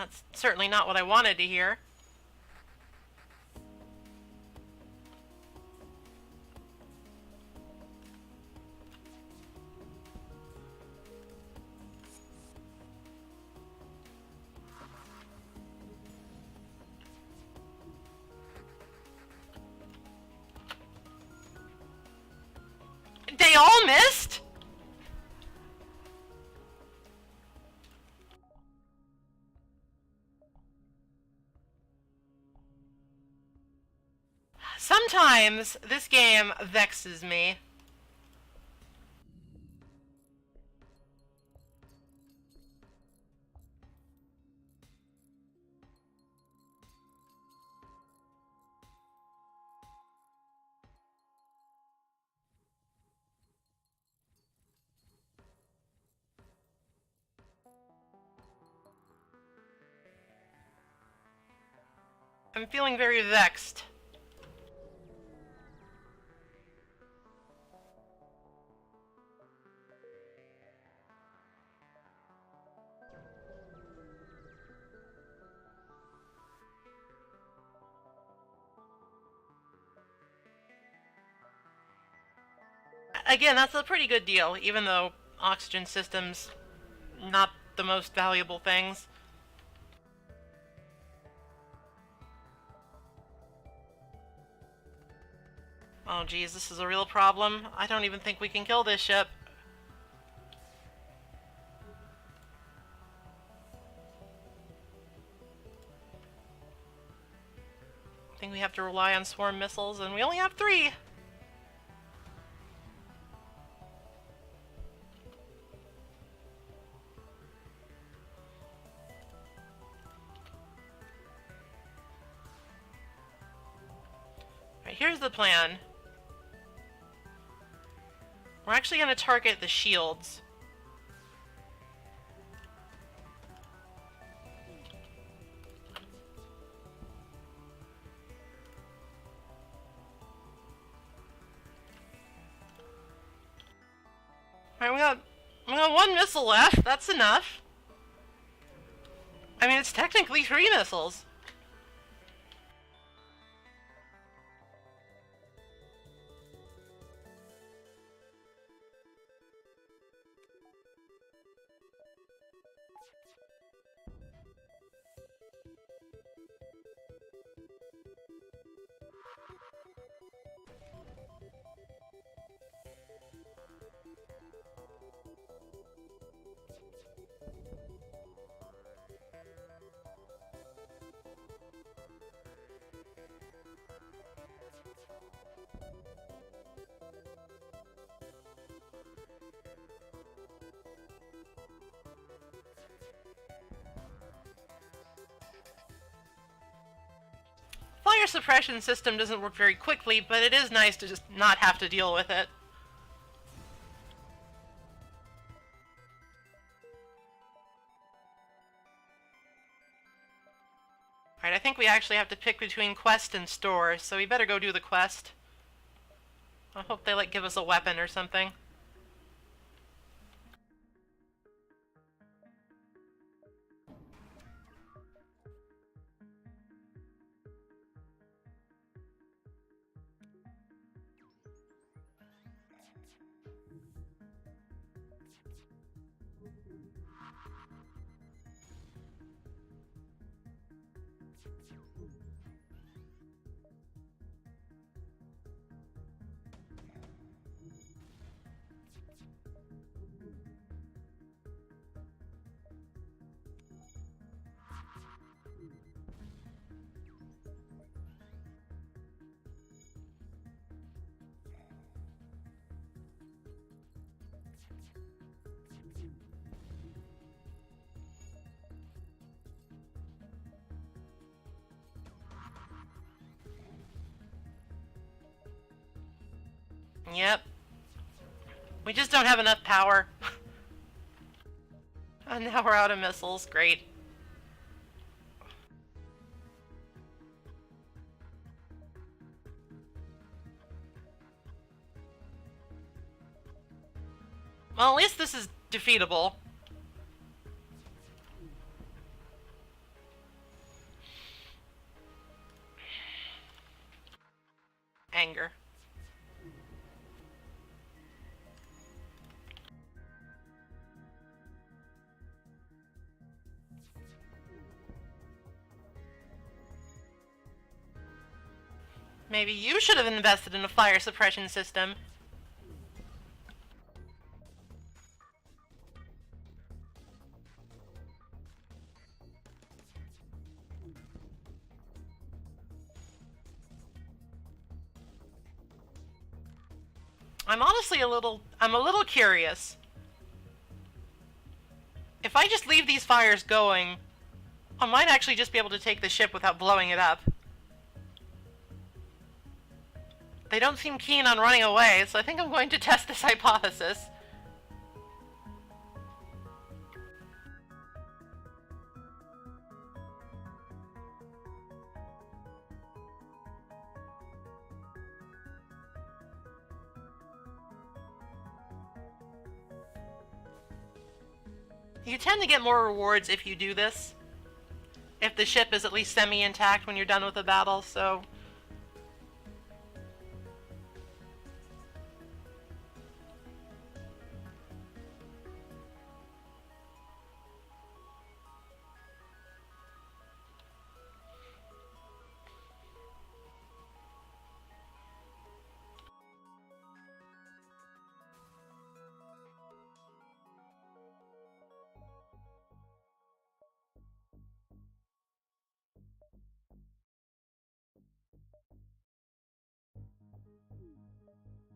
That's certainly not what I wanted to hear. They all missed? Sometimes this game vexes me. I'm feeling very vexed. Again, that's a pretty good deal, even though oxygen systems not the most valuable things. Oh geez, this is a real problem. I don't even think we can kill this ship. I think we have to rely on swarm missiles, and we only have 3. Alright, here's the plan. We're actually going to target the shields. Alright, we got 1 missile left. That's enough. I mean, it's technically 3 missiles. Fire suppression system doesn't work very quickly, but it is nice to just not have to deal with it. Alright, I think we actually have to pick between quest and store, so we better go do the quest. I hope they give us a weapon or something. Yep. We just don't have enough power. And now we're out of missiles. Great. Well, at least this is defeatable. finger. Maybe you should have invested in a fire suppression system. I'm honestly a little curious. If I just leave these fires going, I might actually just be able to take the ship without blowing it up. They don't seem keen on running away, so I think I'm going to test this hypothesis. You tend to get more rewards if you do this. If the ship is at least semi-intact when you're done with the battle, so...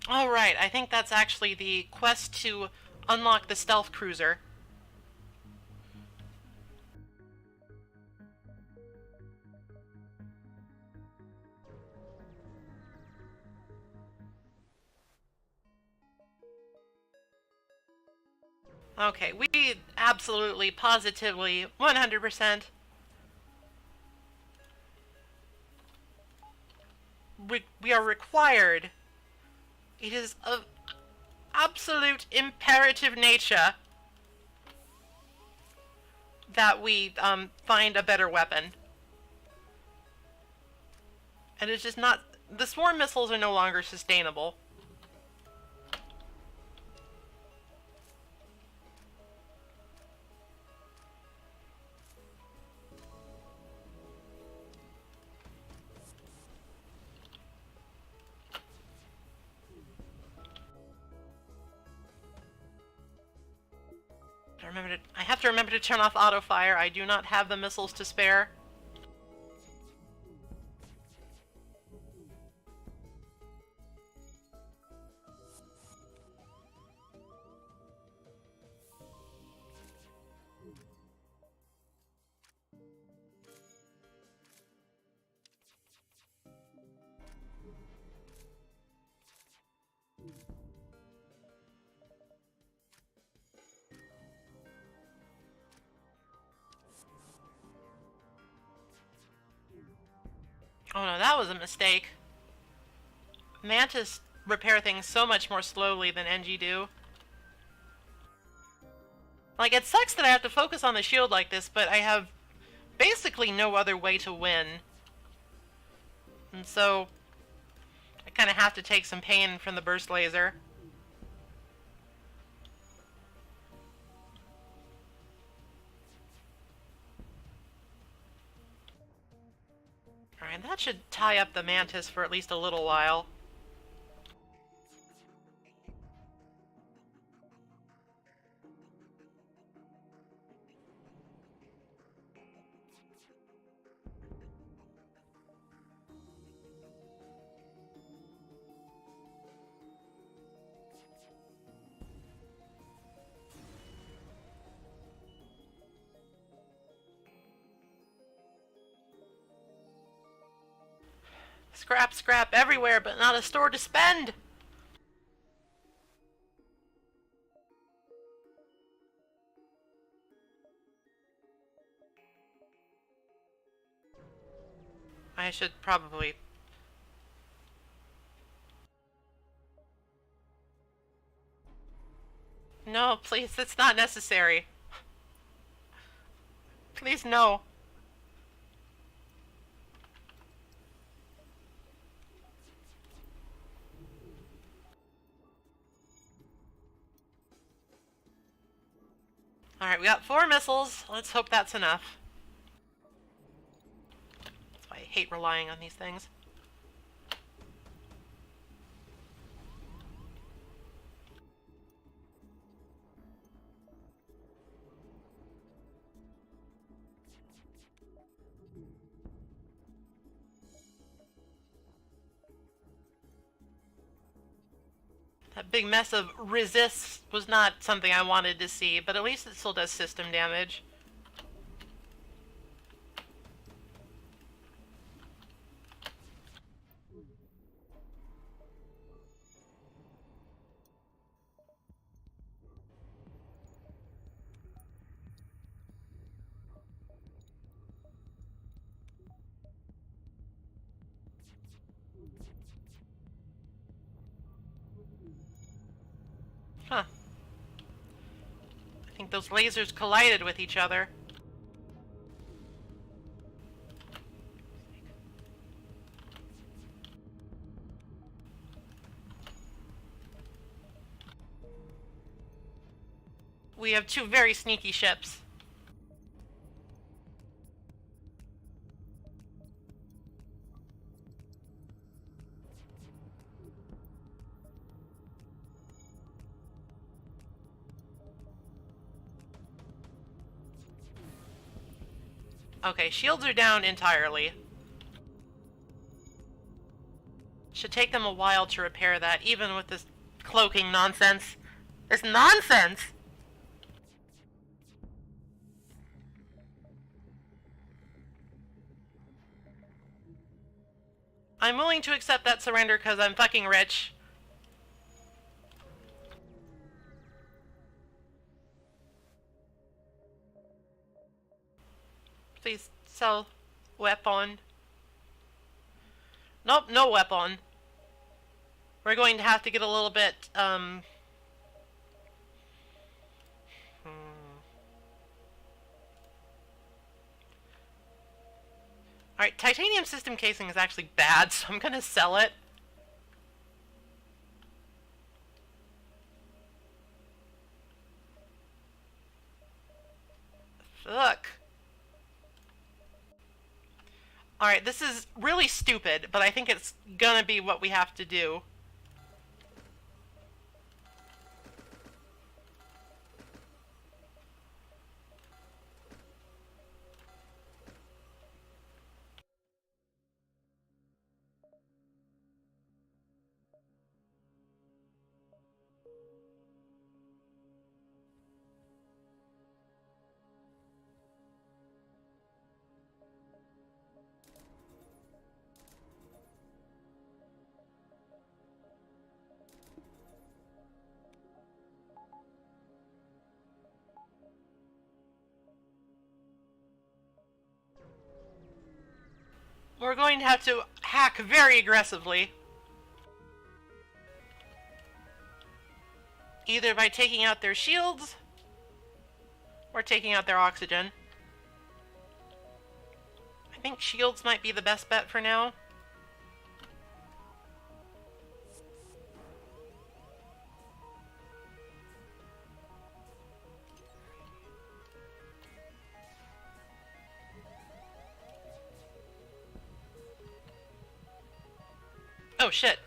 Alright, I think that's actually the quest to unlock the stealth cruiser. Okay, we absolutely, positively, 100%. We are required. It is of absolute imperative nature that we find a better weapon. And it's just not... The swarm missiles are no longer sustainable. I have to remember to turn off auto fire. I do not have the missiles to spare. Oh no, that was a mistake. Mantis repair things so much more slowly than NG do. Like, it sucks that I have to focus on the shield like this, but I have basically no other way to win. And so, I kind of have to take some pain from the burst laser. Alright, that should tie up the Mantis for at least a little while. Scrap, scrap everywhere, but not a store to spend! I should probably... No, please, it's not necessary. Please, no. Alright, we got 4 missiles. Let's hope that's enough. That's why I hate relying on these things. That big mess of resists was not something I wanted to see, but at least it still does system damage. Huh. I think those lasers collided with each other. We have 2 very sneaky ships. Okay, shields are down entirely. Should take them a while to repair that, even with this cloaking nonsense. It's nonsense! I'm willing to accept that surrender because I'm fucking rich. Please sell weapon. Nope, no weapon. We're going to have to get a little bit, Alright, titanium system casing is actually bad, so I'm gonna sell it. Fuck. Alright, this is really stupid, but I think it's gonna be what we have to do. We're going to have to hack very aggressively. Either by taking out their shields, or taking out their oxygen. I think shields might be the best bet for now. Oh shit.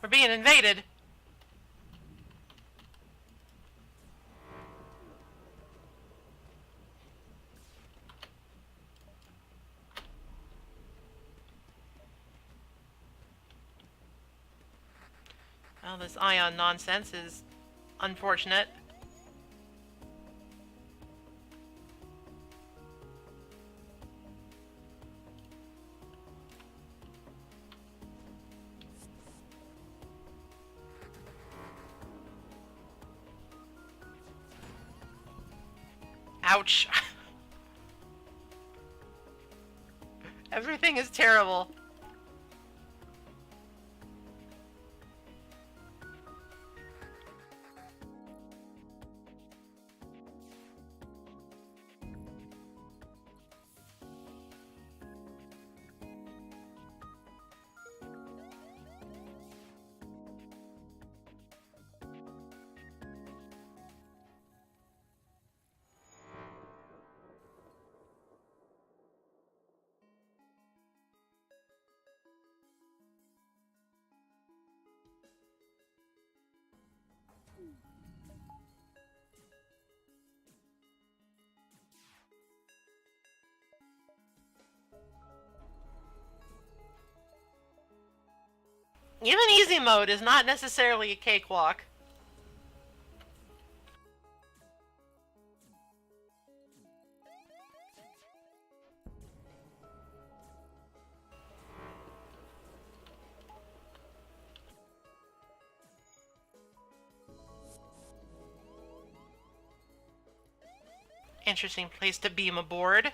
We're being invaded. Well, this ion nonsense is unfortunate. Ouch. Everything is terrible. Even easy mode is not necessarily a cakewalk. Interesting place to beam aboard.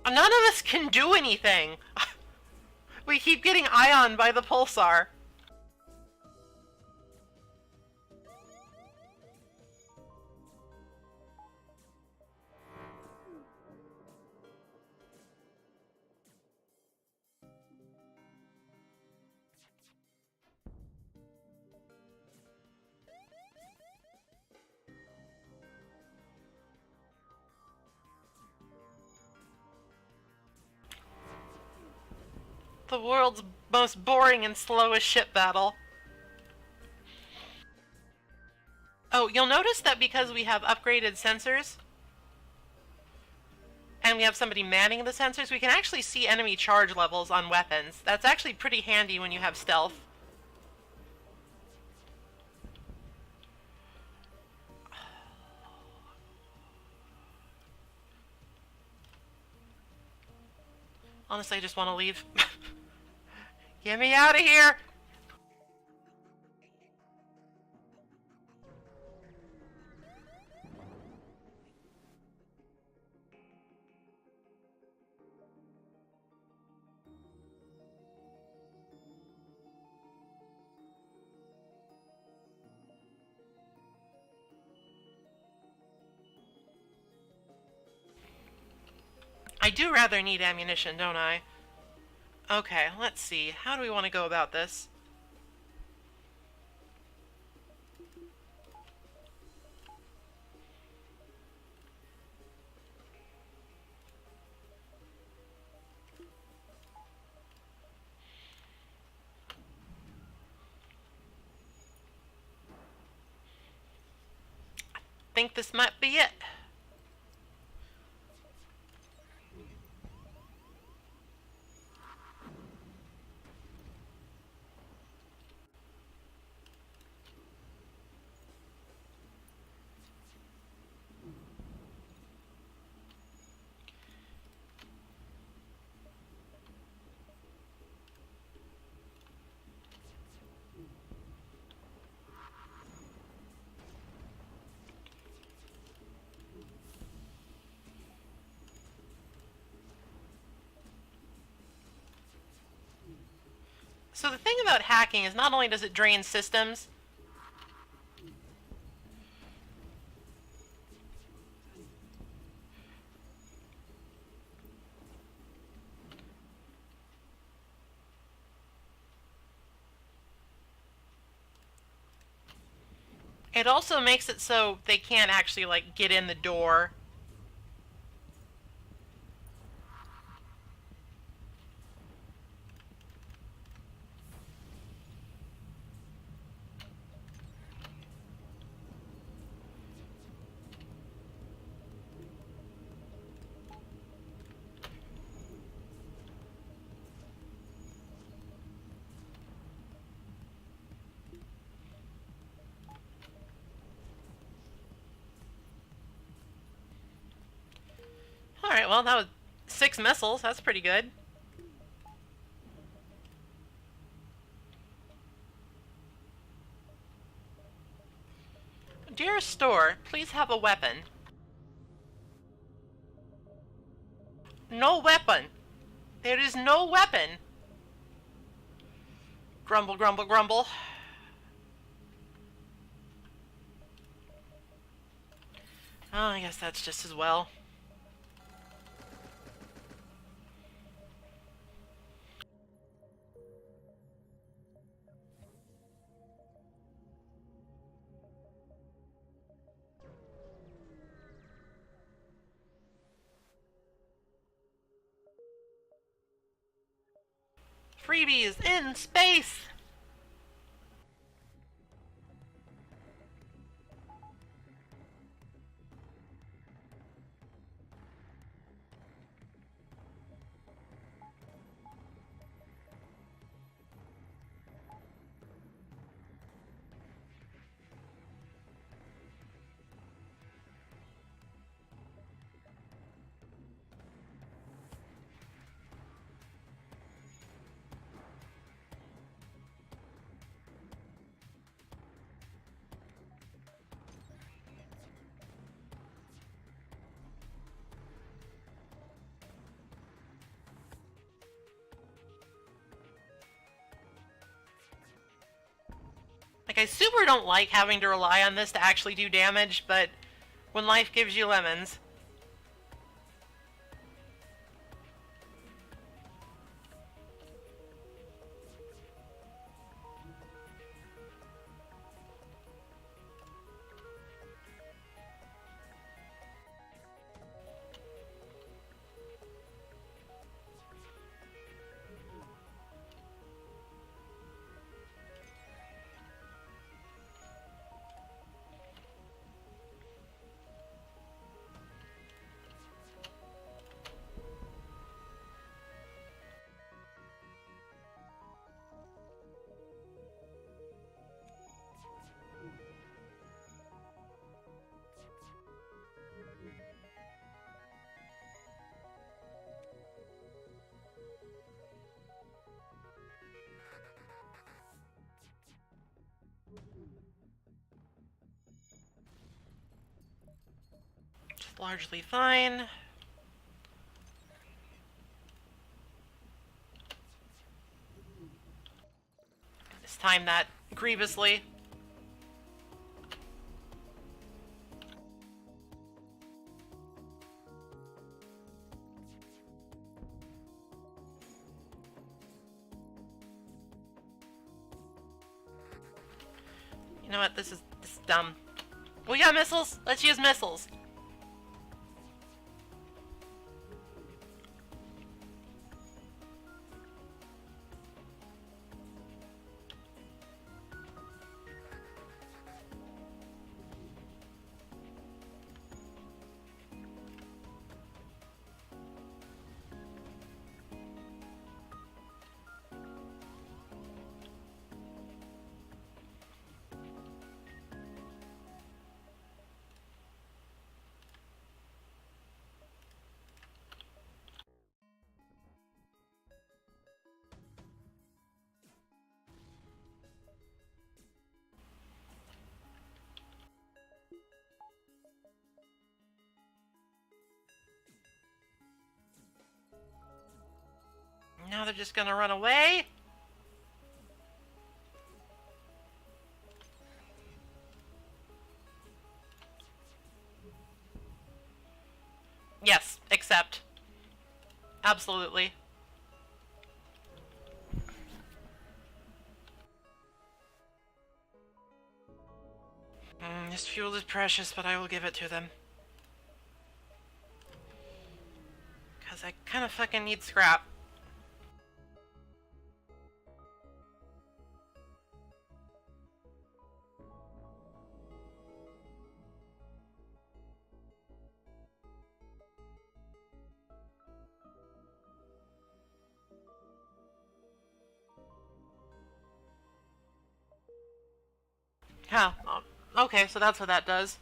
None of us can do anything. We keep getting ioned by the pulsar. The world's most boring and slowest ship battle. Oh, you'll notice that because we have upgraded sensors, and we have somebody manning the sensors, we can actually see enemy charge levels on weapons. That's actually pretty handy when you have stealth. Honestly, I just want to leave. Get me out of here! I do rather need ammunition, don't I? Okay, let's see. How do we want to go about this? I think this might be it. So the thing about hacking is not only does it drain systems, it also makes it so they can't actually, like, get in the door. Alright, well, that was 6 missiles. That's pretty good. Dear store, please have a weapon. No weapon. There is no weapon. Grumble, grumble, grumble. Oh, I guess that's just as well. Freebies in space! Like, I super don't like having to rely on this to actually do damage, but when life gives you lemons... largely fine. This time that grievously. You know what? This is dumb. We got missiles. Let's use missiles. Now they're just gonna run away? Yes, accept. Absolutely. This fuel is precious, but I will give it to them. Because I kind of fucking need scrap. Huh. Okay, so that's what that does.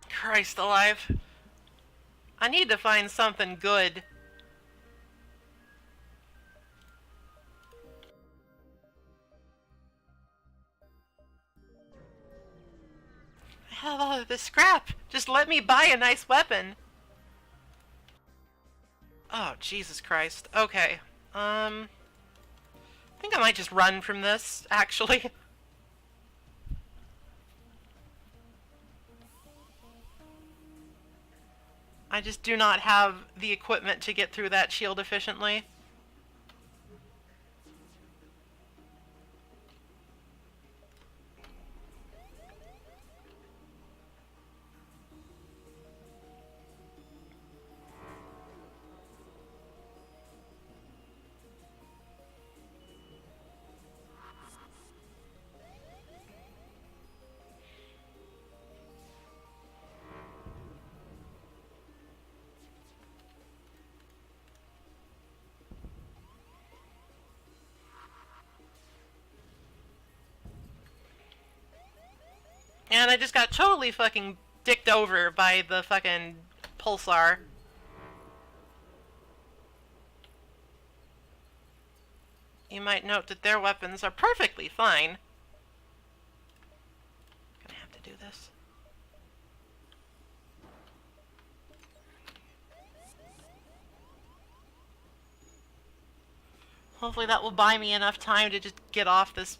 Christ alive. I need to find something good. I have all of this scrap. Just let me buy a nice weapon. Oh, Jesus Christ. Okay. I think I might just run from this, actually. I just do not have the equipment to get through that shield efficiently. And I just got totally fucking dicked over by the fucking pulsar. You might note that their weapons are perfectly fine. this. Hopefully that will buy me enough time to just get off this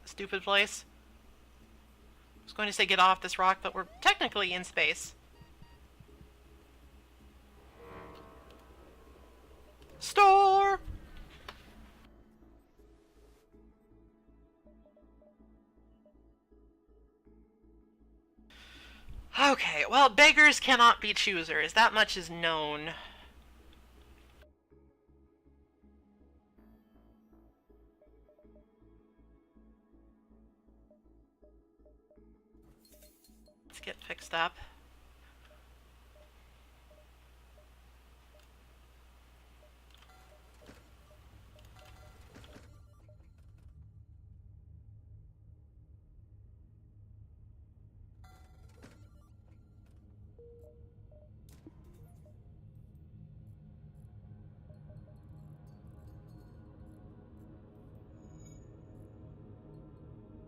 stupid place. I was going to say get off this rock, but we're technically in space. Store! Okay, well, beggars cannot be choosers. That much is known. Let's get fixed up.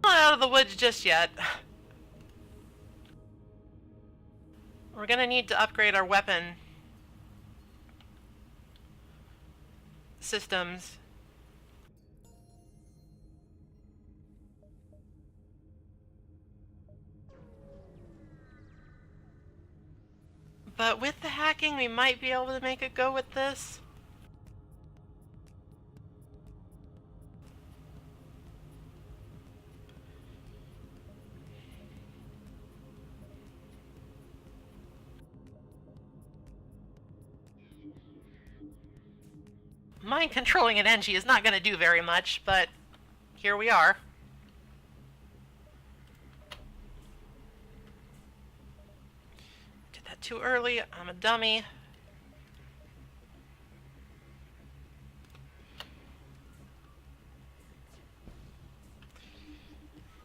Not out of the woods just yet. We're gonna need to upgrade our weapon systems. But with the hacking, we might be able to make it go with this. Mind controlling an Engie is not going to do very much, but here we are. Did that too early. I'm a dummy.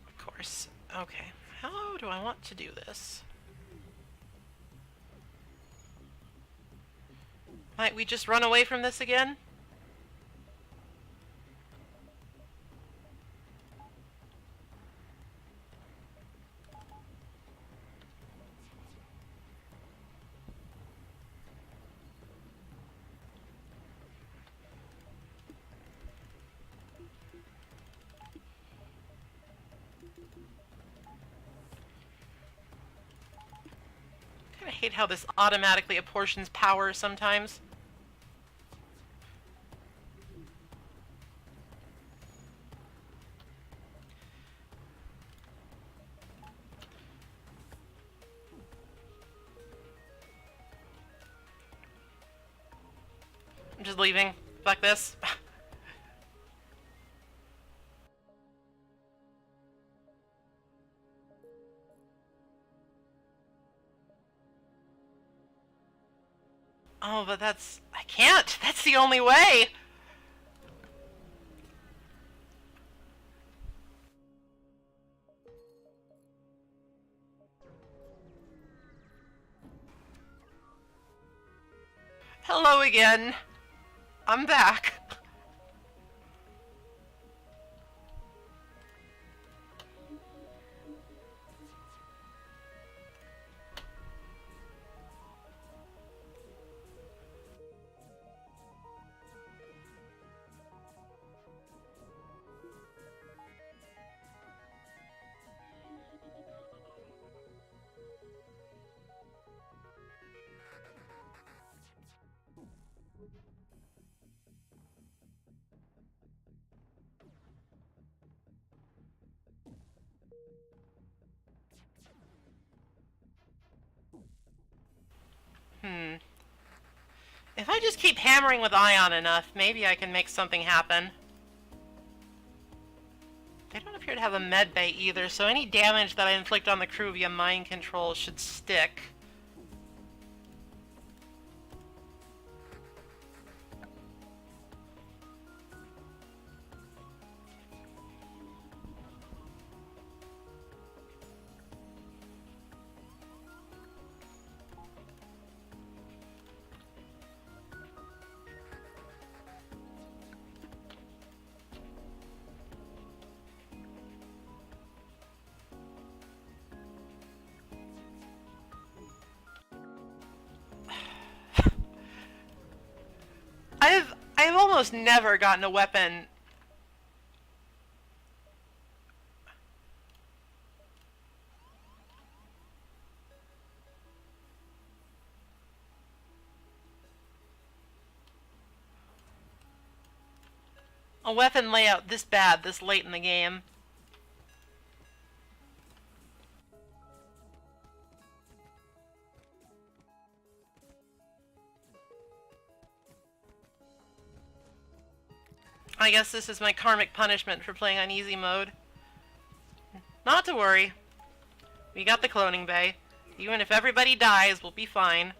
Of course. Okay. How do I want to do this? Might we just run away from this again? I hate how this automatically apportions power sometimes. I'm just leaving. Fuck this. Oh, but that's... I can't! That's the only way! Hello again. I'm back. If I just keep hammering with Ion enough, maybe I can make something happen. They don't appear to have a med bay either, so any damage that I inflict on the crew via mind control should stick. I've almost never gotten a weapon. A weapon layout this bad this late in the game. I guess this is my karmic punishment for playing on easy mode. Not to worry. We got the cloning bay. Even if everybody dies, we'll be fine.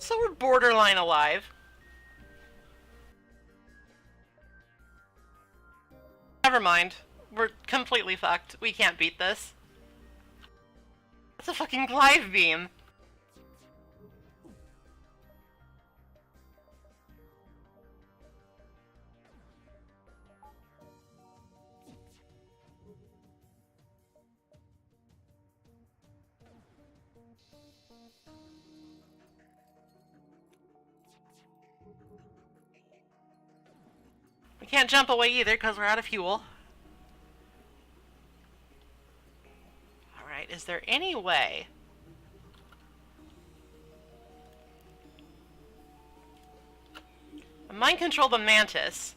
So we're borderline alive. Never mind. We're completely fucked. We can't beat this. It's a fucking glaive beam. We can't jump away either because we're out of fuel. Alright, is there any way? Mind control the mantis.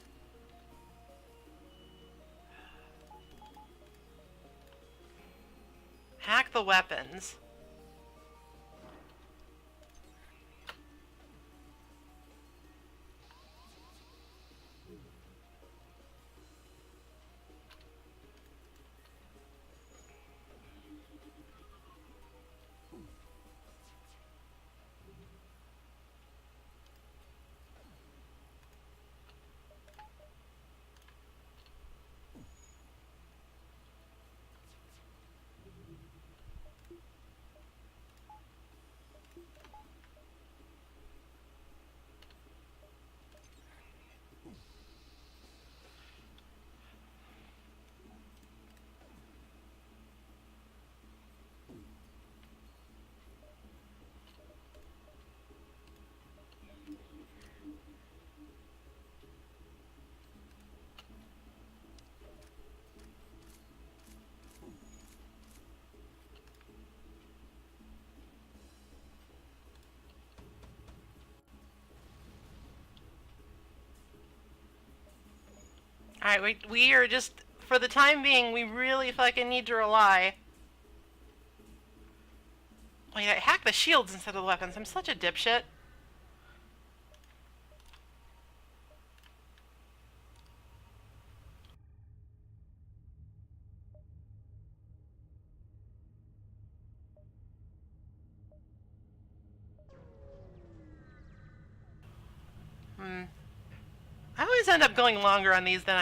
Hack the weapons. Alright, we are just, for the time being, we really fucking need to rely. Wait, I hacked the shields instead of the weapons. I'm such a dipshit. I always end up going longer on these than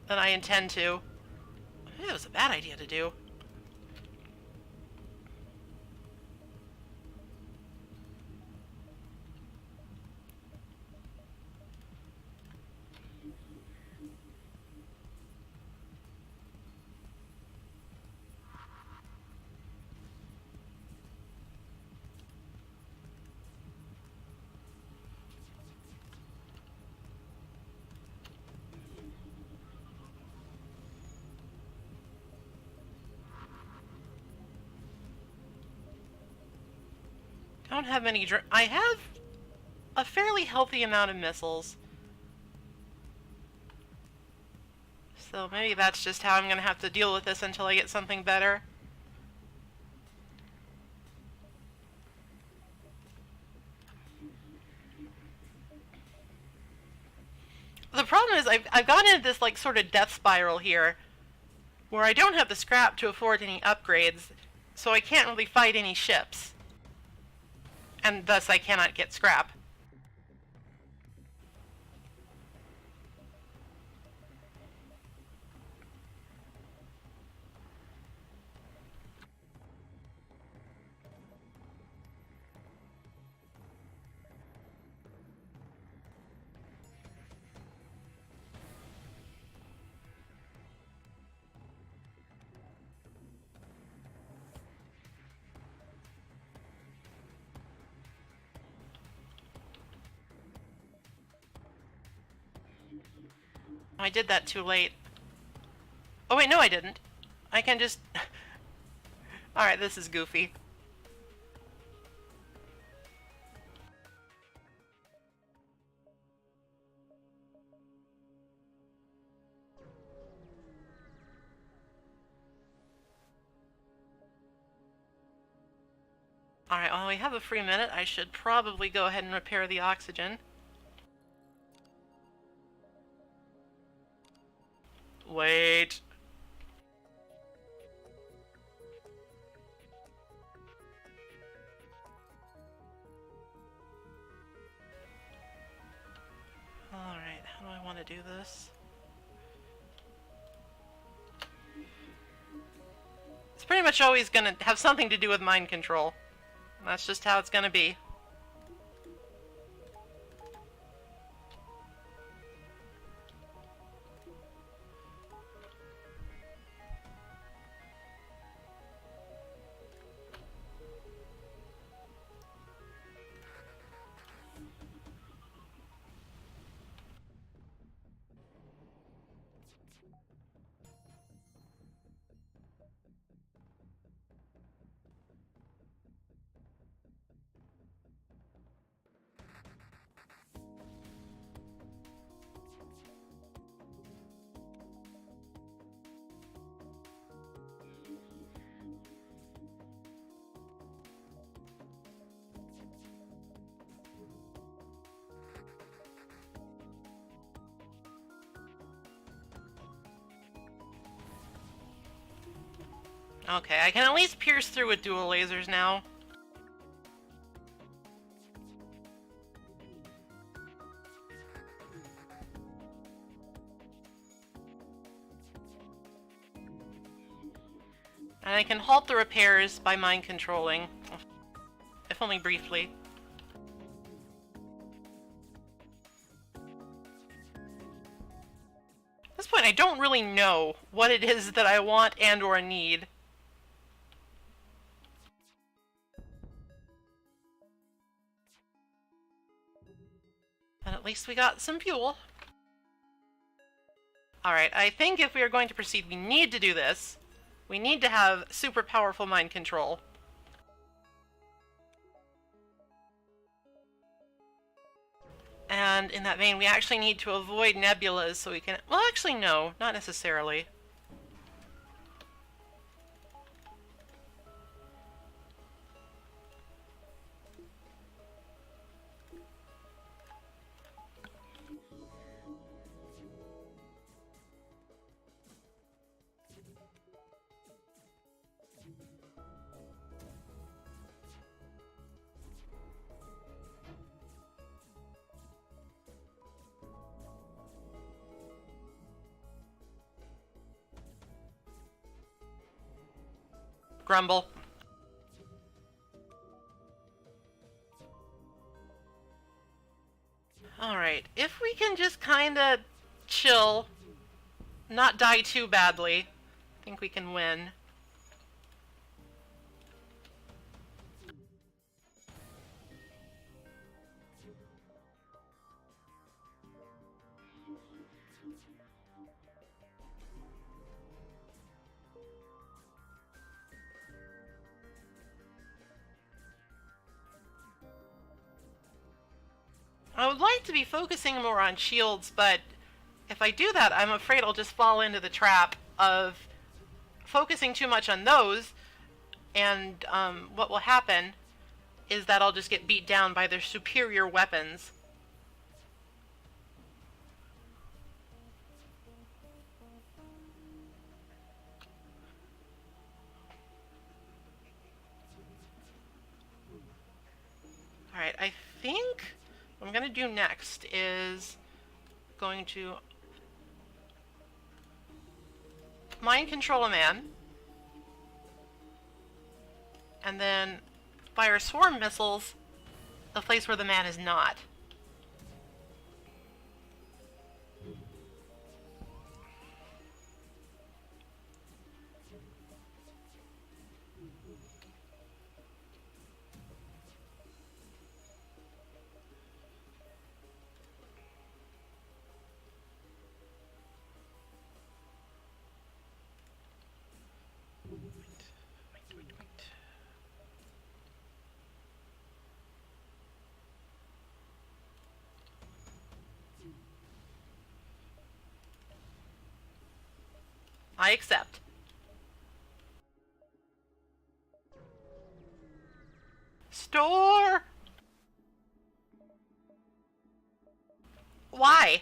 I intend to. Maybe that was a bad idea to do. I don't have many I have a fairly healthy amount of missiles. So maybe that's just how I'm gonna have to deal with this until I get something better. The problem is I've gone into this like sort of death spiral here where I don't have the scrap to afford any upgrades, so I can't really fight any ships. And thus I cannot get scrap. I did that too late. Oh wait, no I didn't. I can just... Alright, this is goofy. Alright, while we have a free minute, I should probably go ahead and repair the oxygen. Wait. Alright, how do I want to do this? It's pretty much always going to have something to do with mind control. That's just how it's going to be. Okay, I can at least pierce through with dual lasers now. And I can halt the repairs by mind controlling, if only briefly. At this point, I don't really know what it is that I want and or need. And at least we got some fuel. Alright, I think if we are going to proceed, we need to do this. We need to have super powerful mind control. And in that vein, we actually need to avoid nebulas so we can... Well, actually, no, not necessarily. Grumble. Alright, if we can just kinda chill, not die too badly, I think we can win. I would like to be focusing more on shields, but if I do that, I'm afraid I'll just fall into the trap of focusing too much on those, and what will happen is that I'll just get beat down by their superior weapons. Alright, I think what I'm gonna do next is going to mind control a man, and then fire swarm missiles a place where the man is not. I accept. Store! Why?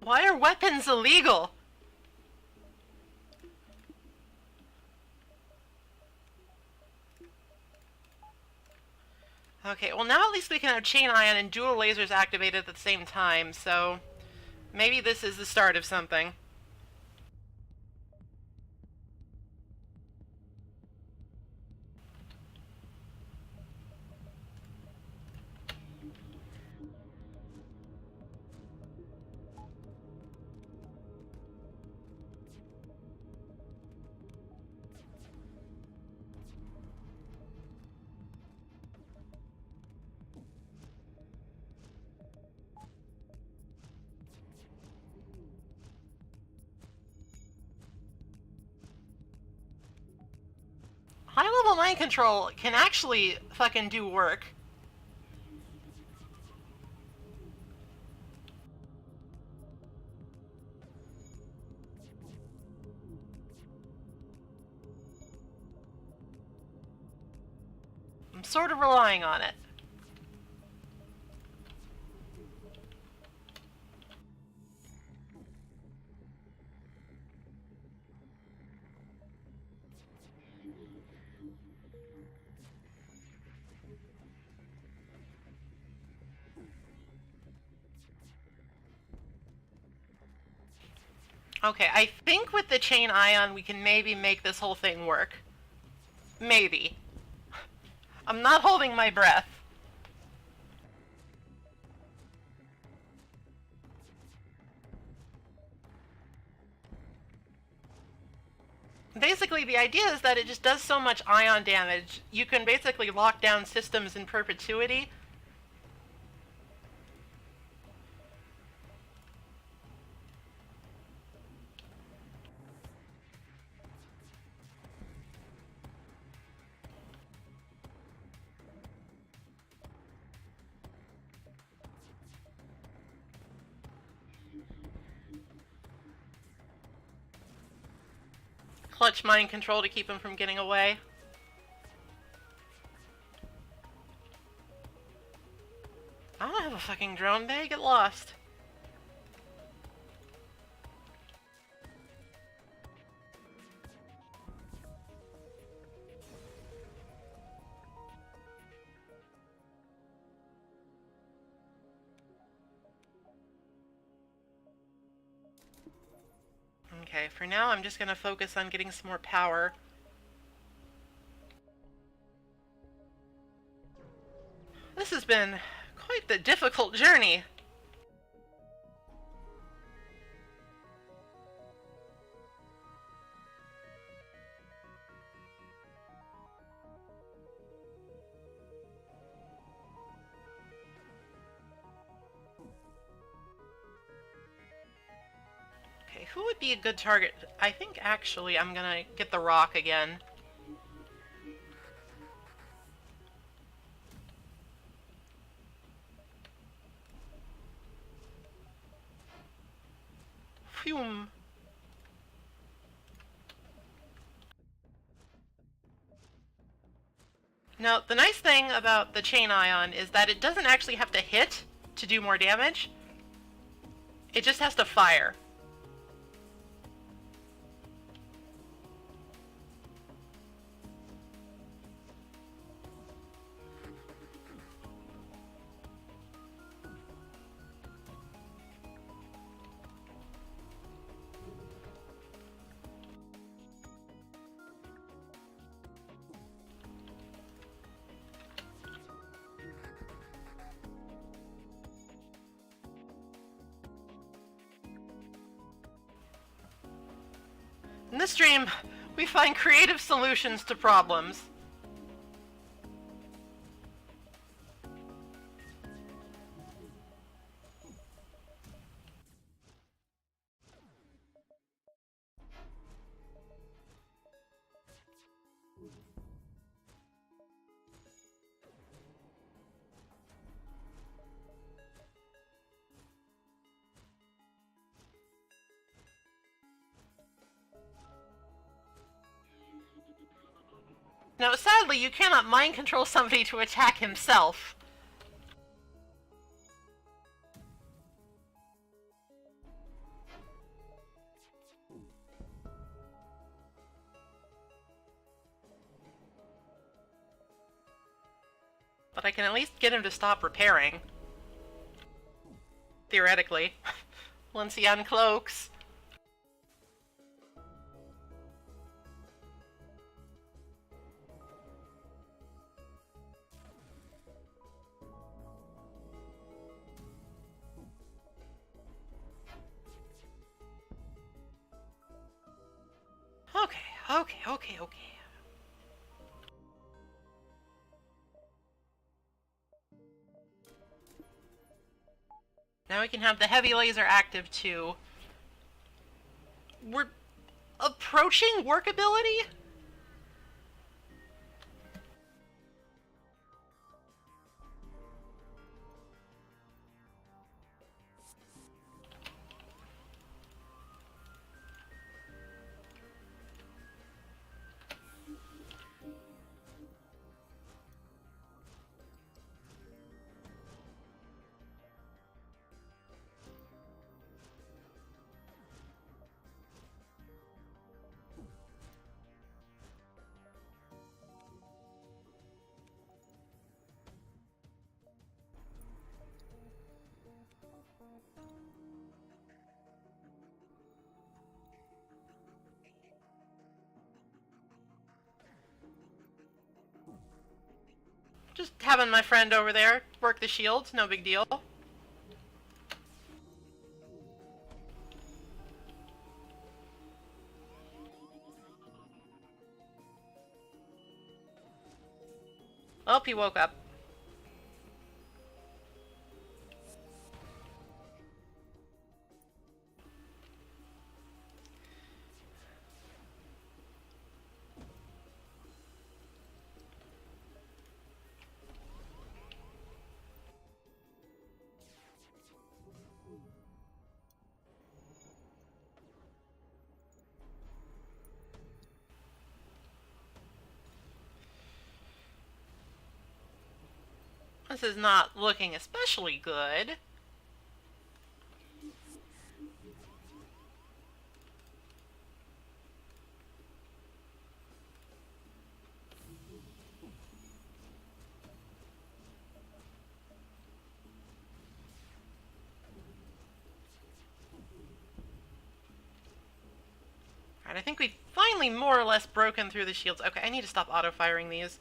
Why are weapons illegal? Okay, well now at least we can have chain ion and dual lasers activated at the same time, so maybe this is the start of something. High-level mind control can actually fucking do work. I'm sort of relying on it. Okay, I think with the chain ion we can maybe make this whole thing work. Maybe. I'm not holding my breath. Basically, the idea is that it just does so much ion damage, you can basically lock down systems in perpetuity. Clutch mind control to keep him from getting away. I don't have a fucking drone bay, get lost. Okay, for now I'm just gonna focus on getting some more power. This has been quite the difficult journey. Okay, who would be a good target? I think actually I'm gonna get the rock again. perfume. Now, the nice thing about the chain ion is that it doesn't actually have to hit to do more damage. It just has to fire. In this stream, we find creative solutions to problems. Now, sadly, you cannot mind control somebody to attack himself. But I can at least get him to stop repairing. Theoretically. Once he uncloaks. Okay. Now we can have the heavy laser active too. We're approaching workability? Just having my friend over there work the shields, no big deal. Oh, he woke up. This is not looking especially good. Alright, I think we've finally more or less broken through the shields. Okay, I need to stop auto-firing these.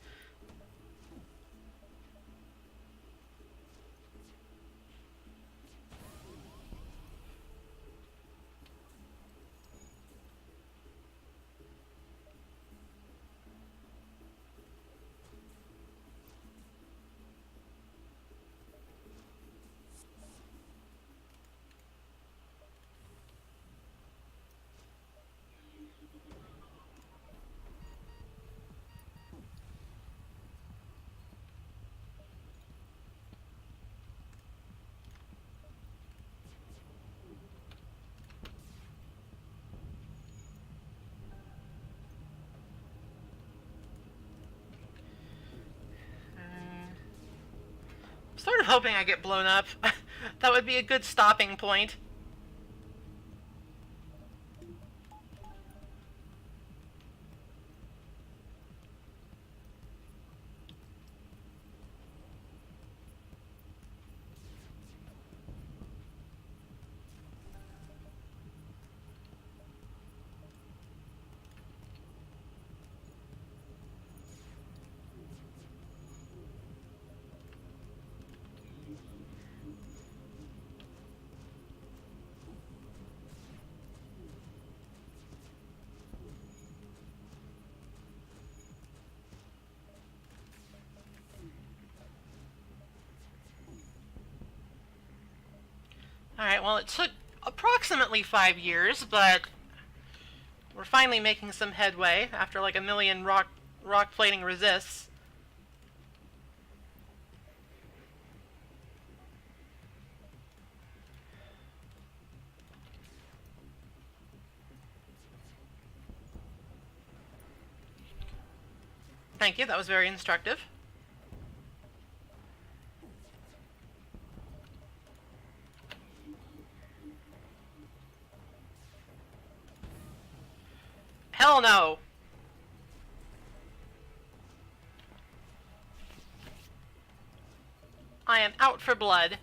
hoping I get blown up. That would be a good stopping point. Alright, well, it took approximately 5 years, but we're finally making some headway after like a million rock plating resists. Thank you, that was very instructive. Hell no! I am out for blood.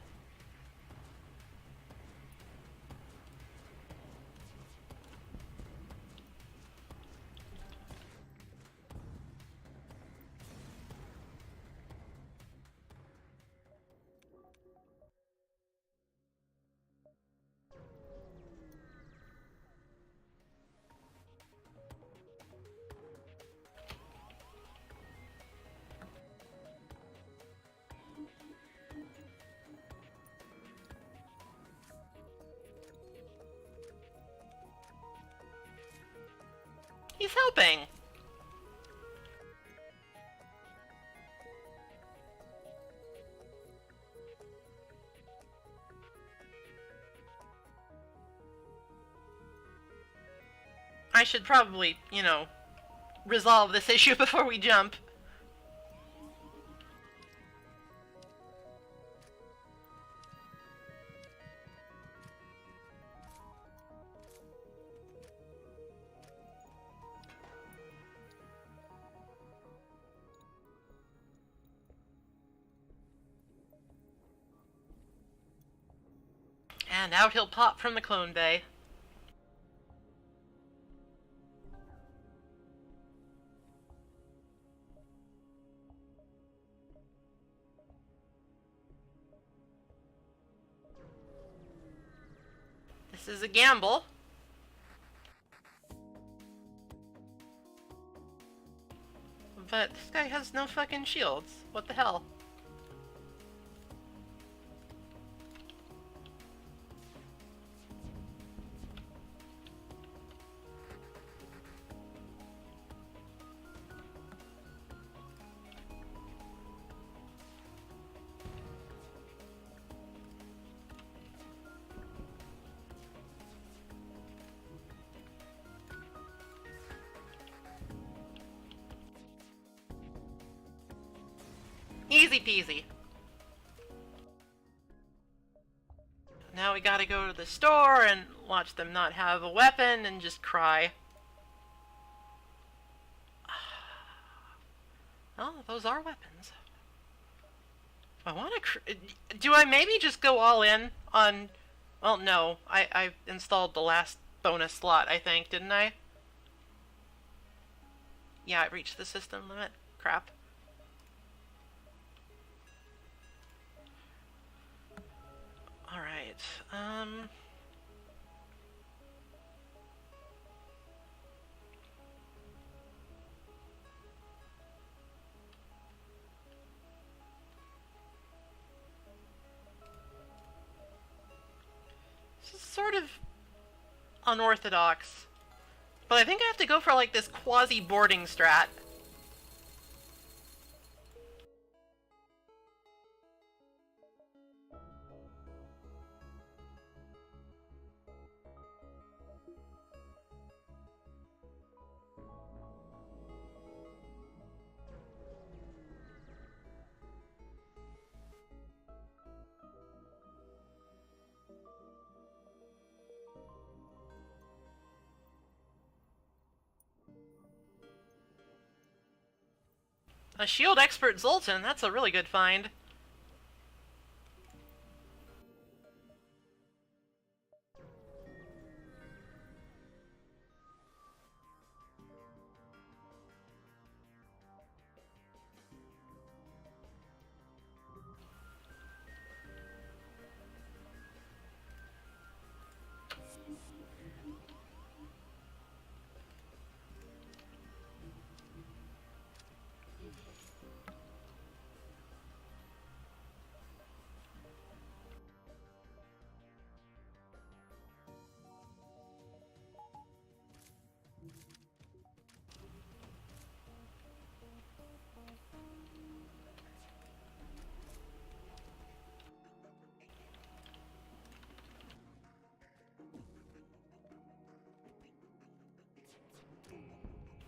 He's helping. I should probably, resolve this issue before we jump. And out he'll pop from the clone bay. This is a gamble. But this guy has no fucking shields. What the hell? Easy peasy. Now we gotta go to the store and watch them not have a weapon and just cry. Oh, those are weapons. I want to... Do I maybe just go all in on... Well, no. I installed the last bonus slot, I think, didn't I? Yeah, it reached the system limit. Crap. Alright, this is sort of unorthodox. But I think I have to go for like this quasi-boarding strat. A shield expert Zoltan, that's a really good find.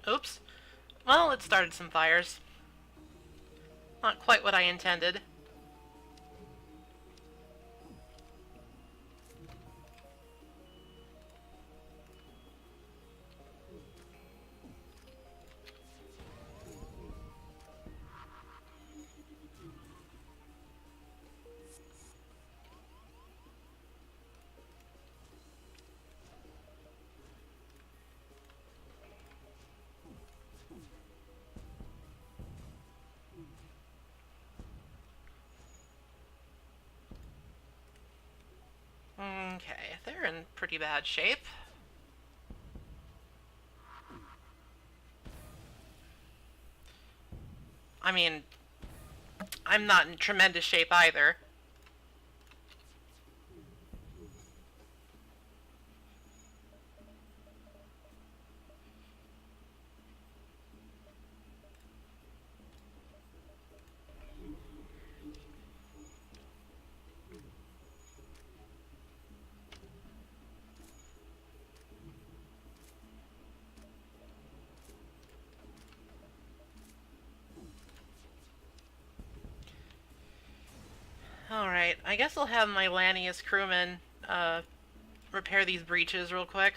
Oops. Well, it started some fires. Not quite what I intended. Okay, they're in pretty bad shape. I mean, I'm not in tremendous shape either. Alright, I guess I'll have my Lanius crewman repair these breaches real quick.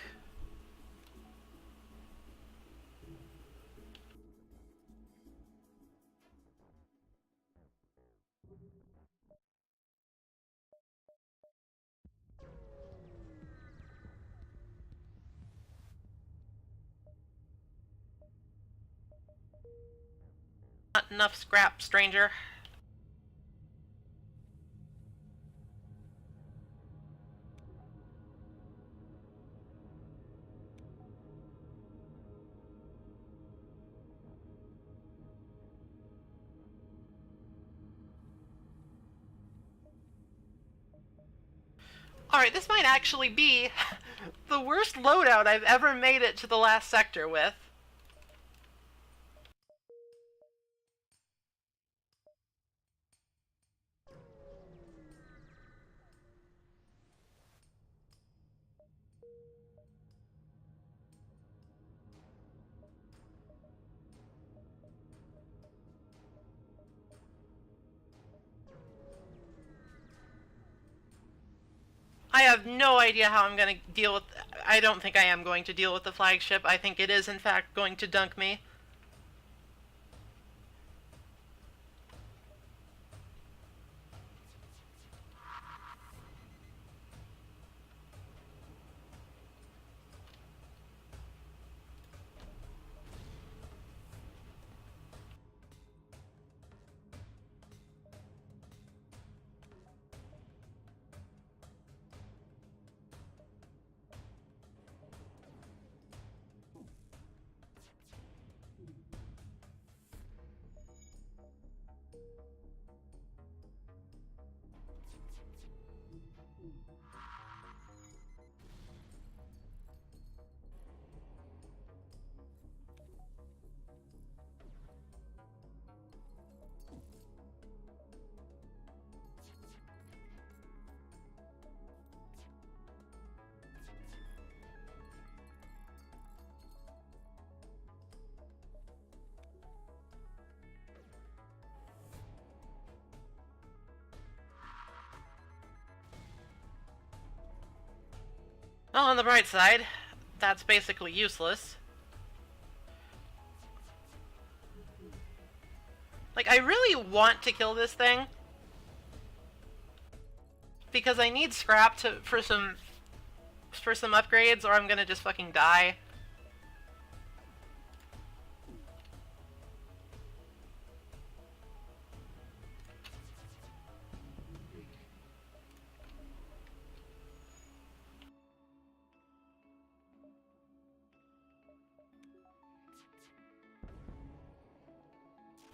Not enough scrap, stranger. Alright, this might actually be the worst loadout I've ever made it to the last sector with. I have no idea how I'm going to deal with... I don't think I am going to deal with the flagship. I think it is, in fact, going to dunk me. Well, on the bright side, that's basically useless. Like, I really want to kill this thing. Because I need scrap for some upgrades, or I'm gonna just fucking die.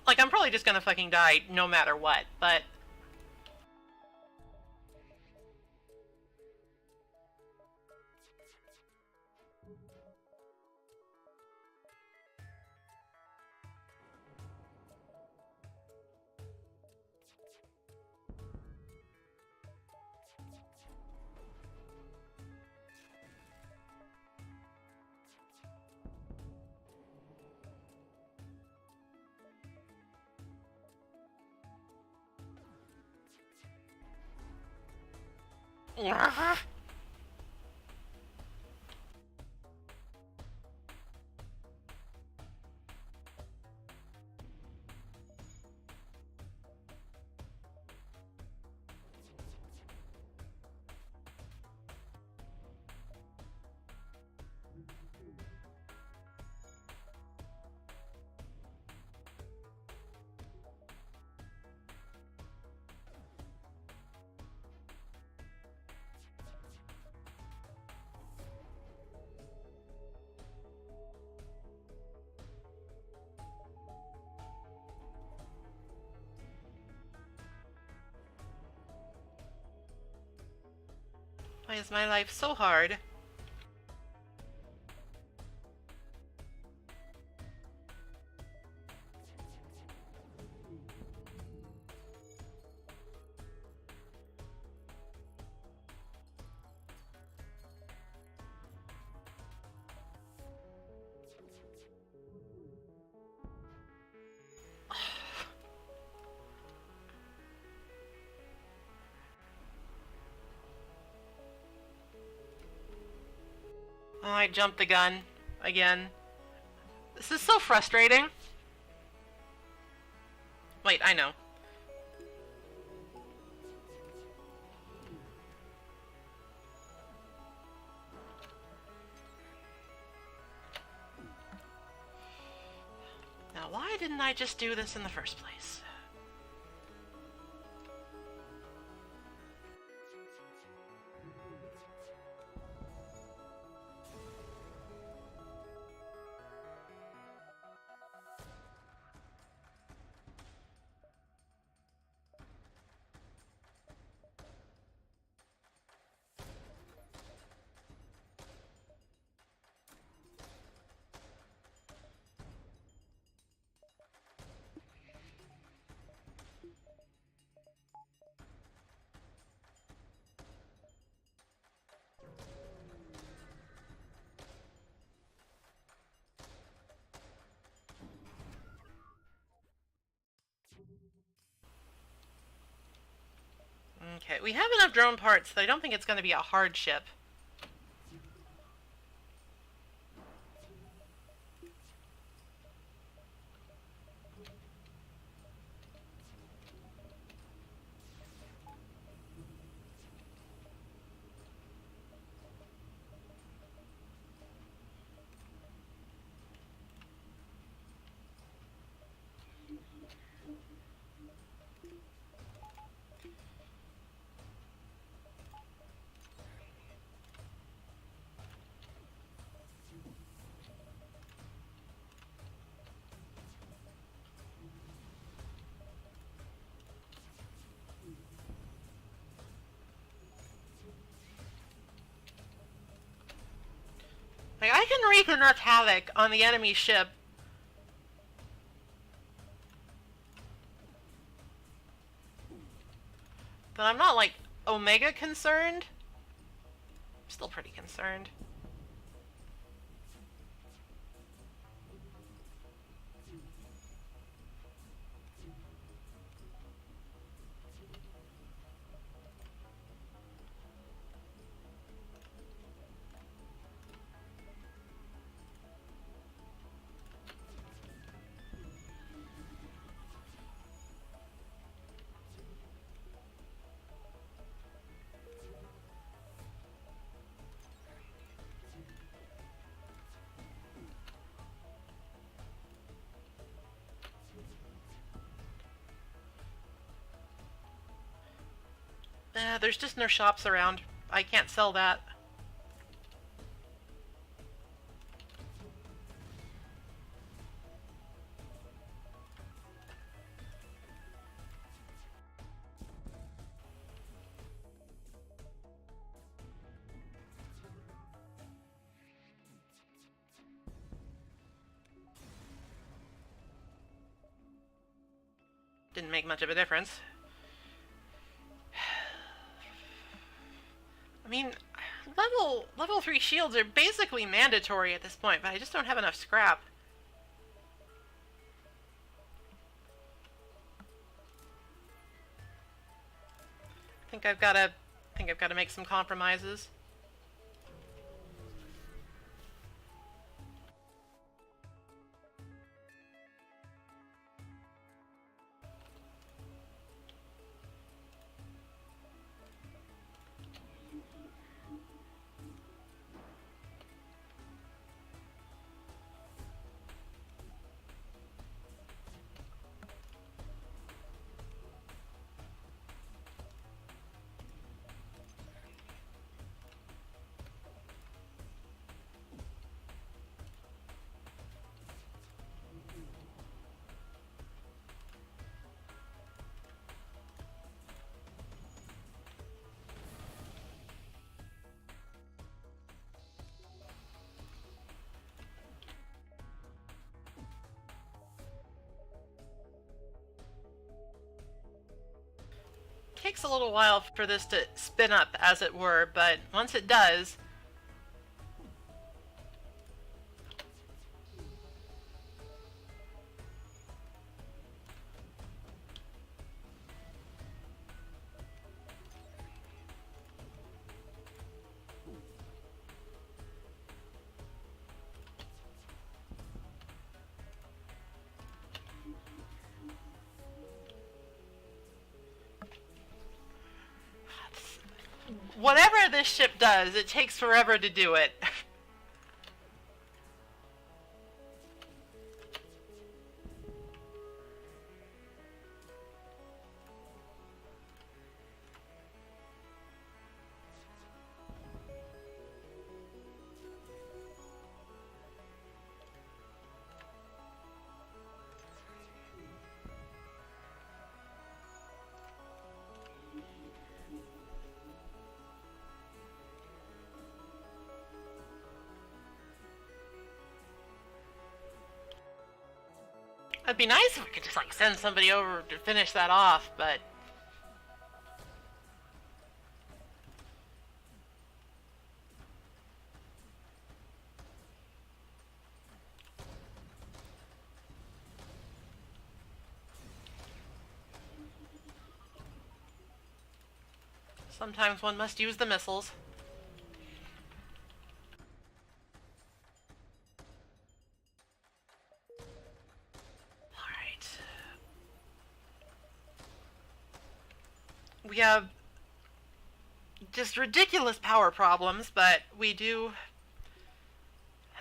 Like, I'm probably just gonna fucking die no matter what, but... Why is my life so hard? Oh, I jumped the gun. Again. This is so frustrating. Wait, I know. Now, why didn't I just do this in the first place? Okay, we have enough drone parts that I don't think it's going to be a hard ship. Like, I can wreak enough havoc on the enemy ship. That I'm not, like, omega concerned. I'm still pretty concerned. there's just no shops around. I can't sell that. Didn't make much of a difference. I mean, level 3 shields are basically mandatory at this point, but I just don't have enough scrap. I think I've got to make some compromises. Takes a little while for this to spin up, as it were, but once it does... Whatever this ship does, it takes forever to do it. It'd be nice if we could just, like, send somebody over to finish that off, but... sometimes one must use the missiles. We have just ridiculous power problems, but we do...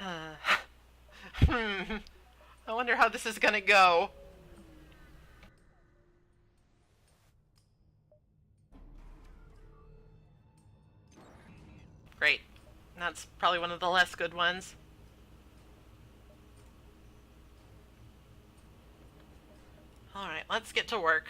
I wonder how this is gonna go. Great. That's probably one of the less good ones. Alright, let's get to work.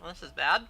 Well, this is bad.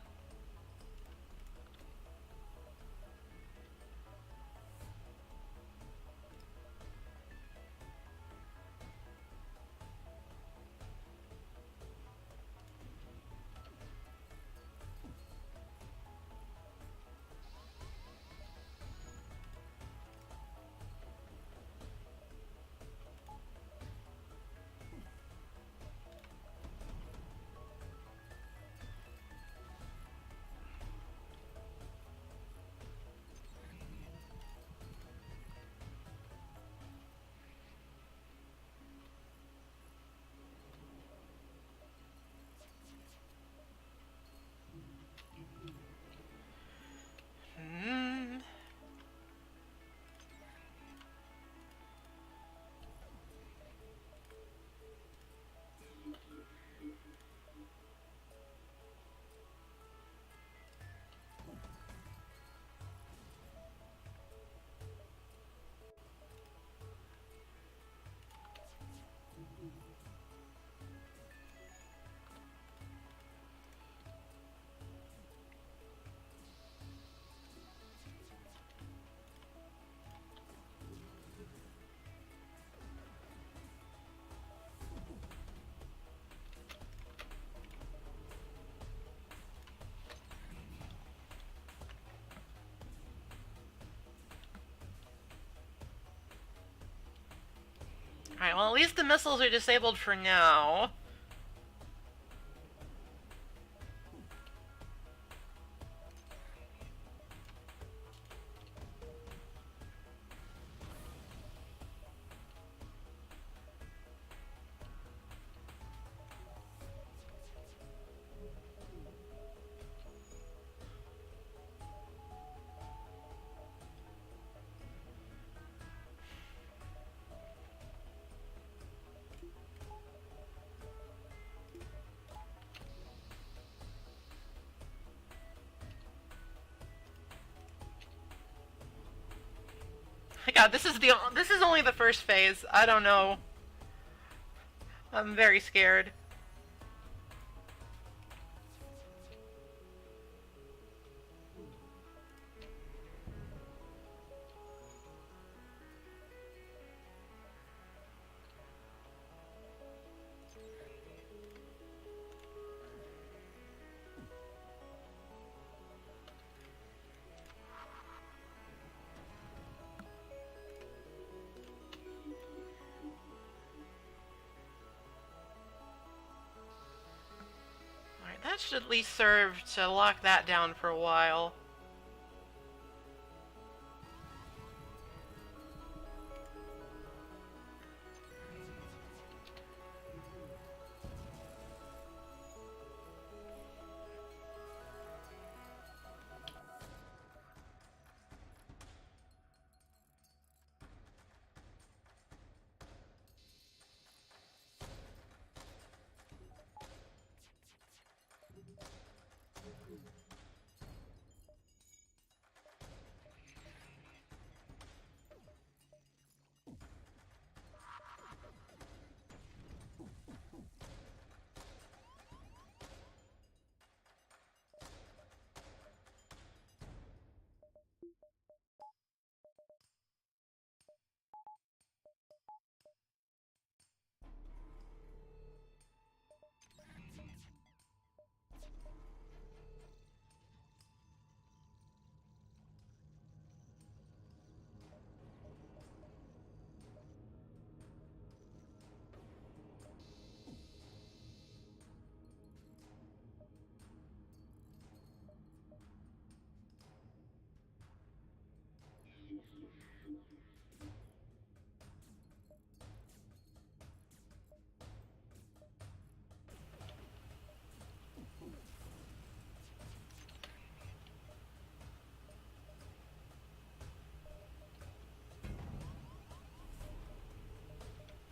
Alright, well, at least the missiles are disabled for now. God, this is only the first phase. I don't know. I'm very scared. That should at least serve to lock that down for a while.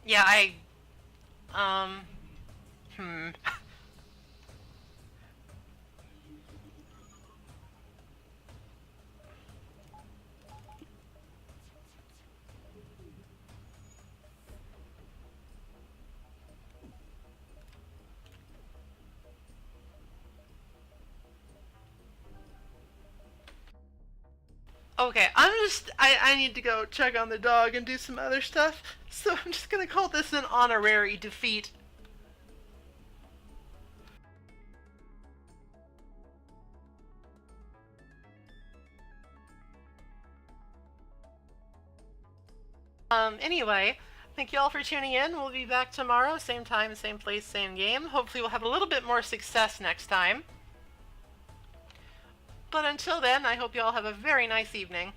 Yeah, um, hmm. Okay, I need to go check on the dog and do some other stuff, so I'm just gonna call this an honorary defeat. Anyway, thank you all for tuning in. We'll be back tomorrow, same time, same place, same game. Hopefully we'll have a little bit more success next time. But until then, I hope you all have a very nice evening.